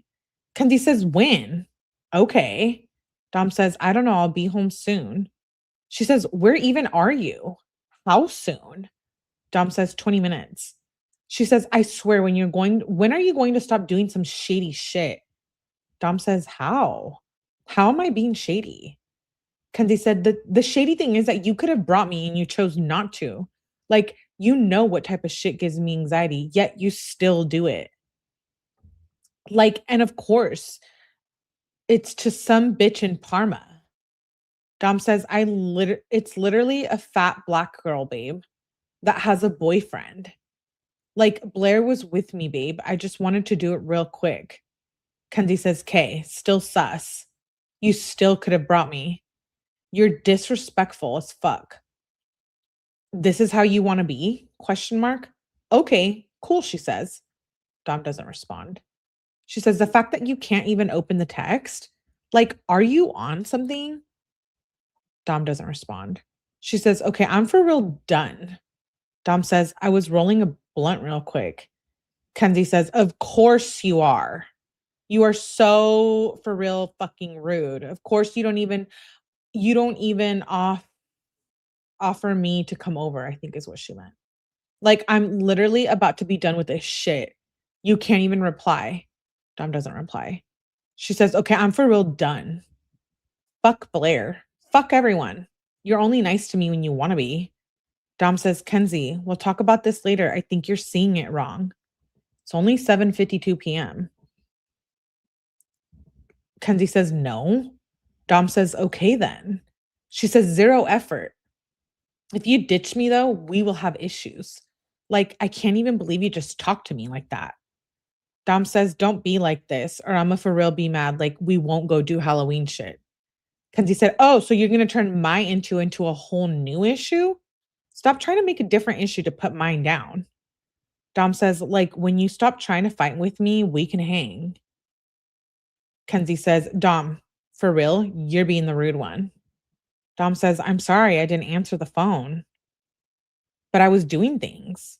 Kenzie says, when? Okay. Dom says, I don't know, I'll be home soon. She says, where even are you? How soon? Dom says, 20 minutes. She says, I swear, when are you going to stop doing some shady shit? Dom says, how? How am I being shady? Kenzie said, the shady thing is that you could have brought me and you chose not to. Like, you know what type of shit gives me anxiety, yet you still do it. Like, and of course, it's to some bitch in Parma. Dom says, it's literally a fat black girl, babe, that has a boyfriend. Like, Blair was with me, babe. I just wanted to do it real quick. Kenzie says, Kay, still sus. You still could have brought me. You're disrespectful as fuck. This is how you want to be? ? Okay, cool, she says. Dom doesn't respond. She says, the fact that you can't even open the text, like, are you on something? Dom doesn't respond. She says, okay, I'm for real done. Dom says, I was rolling a blunt real quick. Kenzie says, of course you are. You are so for real fucking rude. Of course you don't even offer me to come over, I think is what she meant. Like, I'm literally about to be done with this shit. You can't even reply. Dom doesn't reply. She says, okay, I'm for real done. Fuck Blair. Fuck everyone. You're only nice to me when you want to be. Dom says, Kenzie, we'll talk about this later. I think you're seeing it wrong. It's only 7:52 p.m. Kenzie says, no. Dom says, okay then. She says, zero effort. If you ditch me though, we will have issues. Like, I can't even believe you just talked to me like that. Dom says, don't be like this or I'ma for real be mad. Like, we won't go do Halloween shit. Kenzie said, oh, so you're going to turn my issue into a whole new issue? Stop trying to make a different issue to put mine down. Dom says, like, when you stop trying to fight with me, we can hang. Kenzie says, Dom, for real, you're being the rude one. Dom says, I'm sorry, I didn't answer the phone. But I was doing things.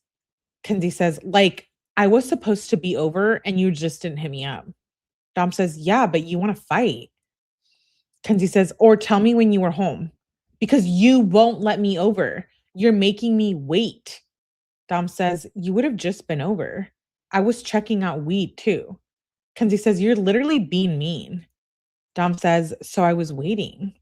Kenzie says, like, I was supposed to be over and you just didn't hit me up. Dom says, yeah, but you want to fight. Kenzie says, or tell me when you were home because you won't let me over. You're making me wait. Dom says, you would have just been over. I was checking out weed too. Kenzie says, you're literally being mean. Dom says, so I was waiting.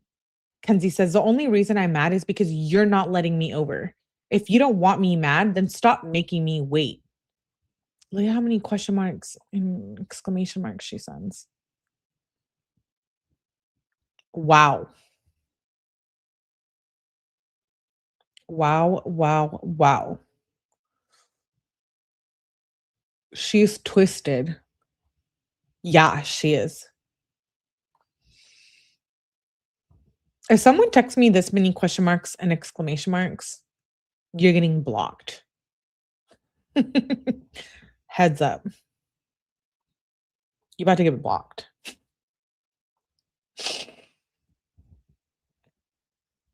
Kenzie says, the only reason I'm mad is because you're not letting me over. If you don't want me mad, then stop making me wait. Look at how many question marks and exclamation marks she sends. Wow. Wow, wow, wow. She's twisted. Yeah, she is. If someone texts me this many question marks and exclamation marks, you're getting blocked. Heads up. You're about to get blocked.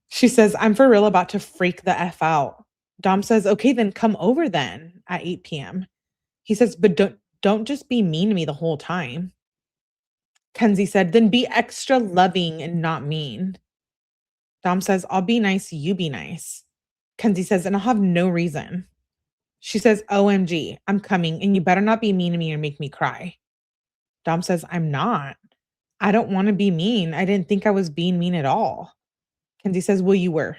She says, I'm for real about to freak the F out. Dom says, okay, then come over then at 8 p.m. He says, but don't just be mean to me the whole time. Kenzie said, then be extra loving and not mean. Dom says, I'll be nice, you be nice. Kenzie says, and I'll have no reason. She says, OMG, I'm coming and you better not be mean to me or make me cry. Dom says, I'm not. I don't want to be mean. I didn't think I was being mean at all. Kenzie says, well, you were.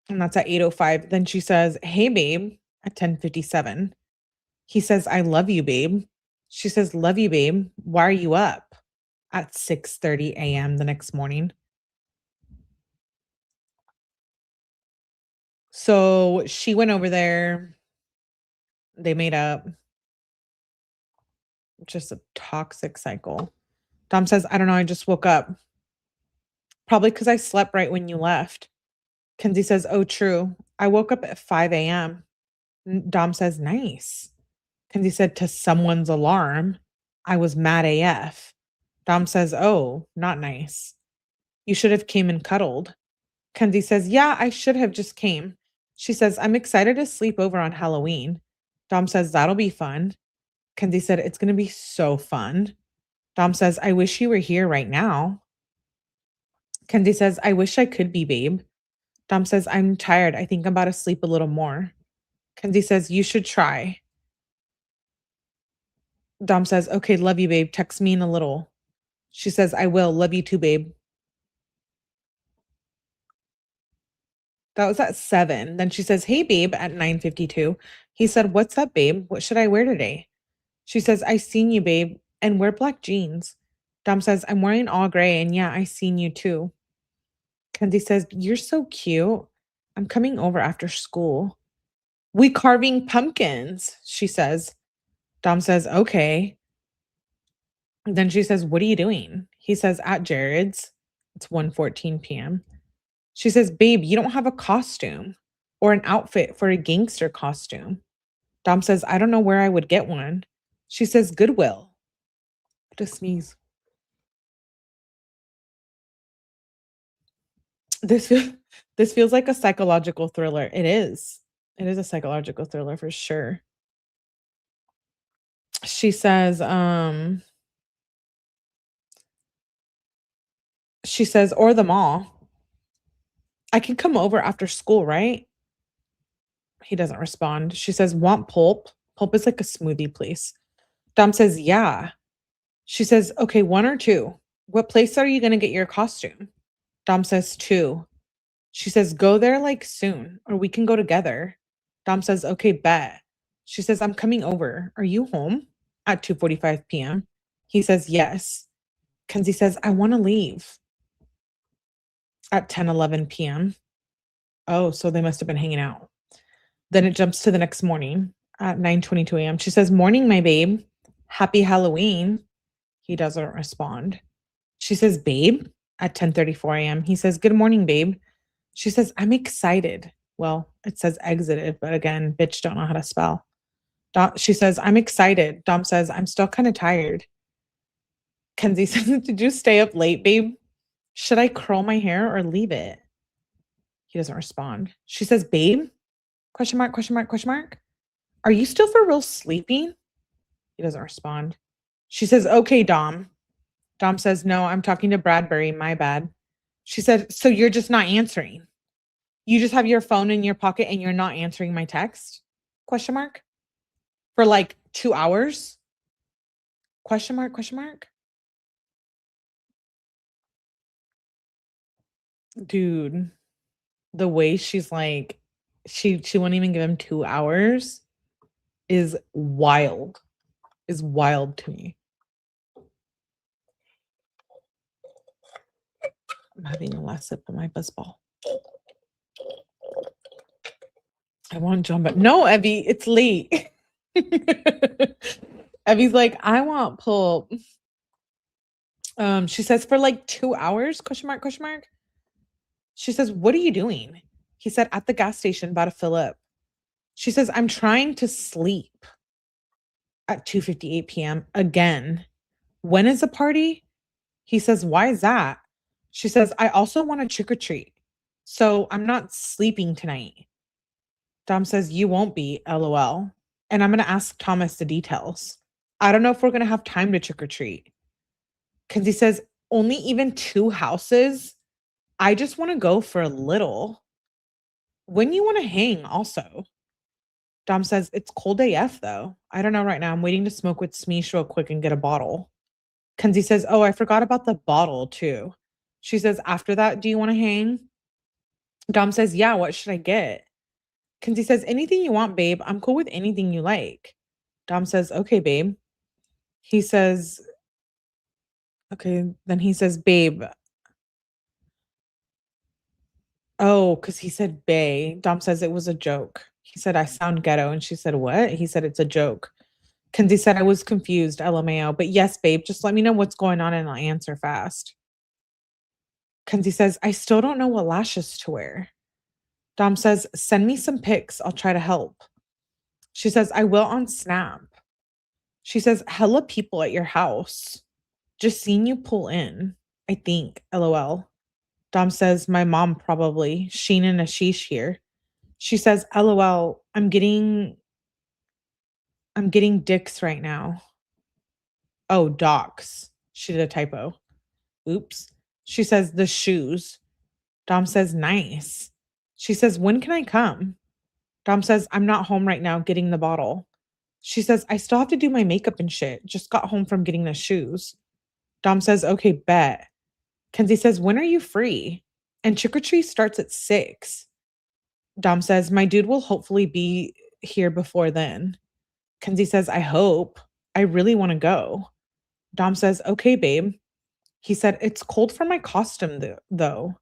And that's at 8:05. Then she says, hey, babe, at 10:57. He says, I love you, babe. She says, love you, babe. Why are you up? At 6:30 a.m. the next morning. So she went over there. They made up. Just a toxic cycle. Dom says, I don't know. I just woke up. Probably because I slept right when you left. Kenzie says, oh, true. I woke up at 5 a.m. Dom says, nice. Kenzie said, to someone's alarm. I was mad AF. Dom says, oh, not nice. You should have came and cuddled. Kenzie says, yeah, I should have just came. She says, I'm excited to sleep over on Halloween. Dom says, that'll be fun. Kenzie said, it's going to be so fun. Dom says, I wish you were here right now. Kenzie says, I wish I could be, babe. Dom says, I'm tired. I think I'm about to sleep a little more. Kenzie says, you should try. Dom says, okay, love you, babe. Text me in a little. She says, I will. Love you too, babe. That was at 7. Then she says, hey, babe, at 9:52. He said, what's up, babe? What should I wear today? She says, I seen you, babe, and wear black jeans. Dom says, I'm wearing all gray, and yeah, I seen you too. Kenzie says, you're so cute. I'm coming over after school. We carving pumpkins, she says. Dom says, okay. Then she says, what are you doing? He says, at Jared's. It's 1:14 p.m. She says, babe, you don't have a costume or an outfit for a gangster costume. Dom says, I don't know where I would get one. She says, Goodwill. Just sneeze. This feels like a psychological thriller. It is. It is a psychological thriller for sure. She says, or the mall. I can come over after school, right? He doesn't respond. She says, want pulp? Pulp is like a smoothie place. Dom says, yeah. She says, okay, 1 or 2. What place are you going to get your costume? Dom says, 2. She says, go there like soon, or we can go together. Dom says, okay, bet. She says, I'm coming over. Are you home? At 2:45 p.m. He says, yes. Kenzie says, I want to leave. At 10:11 p.m. Oh, so they must have been hanging out. Then it jumps to the next morning at 9:22 a.m. She says, morning, my babe. Happy Halloween. He doesn't respond. She says, babe, at 10:34 a.m. He says, good morning, babe. She says, I'm excited. Well, it says exited, but again, bitch don't know how to spell. She says, I'm excited. Dom says, I'm still kind of tired. Kenzie says, did you stay up late, babe? Should I curl my hair or leave it? He doesn't respond. She says, babe? Question mark, question mark, question mark. Are you still for real sleeping? He doesn't respond. She says, okay, Dom. Dom says, no, I'm talking to Bradbury. My bad. She said, so you're just not answering. You just have your phone in your pocket and you're not answering my text? Question mark. For like 2 hours? Question mark, question mark. Dude, the way she's like, she won't even give him 2 hours is wild. Is wild to me. I'm having a last sip of my buzzball. I want John, but no, Evie, it's late. Evie's like, I want pulp. She says for like 2 hours, question mark, question mark. She says, what are you doing? He said, at the gas station, about to fill up. She says, I'm trying to sleep at 2:58 p.m. again. When is the party? He says, why is that? She says, I also want to trick or treat. So I'm not sleeping tonight. Dom says, you won't be, LOL. And I'm going to ask Thomas the details. I don't know if we're going to have time to trick or treat. Kenzie says, only even 2 houses? I just want to go for a little. When you want to hang also? Dom says, it's cold AF though. I don't know right now. I'm waiting to smoke with Smeesh real quick and get a bottle. Kenzie says, oh, I forgot about the bottle too. She says, after that, do you want to hang? Dom says, yeah, what should I get? Kenzie says, anything you want, babe. I'm cool with anything you like. Dom says, okay, babe. He says, okay. Then he says, babe. Oh, because he said bae. Dom says it was a joke. He said, I sound ghetto. And she said, what? He said, it's a joke. Kenzie said, I was confused, LMAO. But yes, babe, just let me know what's going on and I'll answer fast. Kenzie says, I still don't know what lashes to wear. Dom says, send me some pics. I'll try to help. She says, I will on Snap. She says, hella people at your house. Just seen you pull in, I think, LOL. Dom says, my mom probably. Sheen and Ashish here. She says, LOL, I'm getting dicks right now. Oh, docs. She did a typo. Oops. She says, the shoes. Dom says, nice. She says, when can I come? Dom says, I'm not home right now getting the bottle. She says, I still have to do my makeup and shit. Just got home from getting the shoes. Dom says, okay, bet. Kenzie says, when are you free? And trick or treat starts at 6. Dom says, my dude will hopefully be here before then. Kenzie says, I hope. I really want to go. Dom says, okay, babe. He said, it's cold for my costume though.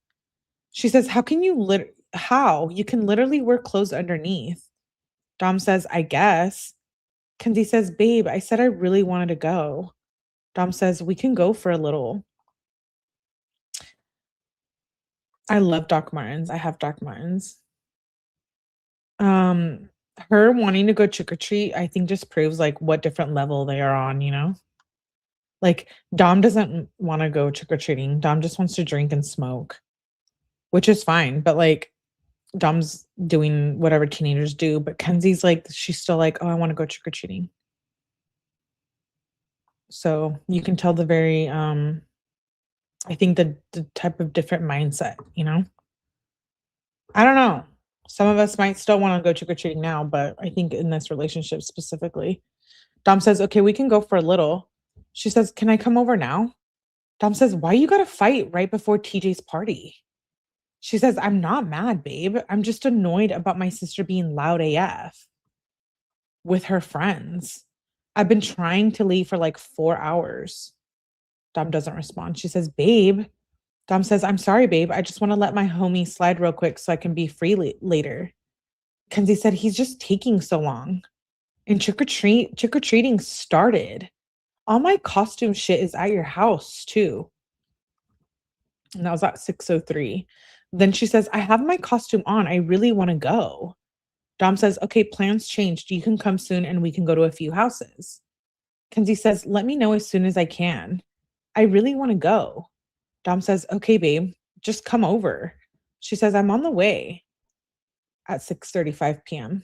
She says, how? You can literally wear clothes underneath. Dom says, I guess. Kenzie says, babe, I said I really wanted to go. Dom says, we can go for a little. I love Doc Martens. I have Doc Martens. Her wanting to go trick-or-treat, I think just proves like what different level they are on, you know? Like Dom doesn't want to go trick-or-treating. Dom just wants to drink and smoke, which is fine. But like Dom's doing whatever teenagers do, but Kenzie's like, she's still like, oh, I want to go trick-or-treating. So you can tell the very, I think the type of different mindset, you know? I don't know. Some of us might still want to go trick-or-treating now, but I think in this relationship specifically, Dom says, okay, we can go for a little. She says, can I come over now? Dom says, why you gotta fight right before TJ's party? She says, I'm not mad, babe. I'm just annoyed about my sister being loud AF with her friends. I've been trying to leave for like 4 hours. Dom doesn't respond. She says, babe. Dom says, I'm sorry, babe. I just want to let my homie slide real quick so I can be free later. Kenzie said, he's just taking so long. And trick-or-treating started. All my costume shit is at your house too. And that was at 6:03. Then she says, I have my costume on. I really want to go. Dom says, okay, plans changed. You can come soon and we can go to a few houses. Kenzie says, let me know as soon as I can. I really want to go. Dom says, okay, babe, just come over. She says, I'm on the way at 6:35 p.m.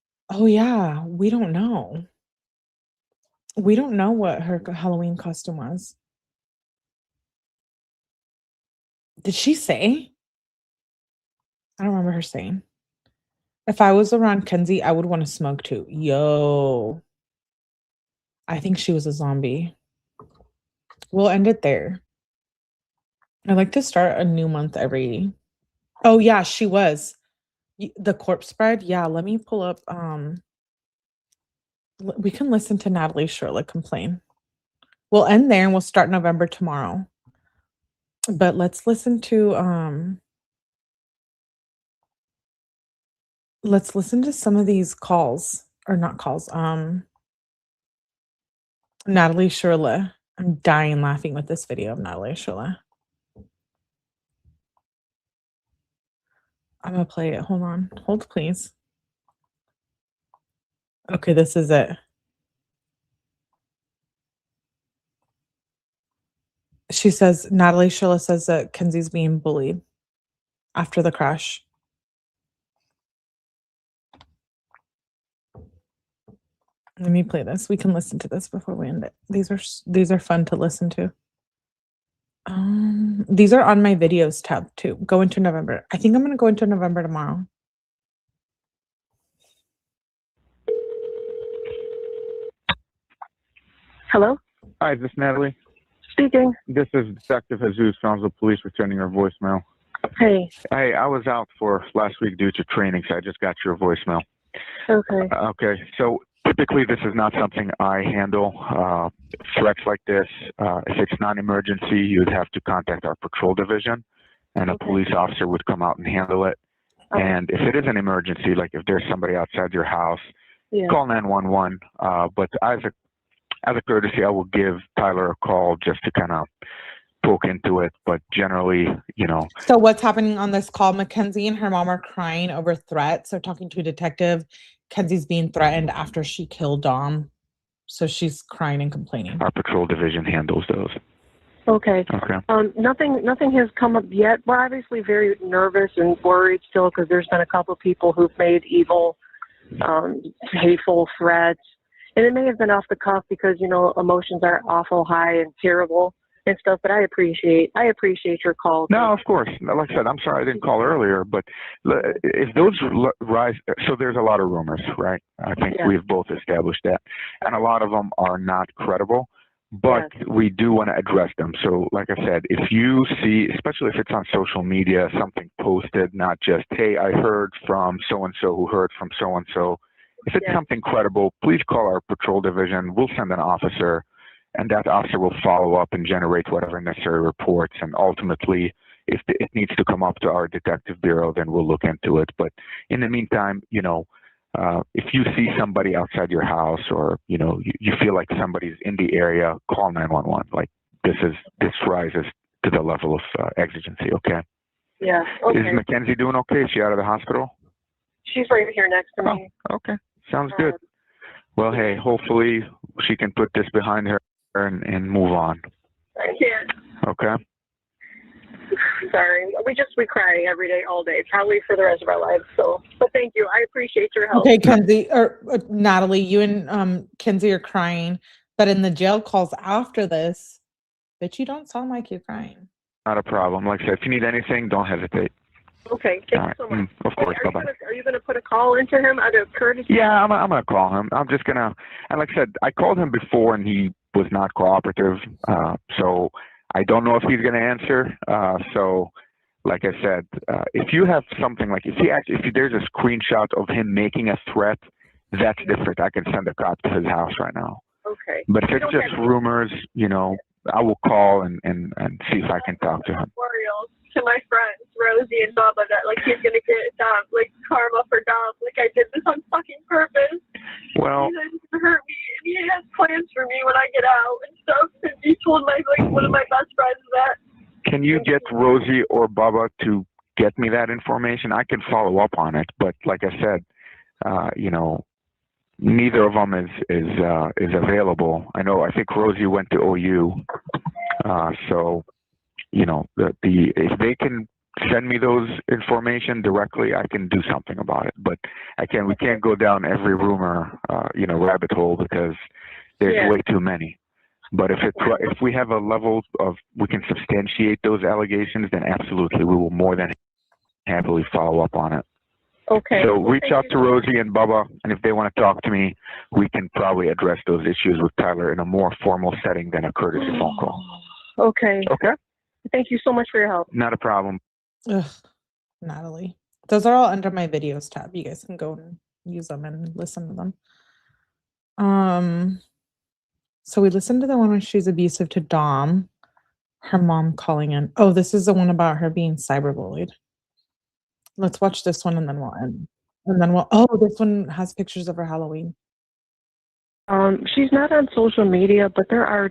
Oh, yeah. We don't know. We don't know what her Halloween costume was. Did she say? I don't remember her saying. If I was around Kenzie, I would want to smoke too. Yo. I think she was a zombie. We'll end it there. I like to start a new month every. Oh, yeah, she was. The corpse spread. Yeah, let me pull up. We can listen to Natalie Shirilla complain. We'll end there and we'll start November tomorrow. But let's listen to some of these calls, or not calls. Natalie Shirilla. I'm dying laughing with this video of Natalie Shirilla. I'm gonna play it. Hold on. Hold, please. Okay, this is it. She says, Natalie Shirilla says that Kenzie's being bullied after the crash. Let me play this. We can listen to this before we end it. These are fun to listen to. These are on my videos tab too. Go into November. I think I'm gonna go into November tomorrow. Hello? Hi, is this Natalie? Speaking. This is Detective Jesus, Felonious Police, returning your voicemail. Hey. Hey, I was out for last week due to training, so I just got your voicemail. Okay. Okay, so typically this is not something I handle. Threats like this, if it's non-emergency, you'd have to contact our patrol division, and a police officer would come out and handle it. Okay. And if it is an emergency, like if there's somebody outside your house, call 911. But as a courtesy, I will give Tyler a call just to kind of poke into it. But generally, you know. So what's happening on this call? Mackenzie and her mom are crying over threats. They're talking to a detective. Kenzie's being threatened after she killed Dom. So she's crying and complaining. Our patrol division handles those. Okay. Okay. Nothing has come up yet. We're obviously very nervous and worried still because there's been a couple of people who've made evil, hateful threats. And it may have been off the cuff because, you know, emotions are awful high and terrible and stuff, but I appreciate your call. No, of course. Like I said, I'm sorry I didn't call earlier, but if those rise, so there's a lot of rumors, right? I think we've both established that. And a lot of them are not credible, but we do want to address them. So like I said, if you see, especially if it's on social media, something posted, not just, hey, I heard from so-and-so who heard from so-and-so. If it's something credible, please call our patrol division. We'll send an officer, and that officer will follow up and generate whatever necessary reports. And ultimately, if it needs to come up to our detective bureau, then we'll look into it. But in the meantime, you know, if you see somebody outside your house, or you know, you feel like somebody's in the area, call 911. Like this rises to the level of exigency. Okay. Yeah. Okay. Is Mackenzie doing okay? Is she out of the hospital? She's right here next to me. Oh, okay. Sounds good. Well, hey, hopefully she can put this behind her and move on. I can't. Okay. Sorry. We cry every day, all day, probably for the rest of our lives. So, but thank you. I appreciate your help. Okay, Kenzie or Natalie, you and Kenzie are crying, but in the jail calls after this, but you don't sound like you're crying. Not a problem. Like I said, if you need anything, don't hesitate. Okay, thank you so much. Of course, bye-bye. Are you going to put a call into him out of courtesy? Yeah, I'm going to call him. I'm just going to, and like I said, I called him before and he was not cooperative. So I don't know if he's going to answer. So like I said, if you have something like, if there's a screenshot of him making a threat, that's different. I can send a cop to his house right now. Okay. But if it's just rumors, you know, I will call and see if I can talk to him. To my friends, Rosie and Bubba, that like he's gonna get Dom, like karma for Dom. Like I did this on fucking purpose. Well, he's gonna hurt me, and he has plans for me when I get out and stuff. And he told one of my best friends that. can you get Rosie or Bubba to get me that information? I can follow up on it, but like I said, neither of them is available. I think Rosie went to OU, so if they can send me those information directly, I can do something about it. But we can't go down every rumor, rabbit hole, because there's way too many. But if we have a level of, we can substantiate those allegations, then absolutely, we will more than happily follow up on it. Okay. So reach out to Rosie and Bubba, and if they want to talk to me, we can probably address those issues with Tyler in a more formal setting than a courtesy phone call. Okay. Okay. Thank you so much for your help. Not a problem. Ugh, Natalie. Those are all under my videos tab. You guys can go and use them and listen to them. So we listened to the one where she's abusive to Dom, her mom calling in. Oh, this is the one about her being cyberbullied. Let's watch this one and then we'll end. And then this one has pictures of her Halloween. She's not on social media, but there are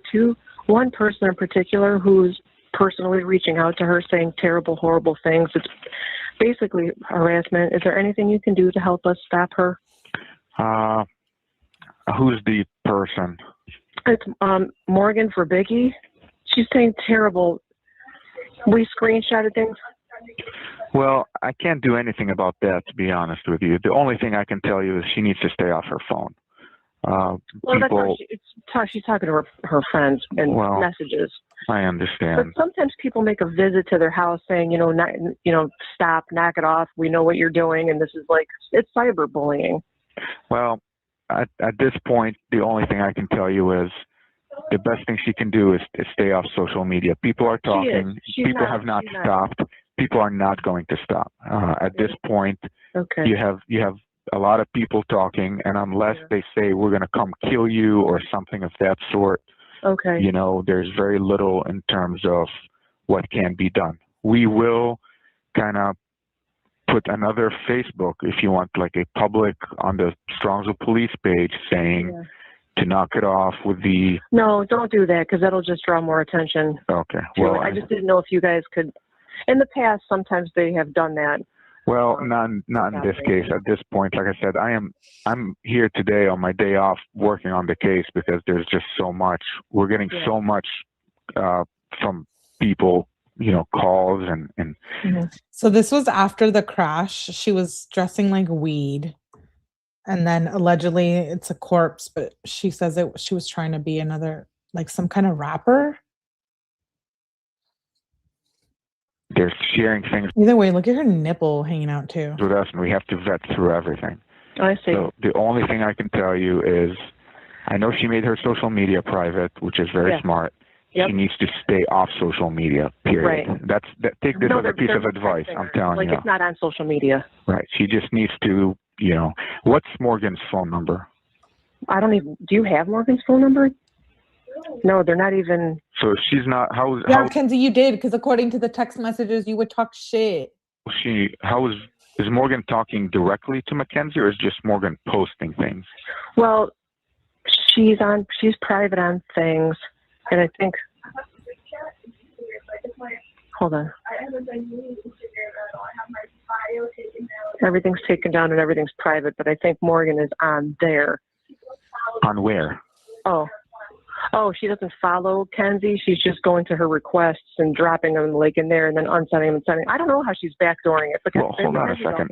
one person in particular who's personally reaching out to her saying terrible, horrible things. It's basically harassment. Is there anything you can do to help us stop her? Who's the person? It's Morgan for Biggie. She's saying terrible. We screenshotted things. Well, I can't do anything about that, to be honest with you. The only thing I can tell you is she needs to stay off her phone. That's how she's talking to her friends and messages. I understand. But sometimes people make a visit to their house saying, stop, knock it off. We know what you're doing, and this is it's cyberbullying. Well, at this point, the only thing I can tell you is the best thing she can do is stay off social media. People are talking. People have not stopped. People are not going to stop. At this point, you have a lot of people talking, and unless they say we're going to come kill you or something of that sort, there's very little in terms of what can be done. We will kind of put another Facebook, if you want, like a public on the 𝗠𝗲𝗹𝗆𝗆 police page saying to knock it off with the... No, don't do that, because that'll just draw more attention. Okay. Well, I just didn't know if you guys could... In the past, sometimes they have done that. Well, not in this case. At this point, like I said, I'm here today on my day off working on the case because there's just so much. We're getting so much from people, calls and. So this was after the crash. She was dressing like weed, and then allegedly it's a corpse, but she says she was trying to be some kind of rapper. They're sharing things. Either way, look at her nipple hanging out too. With us, and we have to vet through everything. I see. So the only thing I can tell you is, I know she made her social media private, which is very smart. Yep. She needs to stay off social media, period. Right. Take this as a piece of advice, I'm telling you. It's not on social media. Right. She just needs to, what's Morgan's phone number? Do you have Morgan's phone number? No, they're not even. So she's not. Kenzie, you did, because according to the text messages, you would talk shit. Is Morgan talking directly to Mackenzie, or is just Morgan posting things? Well, she's private on things, and I think. Hold on. Everything's taken down and everything's private, but I think Morgan is on there. On where? Oh, she doesn't follow Kenzie. She's just going to her requests and dropping them in there and then unsetting them and sending. I don't know how she's backdooring it. Well, hold on a second.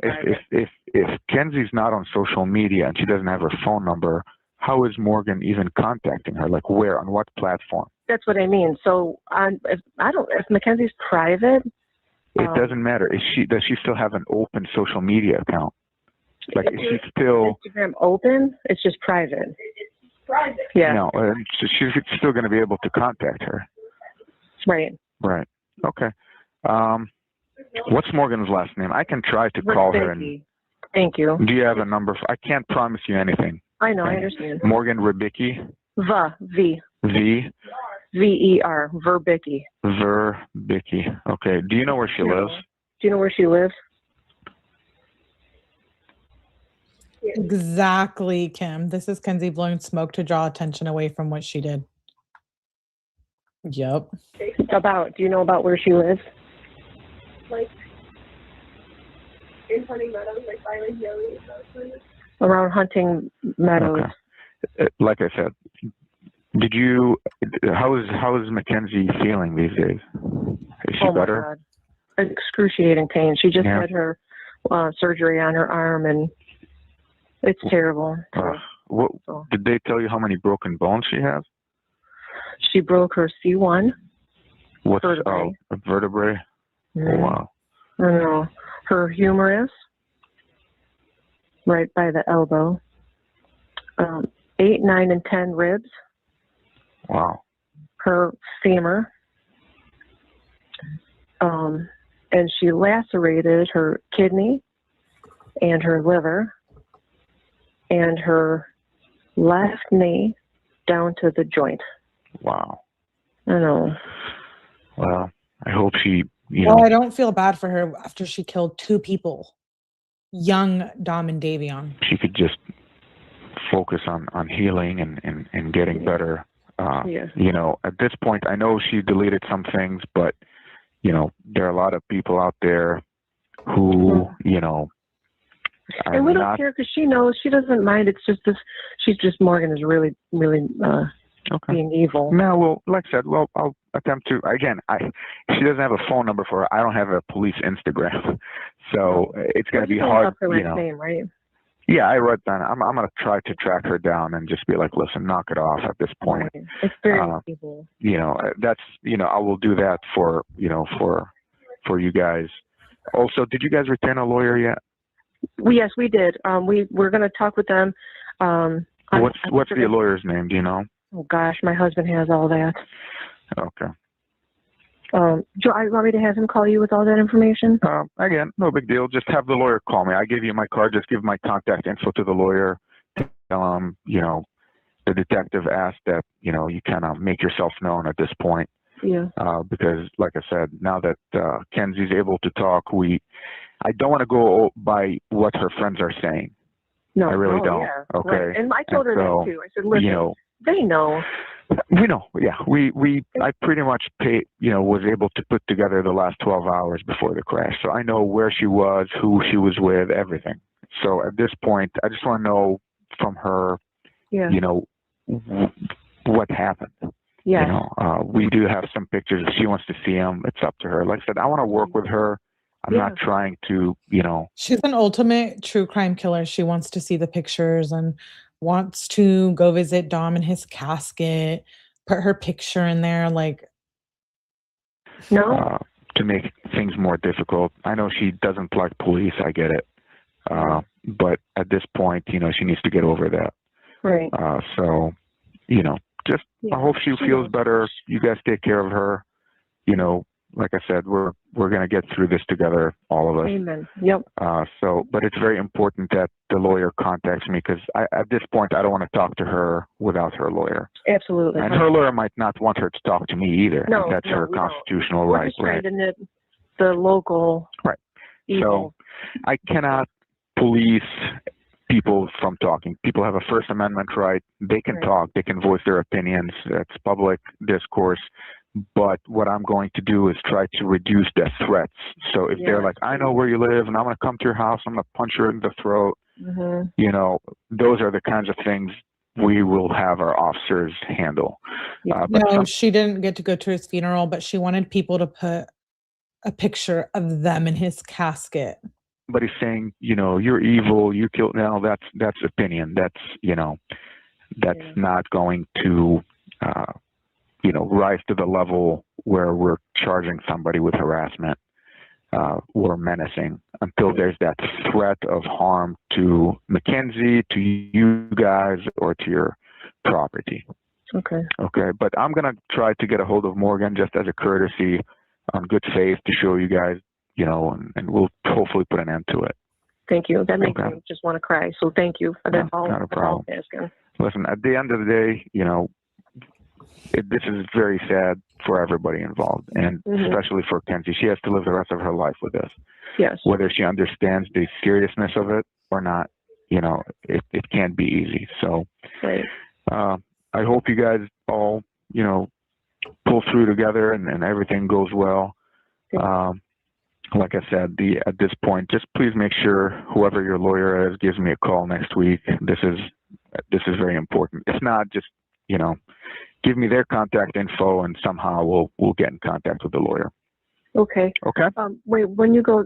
If Kenzie's not on social media and she doesn't have her phone number, how is Morgan even contacting her? Like where? On what platform? That's what I mean. So if Mackenzie's private, it doesn't matter. Does she still have an open social media account? Like is she still Instagram open? It's just private. Private. Yeah. No, she's still going to be able to contact her. Right. Right. Okay. What's Morgan's last name? I can try to call her. Thank you. Do you have a number? I can't promise you anything. I know. I understand. Morgan Verbicki. V. V-E-R. Verbicki. Verbicki. Okay. Do you know where she lives? Do you know where she lives? Exactly, Kim. This is Kenzie blowing smoke to draw attention away from what she did. Yep. Do you know about where she lives? Like, in Hunting Meadows, like by Lake Yowie. Around Hunting Meadows. Okay. Like I said, how is Mackenzie feeling these days? Is she better? My God. Excruciating pain. She just had her surgery on her arm, and it's terrible. Did they tell you how many broken bones she has? She broke her C1 vertebrae. Vertebrae? Mm. Oh, wow. I don't know. Her humerus, right by the elbow. 8, 9, and 10 ribs. Wow. Her femur. And she lacerated her kidney and her liver and her left knee down to the joint. Wow. I know. Well, I hope she, Well, I don't feel bad for her after she killed 2 people. Young Dom and Davion. She could just focus on healing and getting better. At this point, I know she deleted some things, but, there are a lot of people out there who, and we don't care because she knows she doesn't mind. It's just this. Morgan is really, really being evil. No, well, like I said, I'll attempt to. Again, she doesn't have a phone number for her. I don't have a police Instagram, so it's going to be hard. Her last name, right? Yeah, I wrote that. I'm going to try to track her down and just be like, listen, knock it off at this point. It's very evil. That's I will do that for for you guys. Also, did you guys retain a lawyer yet? Yes, we did. We're going to talk with them. What's the lawyer's name? Do you know? Oh gosh, my husband has all that. Okay. Do you want me to have him call you with all that information? Again, no big deal. Just have the lawyer call me. I give you my card. Just give my contact info to the lawyer. Tell him, the detective asked that, you kind of make yourself known at this point. Yeah. Because, like I said, now that Kenzie's able to talk, I don't want to go by what her friends are saying. No, I really don't. Yeah. Okay. Right. And I told her that too. I said, listen, they know. We know, yeah. I pretty much was able to put together the last 12 hours before the crash. So I know where she was, who she was with, everything. So at this point, I just want to know from her, what happened. Yeah. We do have some pictures. If she wants to see them, it's up to her. Like I said, I want to work with her. I'm not trying to, She's an ultimate true crime killer. She wants to see the pictures and wants to go visit Dom in his casket, put her picture in there, to make things more difficult. I know she doesn't like police. I get it. But at this point, she needs to get over that. Right. So, I hope she feels better. You guys take care of her. Like I said, we're going to get through this together, all of us. Amen. Yep. But it's very important that the lawyer contacts me because at this point, I don't want to talk to her without her lawyer. Absolutely. And her lawyer might not want her to talk to me either. No, that's her constitutional We're right. Just trying to knit the local. Right. Evil. So I cannot police people from talking. People have a First Amendment right. They can talk. They can voice their opinions. That's public discourse. But what I'm going to do is try to reduce their threats. So if they're like, I know where you live and I'm going to come to your house, I'm going to punch her in the throat, those are the kinds of things we will have our officers handle. No, she didn't get to go to his funeral, but she wanted people to put a picture of them in his casket. But he's saying, you're evil, you killed. Now that's opinion. That's not going to, rise to the level where we're charging somebody with harassment or menacing until there's that threat of harm to Mackenzie, to you guys, or to your property. Okay. Okay. But I'm going to try to get a hold of Morgan just as a courtesy on good faith to show you guys, and we'll hopefully put an end to it. Thank you. That makes me just want to cry. So thank you. That's all. Not a problem. That's all I'm asking. Listen, at the end of the day, this is very sad for everybody involved, and especially for Kenzie. She has to live the rest of her life with this. Yes. Whether she understands the seriousness of it or not, it can't be easy. So, right. I hope you guys all, pull through together and everything goes well. Like I said, at this point, just please make sure whoever your lawyer is gives me a call next week. This is very important. If not, just, you know, give me their contact info and somehow we'll get in contact with the lawyer. Okay. Okay. Wait, when you go,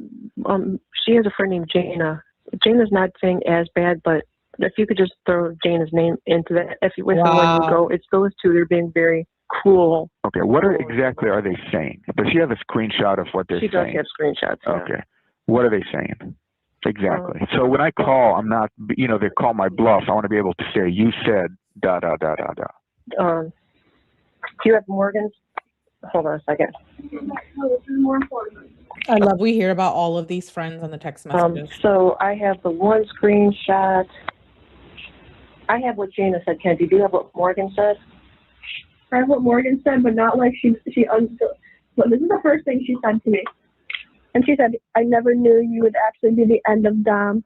she has a friend named Jana. Jana's not saying as bad, but if you could just throw Jana's name into that, if you, when you go, it's those two. They're being very cruel. Okay. What exactly are they saying? Does she have a screenshot of what they're saying? She does have screenshots. Yeah. Okay. What are they saying? Exactly. So when I call, I'm not, you know, they call my bluff. I want to be able to say, you said da da da da da. Do you have Morgan's? Hold on a second. I love we hear about all of these friends on the text messages. So I have the one screenshot. I have what Jana said. Kenzie, do you have what Morgan said? I have what Morgan said, but not like but this is the first thing she said to me. And she said, I never knew you would actually be the end of Dom.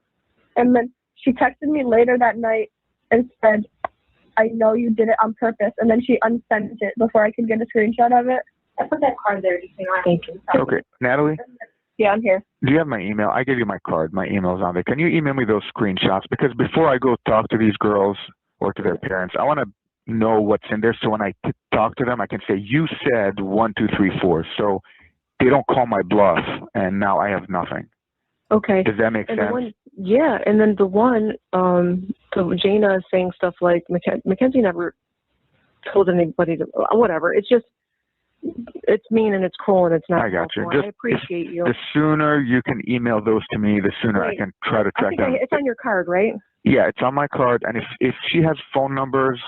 And then she texted me later that night and said, I know you did it on purpose. And then she unsent it before I could get a screenshot of it. I put that card there just so you know. Thank you. Okay. Natalie? Yeah, I'm here. Do you have my email? I gave you my card. My email's on there. Can you email me those screenshots? Because before I go talk to these girls or to their parents, I want to know what's in there. So when I talk to them, I can say, you said 1, 2, 3, 4. So they don't call my bluff and now I have nothing. Okay. Does that make sense? Yeah. And then the one, so Jana is saying stuff like Mackenzie never told anybody to, whatever. It's just, it's mean and it's cruel and it's not. I got you. I appreciate you. The sooner you can email those to me, the sooner I can try to track them. It's on your card, right? Yeah, it's on my card. And if she has phone numbers,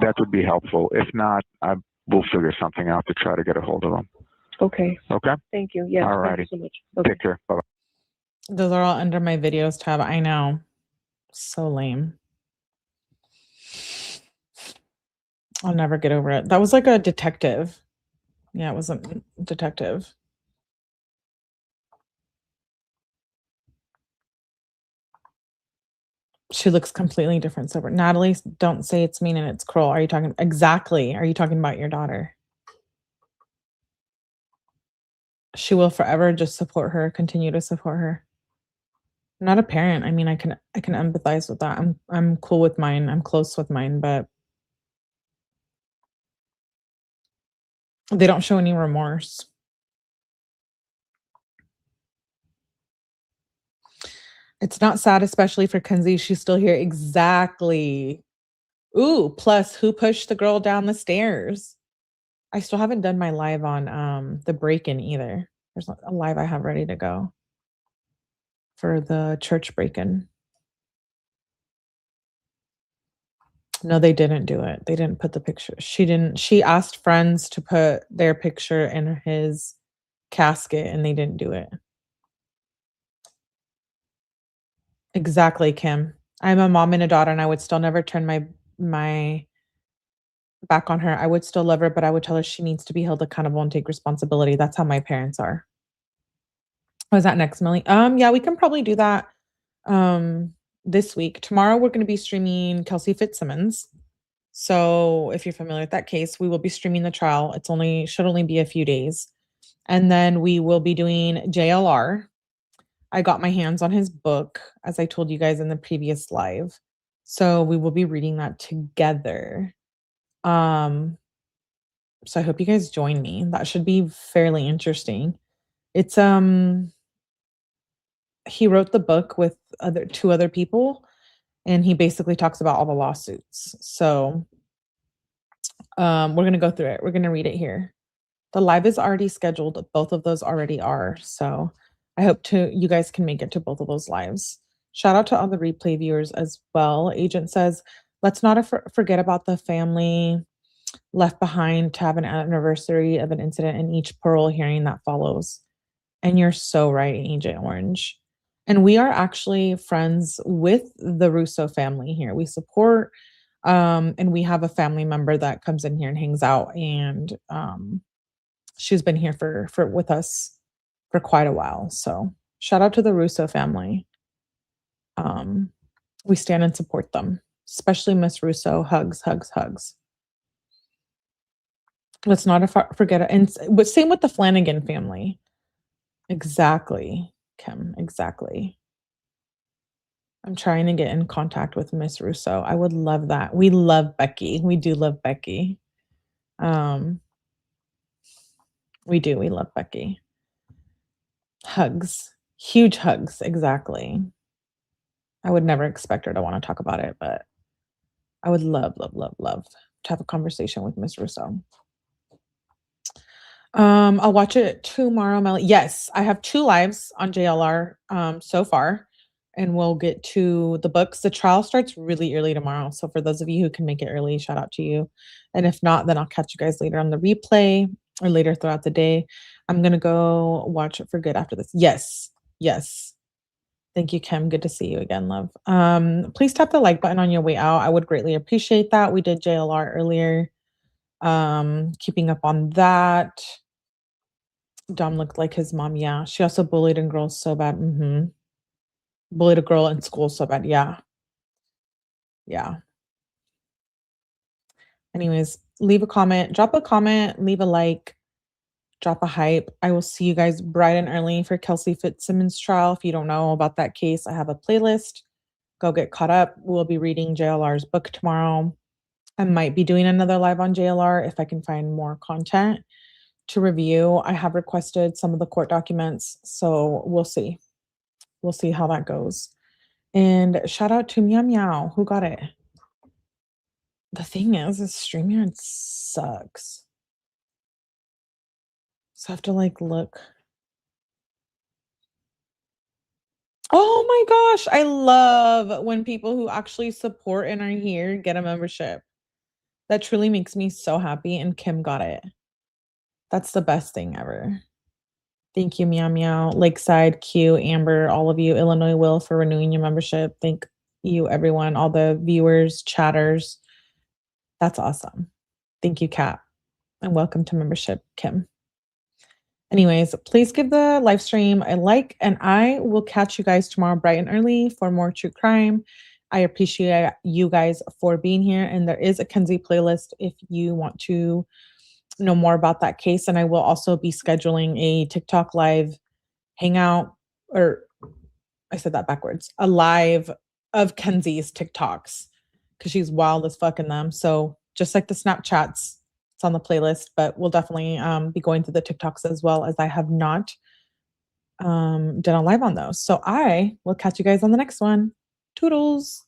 that would be helpful. If not, I will figure something out to try to get a hold of them. Okay. Okay. Thank you. Yeah. All righty. Thank you so much. Okay. Take care. Bye-bye. Those are all under my videos tab. I know. So lame. I'll never get over it. That was like a detective. Yeah, it was a detective. She looks completely different. So, Natalie, don't say it's mean and it's cruel. Are you talking exactly? Are you talking about your daughter? She will forever just support her, continue to support her. I'm not a parent. I mean, I can empathize with that. I'm cool with mine. I'm close with mine, but they don't show any remorse. It's not sad, especially for Kenzie. She's still here. Exactly. Ooh, plus who pushed the girl down the stairs? I still haven't done my live on the break-in either. There's a live I have ready to go for the church break-in. No, they didn't do it. They didn't put the picture. She asked friends to put their picture in his casket and they didn't do it. Exactly, Kim. I'm a mom and a daughter and I would still never turn my back on her. I would still love her, but I would tell her she needs to be held accountable and take responsibility. That's how my parents are. Was that next, Millie? Yeah, we can probably do that this week. Tomorrow we're going to be streaming 𝗫𝗄𝗃. So if you're familiar with that case, we will be streaming the trial. Should only be a few days. And then we will be doing JLR. I got my hands on his book, as I told you guys in the previous live. So we will be reading that together. So I hope you guys join me. That should be fairly interesting. It's he wrote the book with two other people, and he basically talks about all the lawsuits. So we're gonna go through it. We're gonna read it here. The live is already scheduled. Both of those already are. So I hope you guys can make it to both of those lives. Shout out to all the replay viewers as well. Agent says, let's not forget about the family left behind to have an anniversary of an incident in each parole hearing that follows. And you're so right, Agent Orange. And we are actually friends with the Russo family here. We support, and we have a family member that comes in here and hangs out. And she's been here with us for quite a while. So shout out to the Russo family. We stand and support them, especially Miss Russo. Hugs, hugs, hugs. Let's not forget it. And same with the Flanagan family. Exactly, Kim, exactly. I'm trying to get in contact with Miss Russo. I would love that. We love Becky. We do love Becky. We do. We love Becky. Hugs. Huge hugs. Exactly. I would never expect her to want to talk about it, but I would love, love, love, love to have a conversation with Miss Russo. I'll watch it tomorrow, Melly. Yes, I have 2 lives on JLR so far, and we'll get to the books. The trial starts really early tomorrow. So for those of you who can make it early, shout out to you. And if not, then I'll catch you guys later on the replay or later throughout the day. I'm going to go watch it for good after this. Yes. Yes. Thank you, Kim. Good to see you again, love. Please tap the like button on your way out. I would greatly appreciate that. We did JLR earlier. Keeping up on that. Dom looked like his mom. Yeah. She also bullied a girl so bad. Bullied a girl in school so bad. Yeah. Yeah. Anyways, leave a comment, drop a comment, leave a like, drop a hype. I will see you guys bright and early for 𝗪𝐿 Fitzsimmons trial. If you don't know about that case, I have a playlist. Go get caught up. We'll be reading JLR's book tomorrow. I might be doing another live on JLR if I can find more content to review. I have requested some of the court documents, so we'll see. We'll see how that goes. And shout out to Meow Meow who got it. The thing is StreamYard sucks. So I have to like look. Oh my gosh, I love when people who actually support and are here get a membership. That truly makes me so happy, and Kim got it. That's the best thing ever. Thank you, Meow Meow, Lakeside, Q, Amber, all of you, Illinois Will, for renewing your membership. Thank you, everyone, all the viewers, chatters. That's awesome. Thank you, Kat, and welcome to membership, Kim. Anyways, please give the live stream a like, and I will catch you guys tomorrow bright and early for more true crime. I appreciate you guys for being here, and there is a Kenzie playlist if you want to know more about that case. And I will also be scheduling a TikTok live hangout, or I said that backwards, a live of Kenzie's TikToks, because she's wild as fuck in them. So just like the Snapchats, it's on the playlist, but we'll definitely be going through the TikToks as well, as I have not done a live on those. So I will catch you guys on the next one. Toodles.